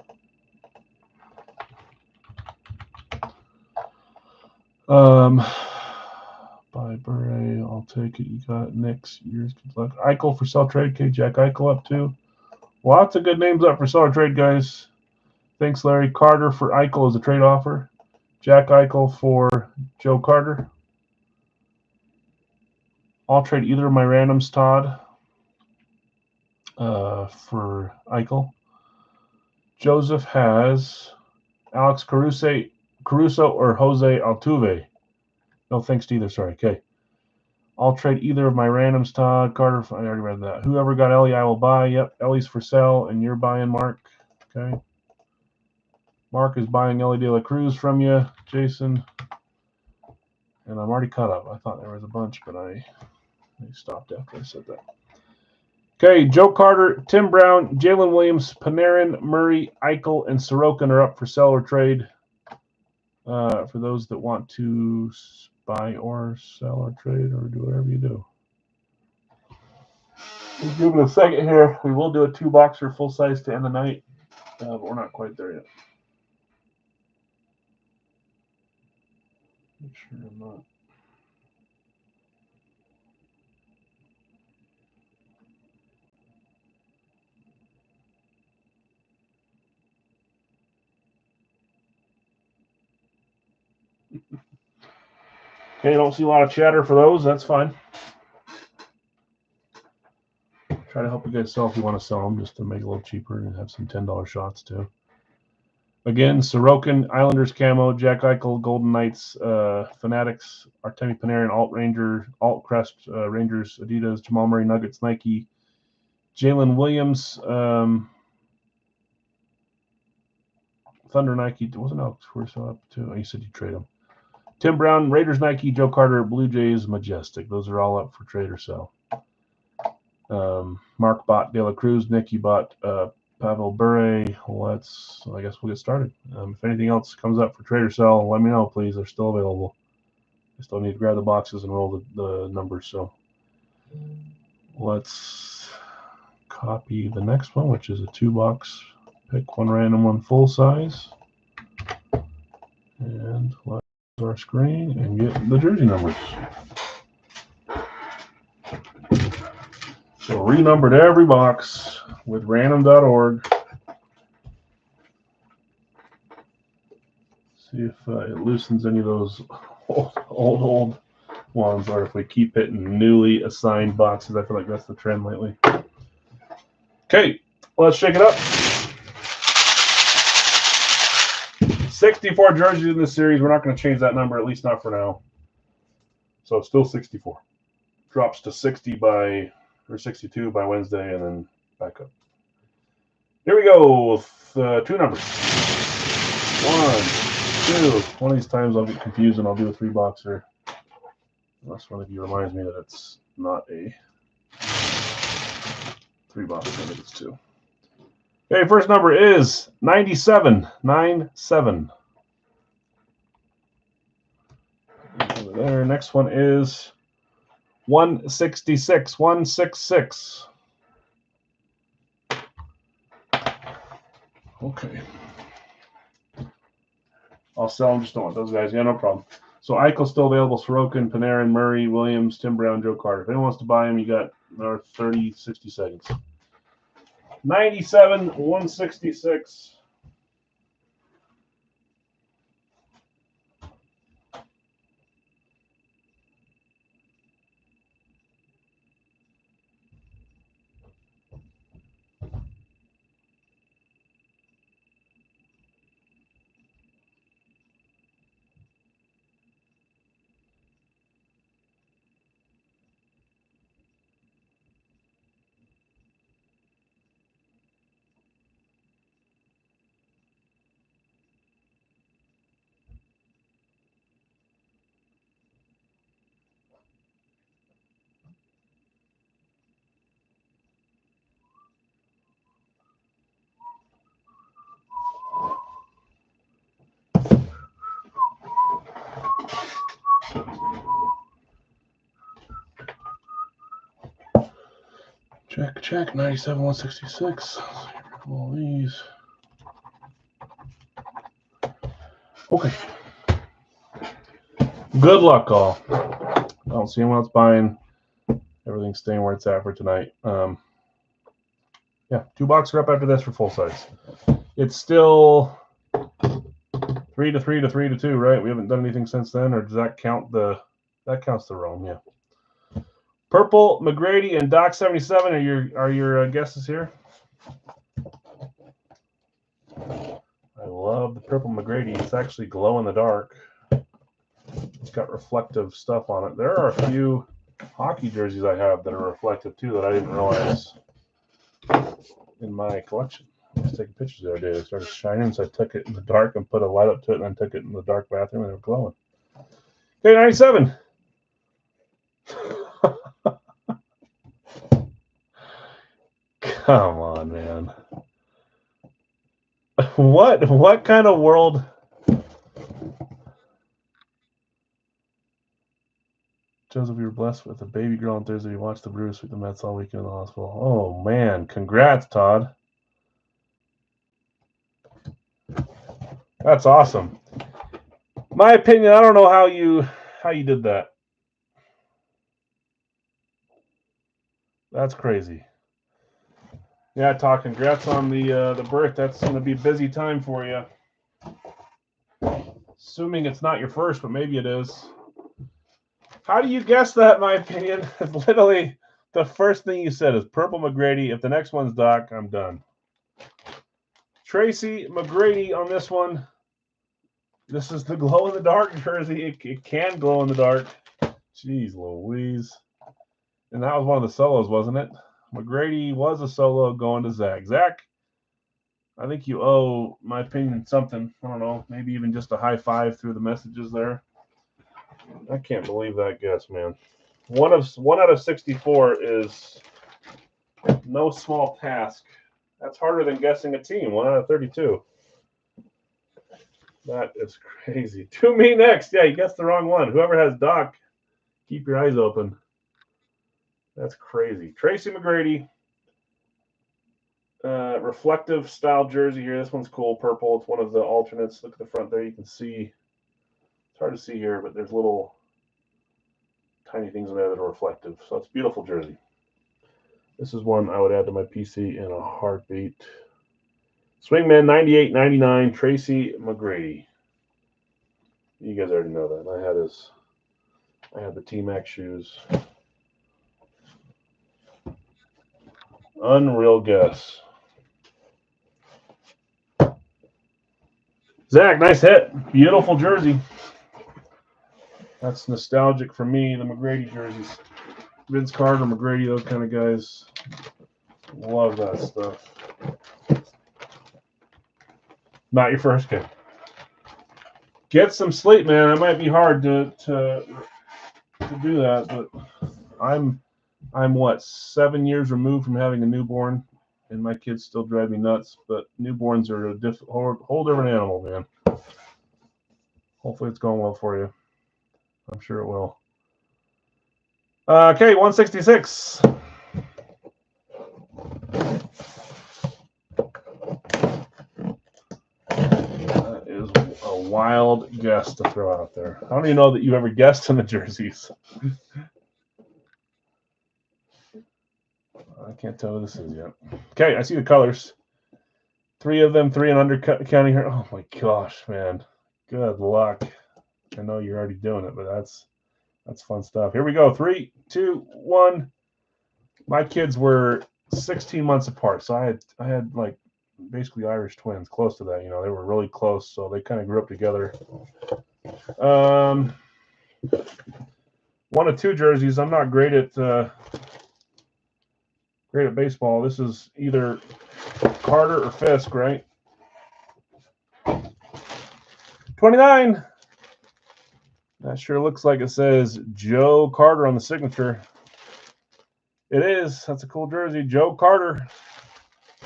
By Burr, I'll take it. You got Nick's. Yours, good luck. Eichel for sell trade. Okay, Jack Eichel up too. Lots of good names up for sell or trade, guys. Thanks, Larry. Carter for Eichel is a trade offer. Jack Eichel for Joe Carter. I'll trade either of my randoms, Todd, for Eichel. Joseph has Alex Caruso or Jose Altuve. No thanks to either. Sorry. Okay. I'll trade either of my randoms, Todd. Carter, I already read that. Whoever got Ellie, I will buy. Yep, Ellie's for sale, and you're buying Mark. Okay. Mark is buying Ellie De La Cruz from you, Jason. And I'm already caught up. I thought there was a bunch, but I stopped after I said that. Okay, Joe Carter, Tim Brown, Jalen Williams, Panarin, Murray, Eichel, and Sorokin are up for sell or trade. For those that want to buy or sell or trade or do whatever you do. We'll give it a second here. We will do a 2-boxer full size to end the night, but we're not quite there yet. Make sure I'm not. Okay, don't see a lot of chatter for those. That's fine. Try to help you guys sell if you want to sell them, just to make it a little cheaper and have some $10 shots too. Again, Sorokin, Islanders camo, Jack Eichel, Golden Knights, Fanatics, Artemi Panarin, Alt Ranger, Alt Crest, Rangers, Adidas, Jamal Murray, Nuggets, Nike, Jalen Williams, Thunder, Nike. Wasn't Alex Corso up too? Oh, you said you trade him. Tim Brown, Raiders, Nike, Joe Carter, Blue Jays, Majestic. Those are all up for trade or sell. Mark bought De La Cruz. Nick, you bought Pavel Bure. I guess we'll get started. If anything else comes up for trade or sell, let me know, please. They're still available. I still need to grab the boxes and roll the numbers. So let's copy the next one, which is a 2-box. Pick one random, one full size. And let's our screen and get the jersey numbers. So renumbered every box with random.org. See if it loosens any of those old ones, or if we keep hitting newly assigned boxes. I feel like that's the trend lately. Okay, let's shake it up. 64 jerseys in this series. We're not going to change that number, at least not for now. So it's still 64. Drops to 62 by Wednesday, and then back up. Here we go with 2 numbers. 1, 2. One of these times I'll get confused and I'll do a 3-boxer. Unless one of you reminds me that it's not a 3-boxer. I think it's 2. Okay, first number is 97. Over there. Next one is 166. Okay. I'll sell them. Just don't want those guys. Yeah, no problem. So Eichel's still available. Sorokin, Panarin, Murray, Williams, Tim Brown, Joe Carter. If anyone wants to buy him, you got another 30, 60 seconds. 97, 166. Check. 97, 166. All these. Okay. Good luck, all. I don't see anyone else buying. Everything's staying where it's at for tonight. Yeah, 2 boxes are up after this for full size. It's still 3 to 3 to 3 to 2, right? We haven't done anything since then, or does that count the? That counts the Rome, yeah. Purple, McGrady, and Doc 77 are your guesses here. I love the purple McGrady. It's actually glow in the dark. It's got reflective stuff on it. There are a few hockey jerseys I have that are reflective too that I didn't realize in my collection. I was taking pictures the other day. They started shining, so I took it in the dark and put a light up to it, and then took it in the dark bathroom, and they were glowing. Okay, 97. Come on, man. What kind of world? Joseph, you were blessed with a baby girl on Thursday. You watched the Bruce with the Mets all weekend in the hospital. Oh man, congrats, Todd. That's awesome. My opinion, I don't know how you did that. That's crazy. Yeah, Todd, congrats on the birth. That's going to be a busy time for you. Assuming it's not your first, but maybe it is. How do you guess that, in my opinion? Literally, the first thing you said is Purple McGrady. If the next one's Doc, I'm done. Tracy McGrady on this one. This is the glow-in-the-dark jersey. It can glow in the dark. Jeez Louise. And that was one of the solos, wasn't it? McGrady was a solo going to Zach. Zach, I think you owe, my opinion, something. I don't know, maybe even just a high five through the messages there. I can't believe that guess, man. 1 out of 64 is no small task. That's harder than guessing a team. 1 out of 32. That is crazy. To me next. Yeah, you guessed the wrong one. Whoever has Doc, keep your eyes open. That's crazy. Tracy McGrady. Reflective style jersey here. This one's cool. Purple. It's one of the alternates. Look at the front there. You can see. It's hard to see here, but there's little tiny things in there that are reflective. So it's a beautiful jersey. This is one I would add to my PC in a heartbeat. Swingman 98-99, Tracy McGrady. You guys already know that. I had the T-Mac shoes. Unreal guess. Zach, nice hit. Beautiful jersey. That's nostalgic for me, the McGrady jerseys. Vince Carter, McGrady, those kind of guys. Love that stuff. Not your first game. Get some sleep, man. It might be hard to do that, but I'm what, 7 years removed from having a newborn, and my kids still drive me nuts. But newborns are a whole different animal, man. Hopefully, it's going well for you. I'm sure it will. Okay, 166. That is a wild guess to throw out there. I don't even know that you ever guessed in the jerseys. I can't tell who this is yet. Okay, I see the colors. 3 of them, 3 and under counting here. Oh my gosh, man. Good luck. I know you're already doing it, but that's fun stuff. Here we go. 3, 2, 1. My kids were 16 months apart, so I had like basically Irish twins, close to that. You know, they were really close, so they kind of grew up together. 1 of 2 jerseys. I'm not great at baseball. This is either Carter or Fisk, right? 29. That sure looks like it says Joe Carter on the signature. It is. That's a cool jersey. Joe Carter.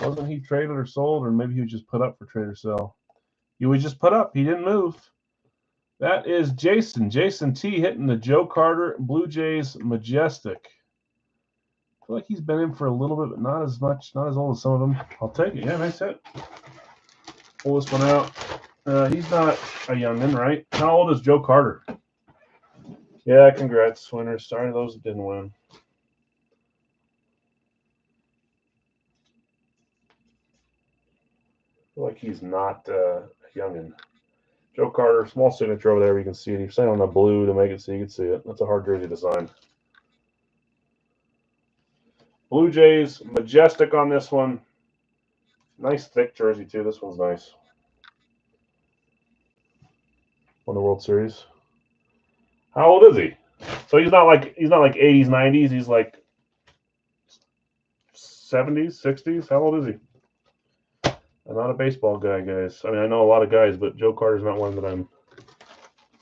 Wasn't he traded or sold, or maybe he was just put up for trade or sell? He was just put up. He didn't move. That is Jason. Jason T hitting the Joe Carter Blue Jays Majestic. I feel like he's been in for a little bit, but not as much, not as old as some of them. I'll take it. Yeah, nice hit. Pull this one out. He's not a youngin', right? How old is Joe Carter? Yeah, congrats, winners. Sorry to those that didn't win. I feel like he's not a youngin'. Joe Carter, small signature over there. You can see it. He's saying on the blue to make it so you can see it. That's a hard jersey to sign. Blue Jays, majestic on this one. Nice thick jersey too. This one's nice. Won the World Series. How old is he? So he's not like 80s, 90s. He's like 70s, 60s. How old is he? I'm not a baseball guy, guys. I mean, I know a lot of guys, but Joe Carter's not one that I'm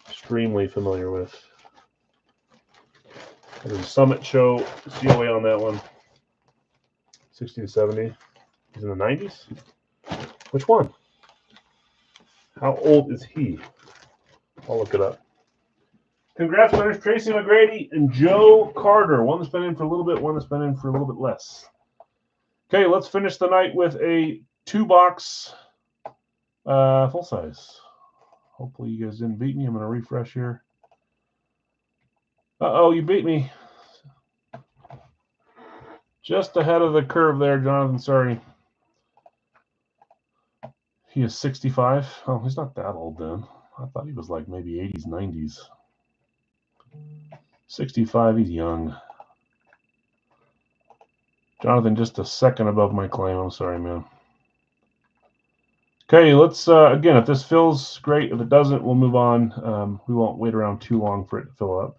extremely familiar with. There's a Summit Show COA on that one. 60 to 70. He's in the 90s? Which one? How old is he? I'll look it up. Congrats, winners, Tracy McGrady and Joe Carter. One that's been in for a little bit, one that's been in for a little bit less. Okay, let's finish the night with a 2-box full size. Hopefully you guys didn't beat me. I'm going to refresh here. Uh-oh, you beat me. Just ahead of the curve there, Jonathan. Sorry. He is 65. Oh, he's not that old then. I thought he was like maybe 80s, 90s. 65, he's young. Jonathan, just a second above my claim. I'm sorry, man. Okay, let's, again, if this fills, great. If it doesn't, we'll move on. We won't wait around too long for it to fill up.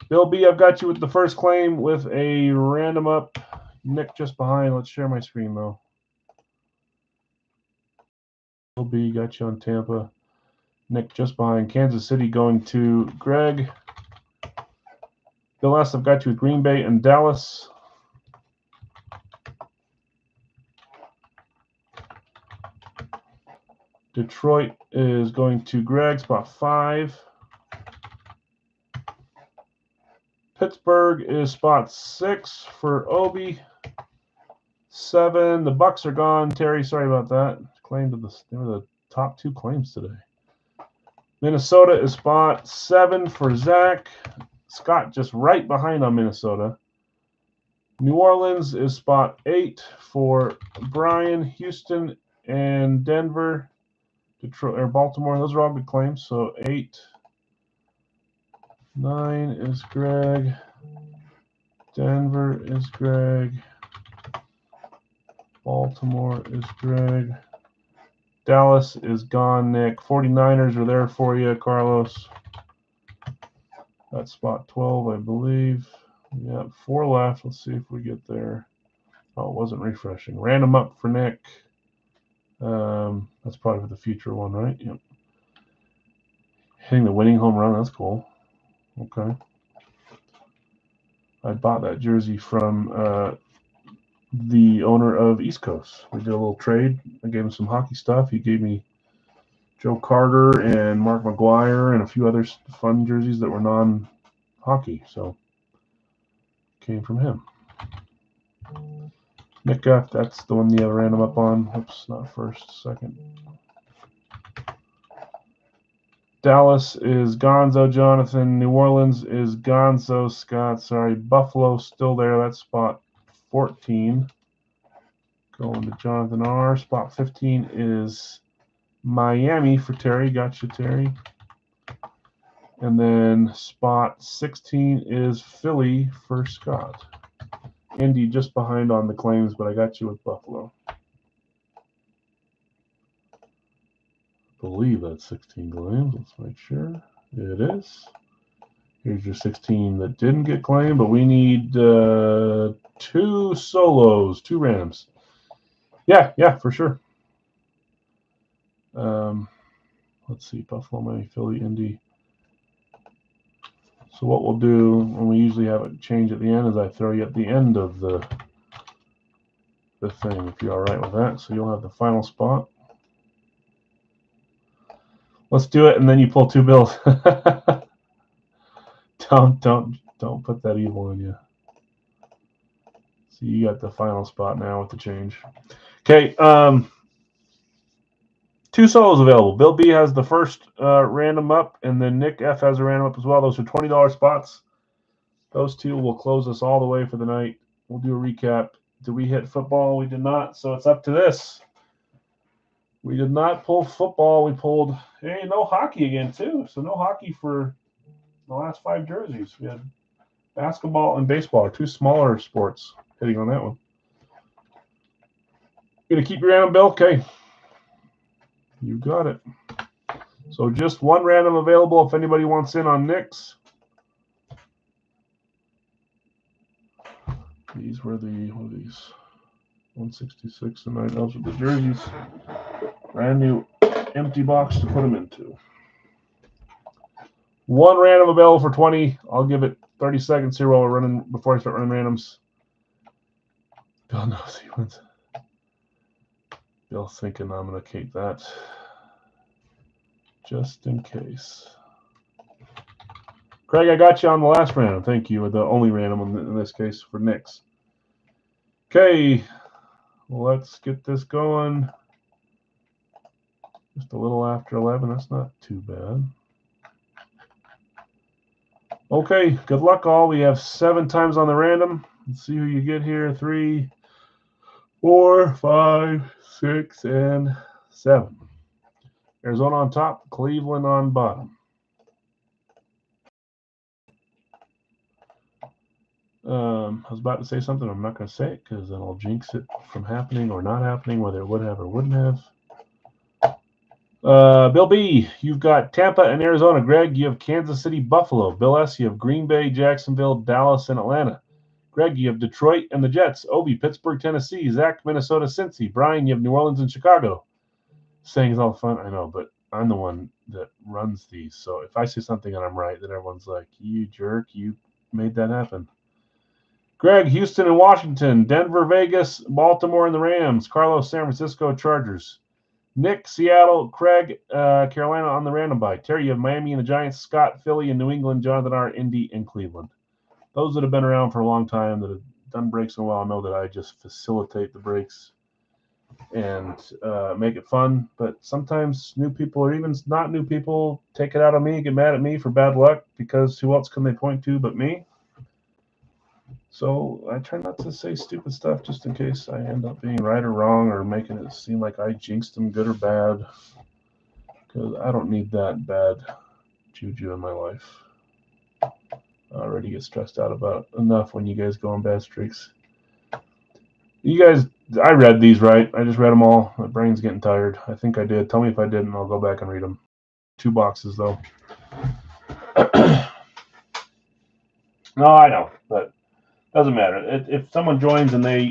Bill B, I've got you with the first claim with a random up. Nick just behind. Let's share my screen, though. Bill B, got you on Tampa. Nick just behind. Kansas City going to Greg. Bill S, I've got you with Green Bay and Dallas. Detroit is going to Greg, spot 5. Pittsburgh is spot 6 for Obi. 7. The Bucks are gone. Terry, sorry about that. Claimed they were the top 2 claims today. Minnesota is spot 7 for Zach. Scott just right behind on Minnesota. New Orleans is spot 8 for Brian. Houston and Denver. Detroit or Baltimore, those are all good claims. So 8, 9 is Greg. Denver is Greg. Baltimore is Greg. Dallas is gone, Nick. 49ers are there for you, Carlos. That's spot 12, I believe. Yeah, 4 left. Let's see if we get there. Oh, it wasn't refreshing. Random up for Nick. That's probably the future one, right? Yep. Hitting the winning home run. That's cool. Okay. I bought that jersey from the owner of East Coast. We did a little trade. I gave him some hockey stuff. He gave me Joe Carter and Mark McGuire and a few other fun jerseys that were non-hockey. So came from him. Nick F, that's the one the other random up on. Oops, not first, second. Dallas is Gonzo, Jonathan. New Orleans is Gonzo, Scott. Sorry, Buffalo still there. That's spot 14. Going to Jonathan R. Spot 15 is Miami for Terry. Gotcha, Terry. And then spot 16 is Philly for Scott. Indy just behind on the claims, but I got you with Buffalo. I believe that's 16 claims. Let's make sure. It is. Here's your 16 that didn't get claimed, but we need 2 solos, 2 randoms. Yeah, for sure. Let's see, Buffalo, Miami, Philly, Indy. So what we'll do when we usually have it change at the end is I throw you at the end of the thing, if you're all right with that. So you'll have the final spot. Let's do it, and then you pull 2 bills. Don't put that evil in you. So you got the final spot now with the change. Okay, 2 solos available. Bill B has the first random up, and then Nick F has a random up as well. Those are $20 spots. Those 2 will close us all the way for the night. We'll do a recap. Did we hit football? We did not, so it's up to this. We did not pull football. We pulled, hey, no hockey again, too. So no hockey for the last 5 jerseys. We had basketball and baseball, 2 smaller sports hitting on that one. You gonna keep your random, Bill? Okay. You got it. So just 1 random available if anybody wants in on Nick's. These were the, what are these? 166 and 9. Those are the jerseys. Brand new empty box to put them into. 1 random available for 20. I'll give it 30 seconds here while we're running before I start running randoms. Bill knows he wins. Bill's thinking I'm going to keep that just in case. Craig, I got you on the last random. Thank you. The only random in this case for Nick's. Okay, let's get this going. Just a little after 11. That's not too bad. Okay, good luck all. We have 7 times on the random. Let's see who you get here. 3, 4, 5, 6, and 7. Arizona on top, Cleveland on bottom. I was about to say something. I'm not going to say it because then I'll jinx it from happening or not happening, whether it would have or wouldn't have. Bill B, you've got Tampa and Arizona. Greg, you have Kansas City, Buffalo. Bill S, you have Green Bay, Jacksonville, Dallas, and Atlanta. Greg, you have Detroit and the Jets. Obi, Pittsburgh, Tennessee. Zach, Minnesota, Cincy. Brian, you have New Orleans and Chicago. Saying is all fun, I know, but I'm the one that runs these. So if I say something and I'm right, then everyone's like, you jerk, you made that happen. Greg, Houston and Washington. Denver, Vegas, Baltimore and the Rams. Carlos, San Francisco, Chargers. Nick, Seattle. Craig, Carolina on the random buy. Terry, you have Miami and the Giants. Scott, Philly and New England. Jonathan R, Indy and Cleveland. Those that have been around for a long time, that have done breaks in a while, know that I just facilitate the breaks and make it fun. But sometimes new people, or even not new people, take it out on me, get mad at me for bad luck, because who else can they point to but me? So I try not to say stupid stuff just in case I end up being right or wrong or making it seem like I jinxed them good or bad, because I don't need that bad juju in my life. I already get stressed out about enough when you guys go on bad streaks. You guys, I read these right. I just read them all. My brain's getting tired. I think I did. Tell me if I didn't. I'll go back and read them. 2 boxes, though. No, I know, but doesn't matter. If someone joins and they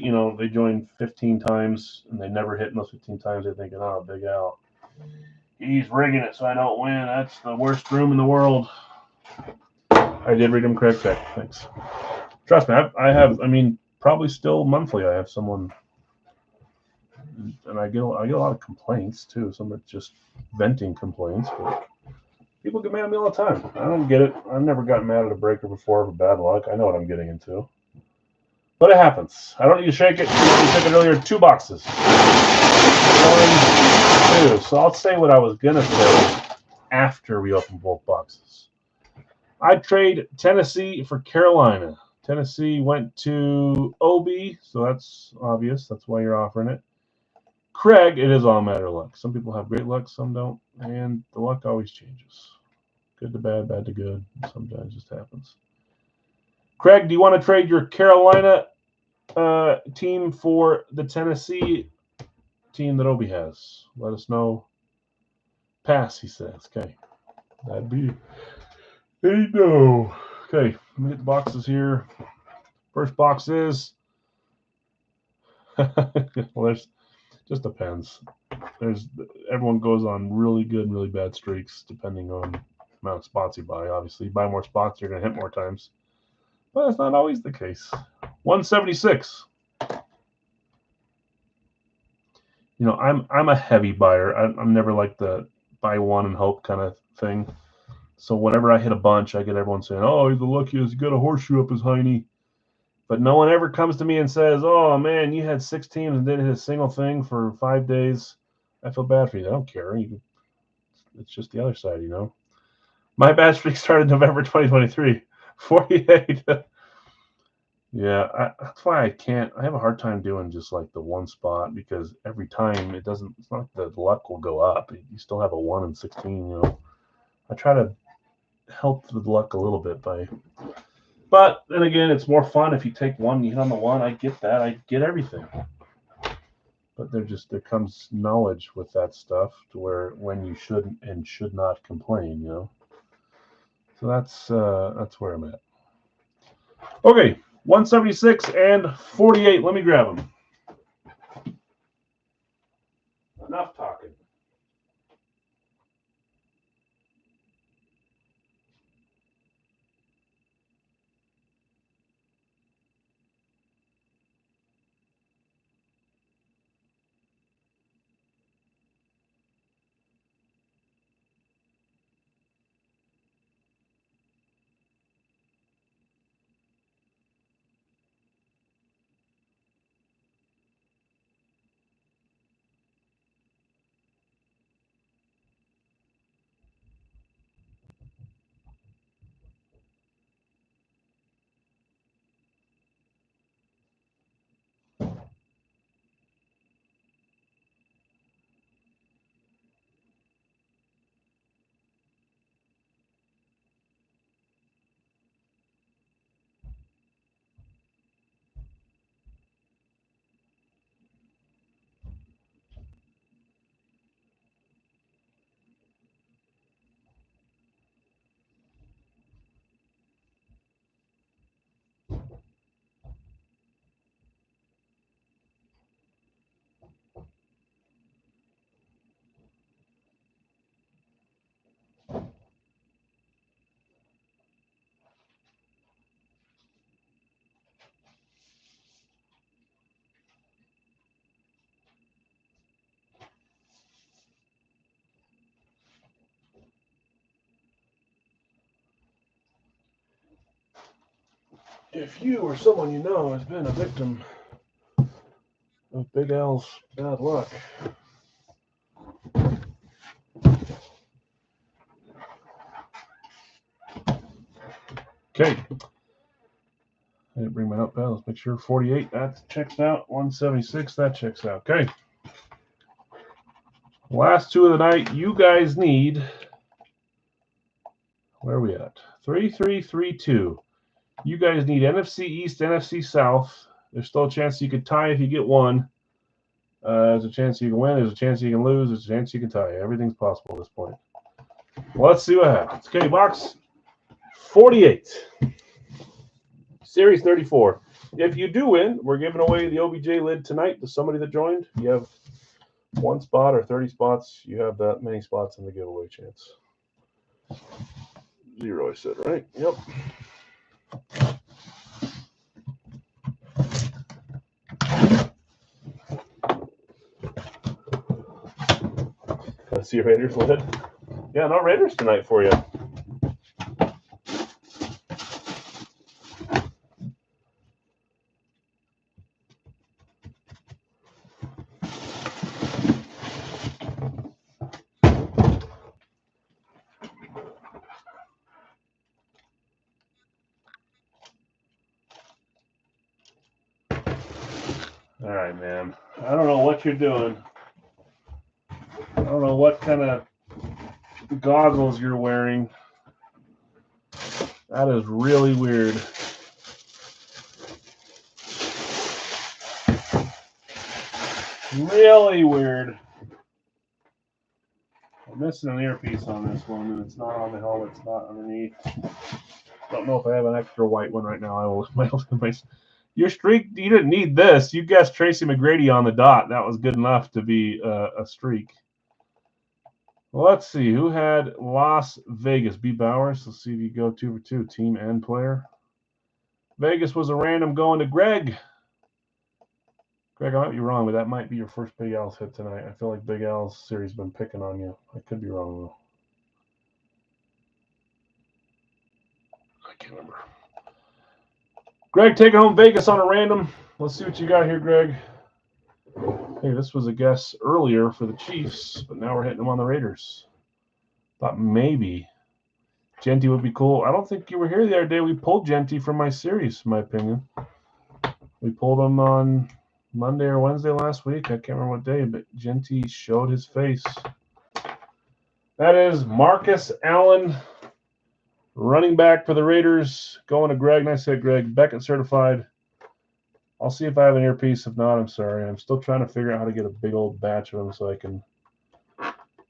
join 15 times and they never hit in those 15 times, they're thinking, oh, Big Al, he's rigging it so I don't win. That's the worst room in the world. I did read them correct. Thanks. Trust me, I have, probably still monthly I have someone, and I get a lot of complaints too. Some are just venting complaints, but people get mad at me all the time. I don't get it. I've never gotten mad at a breaker before for bad luck. I know what I'm getting into. But it happens. I don't need to shake it. You took it earlier. 2 boxes. 1, 2. So I'll say what I was going to say after we open both boxes. I'd trade Tennessee for Carolina. Tennessee went to Obi, so that's obvious. That's why you're offering it. Craig, it is all a matter of luck. Some people have great luck, some don't. And the luck always changes. Good to bad, bad to good. Sometimes it just happens. Craig, do you want to trade your Carolina team for the Tennessee team that Obi has? Let us know. Pass, he says. Okay. That'd be a no. Okay, let me get the boxes here. First box is well, there's just depends. Everyone goes on really good and really bad streaks depending on the amount of spots you buy. Obviously, you buy more spots, you're going to hit more times. But that's not always the case. 176. I'm a heavy buyer. I'm never like the buy one and hope kind of thing. So whenever I hit a bunch, I get everyone saying, "Oh, he's the luckiest. He got a horseshoe up his hiney." If But no one ever comes to me and says, "Oh man, you had 6 teams and didn't hit a single thing for 5 days. I feel bad for you." I don't care. It's just the other side, you know. My bad streak started November 2023. 48. Yeah, that's why I have a hard time doing just like the one spot, because every time it's not like the luck will go up. You still have a 1 in 16, you know. I try to help the luck a little bit but then again, it's more fun if you take one, you hit on the 1. I get that. I get everything. But there comes knowledge with that stuff to where when you should and should not complain, you know. So that's where I'm at. Okay, 176 and 48. Let me grab them. Enough talking. If you or someone you know has been a victim of Big Al's bad luck, okay. I didn't bring my notepad. Let's make sure. 48, that checks out. 176, that checks out. Okay. Last two of the night. You guys need. Where are we at? 3-3-3-2. You guys need NFC East, NFC South. There's still a chance you could tie if you get one. There's a chance you can win. There's a chance you can lose. There's a chance you can tie. Everything's possible at this point. Well, let's see what happens. Okay, box 48. Series 34. If you do win, we're giving away the OBJ lid tonight to somebody that joined. You have 1 spot or 30 spots. You have that many spots in the giveaway chance. 0, I said, right? Yep. Let's see Raiders lid. Yeah, no Raiders tonight for you. All right, man. I don't know what you're doing. I don't know what kind of goggles you're wearing. That is really weird. Really weird. I'm missing an earpiece on this one, and it's not on the helmet. It's not underneath. Don't know if I have an extra white one right now. I will. Your streak, you didn't need this. You guessed Tracy McGrady on the dot. That was good enough to be a streak. Well, let's see. Who had Las Vegas? B. Bowers. Let's see if you go 2 for 2. Team and player. Vegas was a random going to Greg. Greg, I might be wrong, but that might be your first Big Al's hit tonight. I feel like Big Al's series has been picking on you. I could be wrong, though. I can't remember. Greg, taking home Vegas on a random. Let's see what you got here, Greg. Hey, this was a guess earlier for the Chiefs, but now we're hitting them on the Raiders. Thought maybe Genty would be cool. I don't think you were here the other day. We pulled Genty from my series, in my opinion. We pulled him on Monday or Wednesday last week. I can't remember what day, but Genty showed his face. That is Marcus Allen, running back for the Raiders, going to Greg. Nice hit, Greg. Beckett certified. I'll see if I have an earpiece. If not, I'm sorry. I'm still trying to figure out how to get a big old batch of them so I can.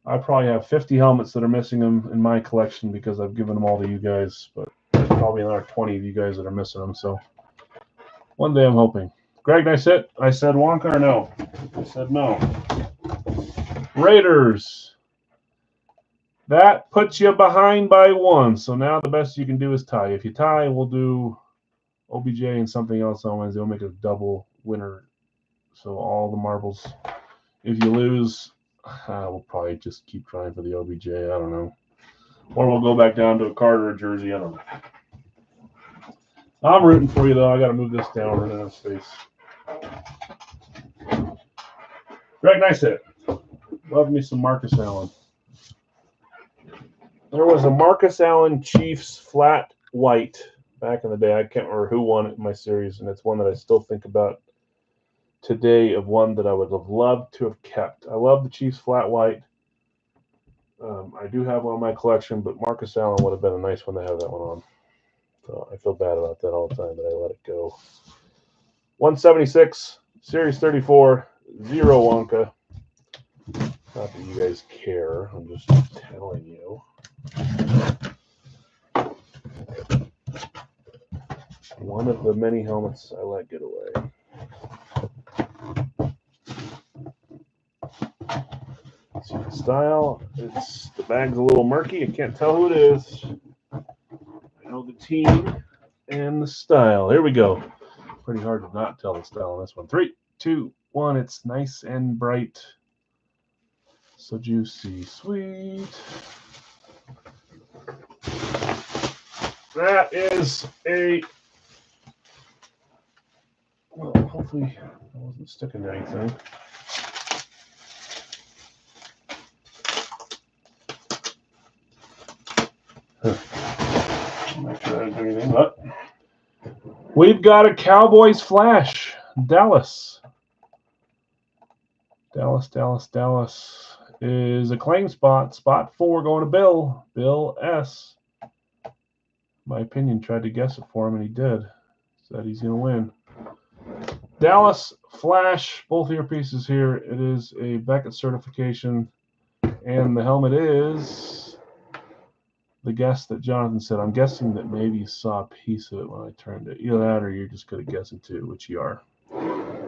I probably have 50 helmets that are missing them in my collection because I've given them all to you guys, but there's probably another 20 of you guys that are missing them. So one day I'm hoping. Greg, nice hit. I said Wonka or no? I said no. Raiders. That puts you behind by 1. So now the best you can do is tie. If you tie, we'll do OBJ and something else on Wednesday. We'll make it a double winner. So all the marbles. If you lose, we'll probably just keep trying for the OBJ. I don't know. Or we'll go back down to a Carter jersey. I don't know. I'm rooting for you, though. I got to move this down. Run out of space. Greg, nice hit. Love me some Marcus Allen. There was a Marcus Allen Chiefs flat white back in the day. I can't remember who won it in my series, and it's one that I still think about today of one that I would have loved to have kept. I love the Chiefs flat white. I do have one in my collection, but Marcus Allen would have been a nice one to have that one on. So I feel bad about that all the time, but I let it go. 176, Series 34, 0 Wonka. Not that you guys care. I'm just telling you. One of the many helmets I let get away. Let's see the style. The bag's a little murky. I can't tell who it is. I know the team and the style. Here we go. Pretty hard to not tell the style on this one. 3, 2, 1. It's nice and bright. So juicy, sweet. That is a. Well, hopefully I wasn't sticking to anything. I'm not sure I didn't do anything, but we've got a Cowboys flash. Dallas is a claim spot. Spot 4 going to Bill. Bill S. My opinion, tried to guess it for him, and he did. Said he's going to win. Dallas Flash, both earpieces here. It is a Beckett certification, and the helmet is the guess that Jonathan said. I'm guessing that maybe you saw a piece of it when I turned it. Either that or you're just good at guessing too, which you are.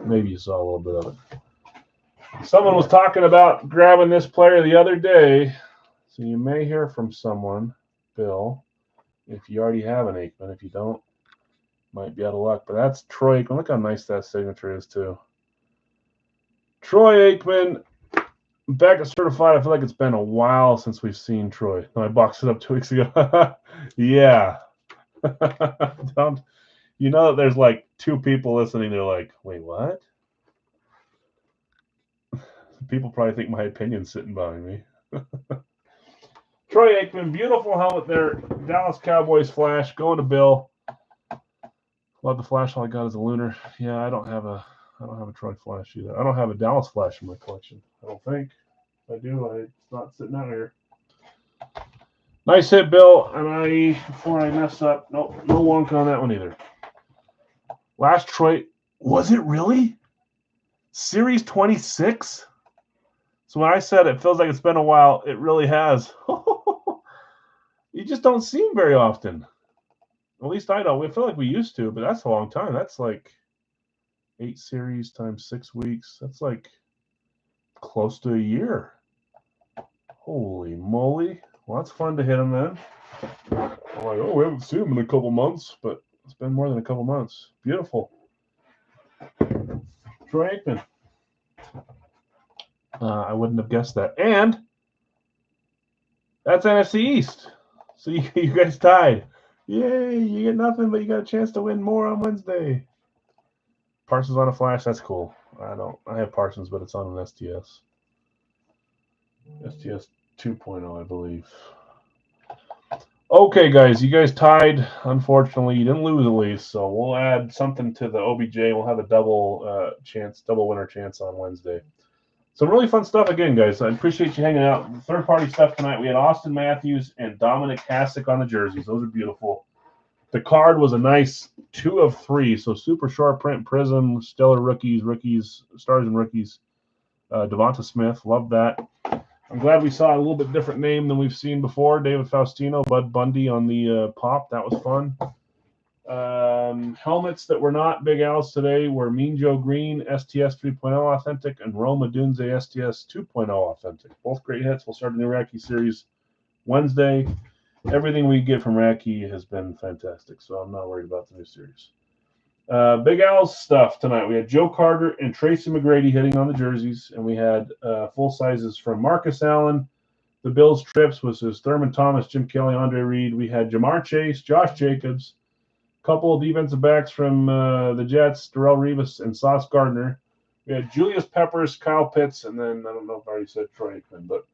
Maybe you saw a little bit of it. Someone was talking about grabbing this player the other day, so you may hear from someone, Bill, if you already have an Aikman. If you don't, might be out of luck. But that's Troy Aikman. Look how nice that signature is, too. Troy Aikman, Beckett certified. I feel like it's been a while since we've seen Troy. No, I boxed it up 2 weeks ago. Yeah. Don't, you know that there's like 2 people listening. They're like, wait, what? People probably think my opinion's sitting behind me. Troy Aikman, beautiful helmet there. Dallas Cowboys flash going to Bill. Love the flash. All I got is a Lunar. Yeah, I don't have a Troy flash either. I don't have a Dallas flash in my collection. I don't think. If I do, it's not sitting out here. Nice hit, Bill. And before I mess up, no wonk on that one either. Last Troy, was it really? Series 26? So when I said it feels like it's been a while, it really has. You just don't see him very often. At least I don't. We feel like we used to, but that's a long time. That's like 8 series times 6 weeks. That's like close to a year. Holy moly. Well, that's fun to hit him then. I'm like, oh, we haven't seen him in a couple months, but it's been more than a couple months. Beautiful. Troy Aikman. I wouldn't have guessed that. And that's NFC East. So you guys tied. Yay, you get nothing, but you got a chance to win more on Wednesday. Parsons on a flash, that's cool. I have Parsons, but it's on an STS. STS 2.0, I believe. Okay, guys, you guys tied. Unfortunately, you didn't lose at least, so we'll add something to the OBJ. We'll have a double winner chance on Wednesday. Some really fun stuff again, guys. I appreciate you hanging out. The third-party stuff tonight, we had Austin Matthews and Dominic Hasek on the jerseys. Those are beautiful. The card was a nice 2 of 3, so super short print, Prism, stellar rookies, stars and rookies. Devonta Smith, love that. I'm glad we saw a little bit different name than we've seen before. David Faustino, Bud Bundy on the pop. That was fun. Helmets that were not Big Al's today were Mean Joe Green, STS 3.0 Authentic, and Roma Dunze STS 2.0 Authentic. Both great hits. We'll start a new Raki series Wednesday. Everything we get from Raki has been fantastic, so I'm not worried about the new series. Big Al's stuff tonight. We had Joe Carter and Tracy McGrady hitting on the jerseys, and we had full sizes from Marcus Allen. The Bills trips was his Thurman Thomas, Jim Kelly, Andre Reed. We had Jamar Chase, Josh Jacobs, a couple of defensive backs from the Jets, Darrelle Revis and Sauce Gardner. We had Julius Peppers, Kyle Pitts, and then I don't know if I already said Troy Aikman, but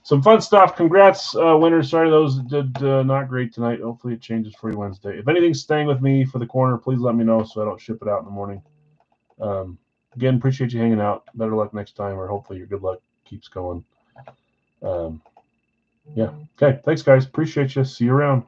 some fun stuff. Congrats, winners. Sorry those did not great tonight. Hopefully it changes for you Wednesday. If anything's staying with me for the corner, please let me know so I don't ship it out in the morning. Again, appreciate you hanging out. Better luck next time, or hopefully your good luck keeps going. Yeah. Okay. Thanks, guys. Appreciate you. See you around.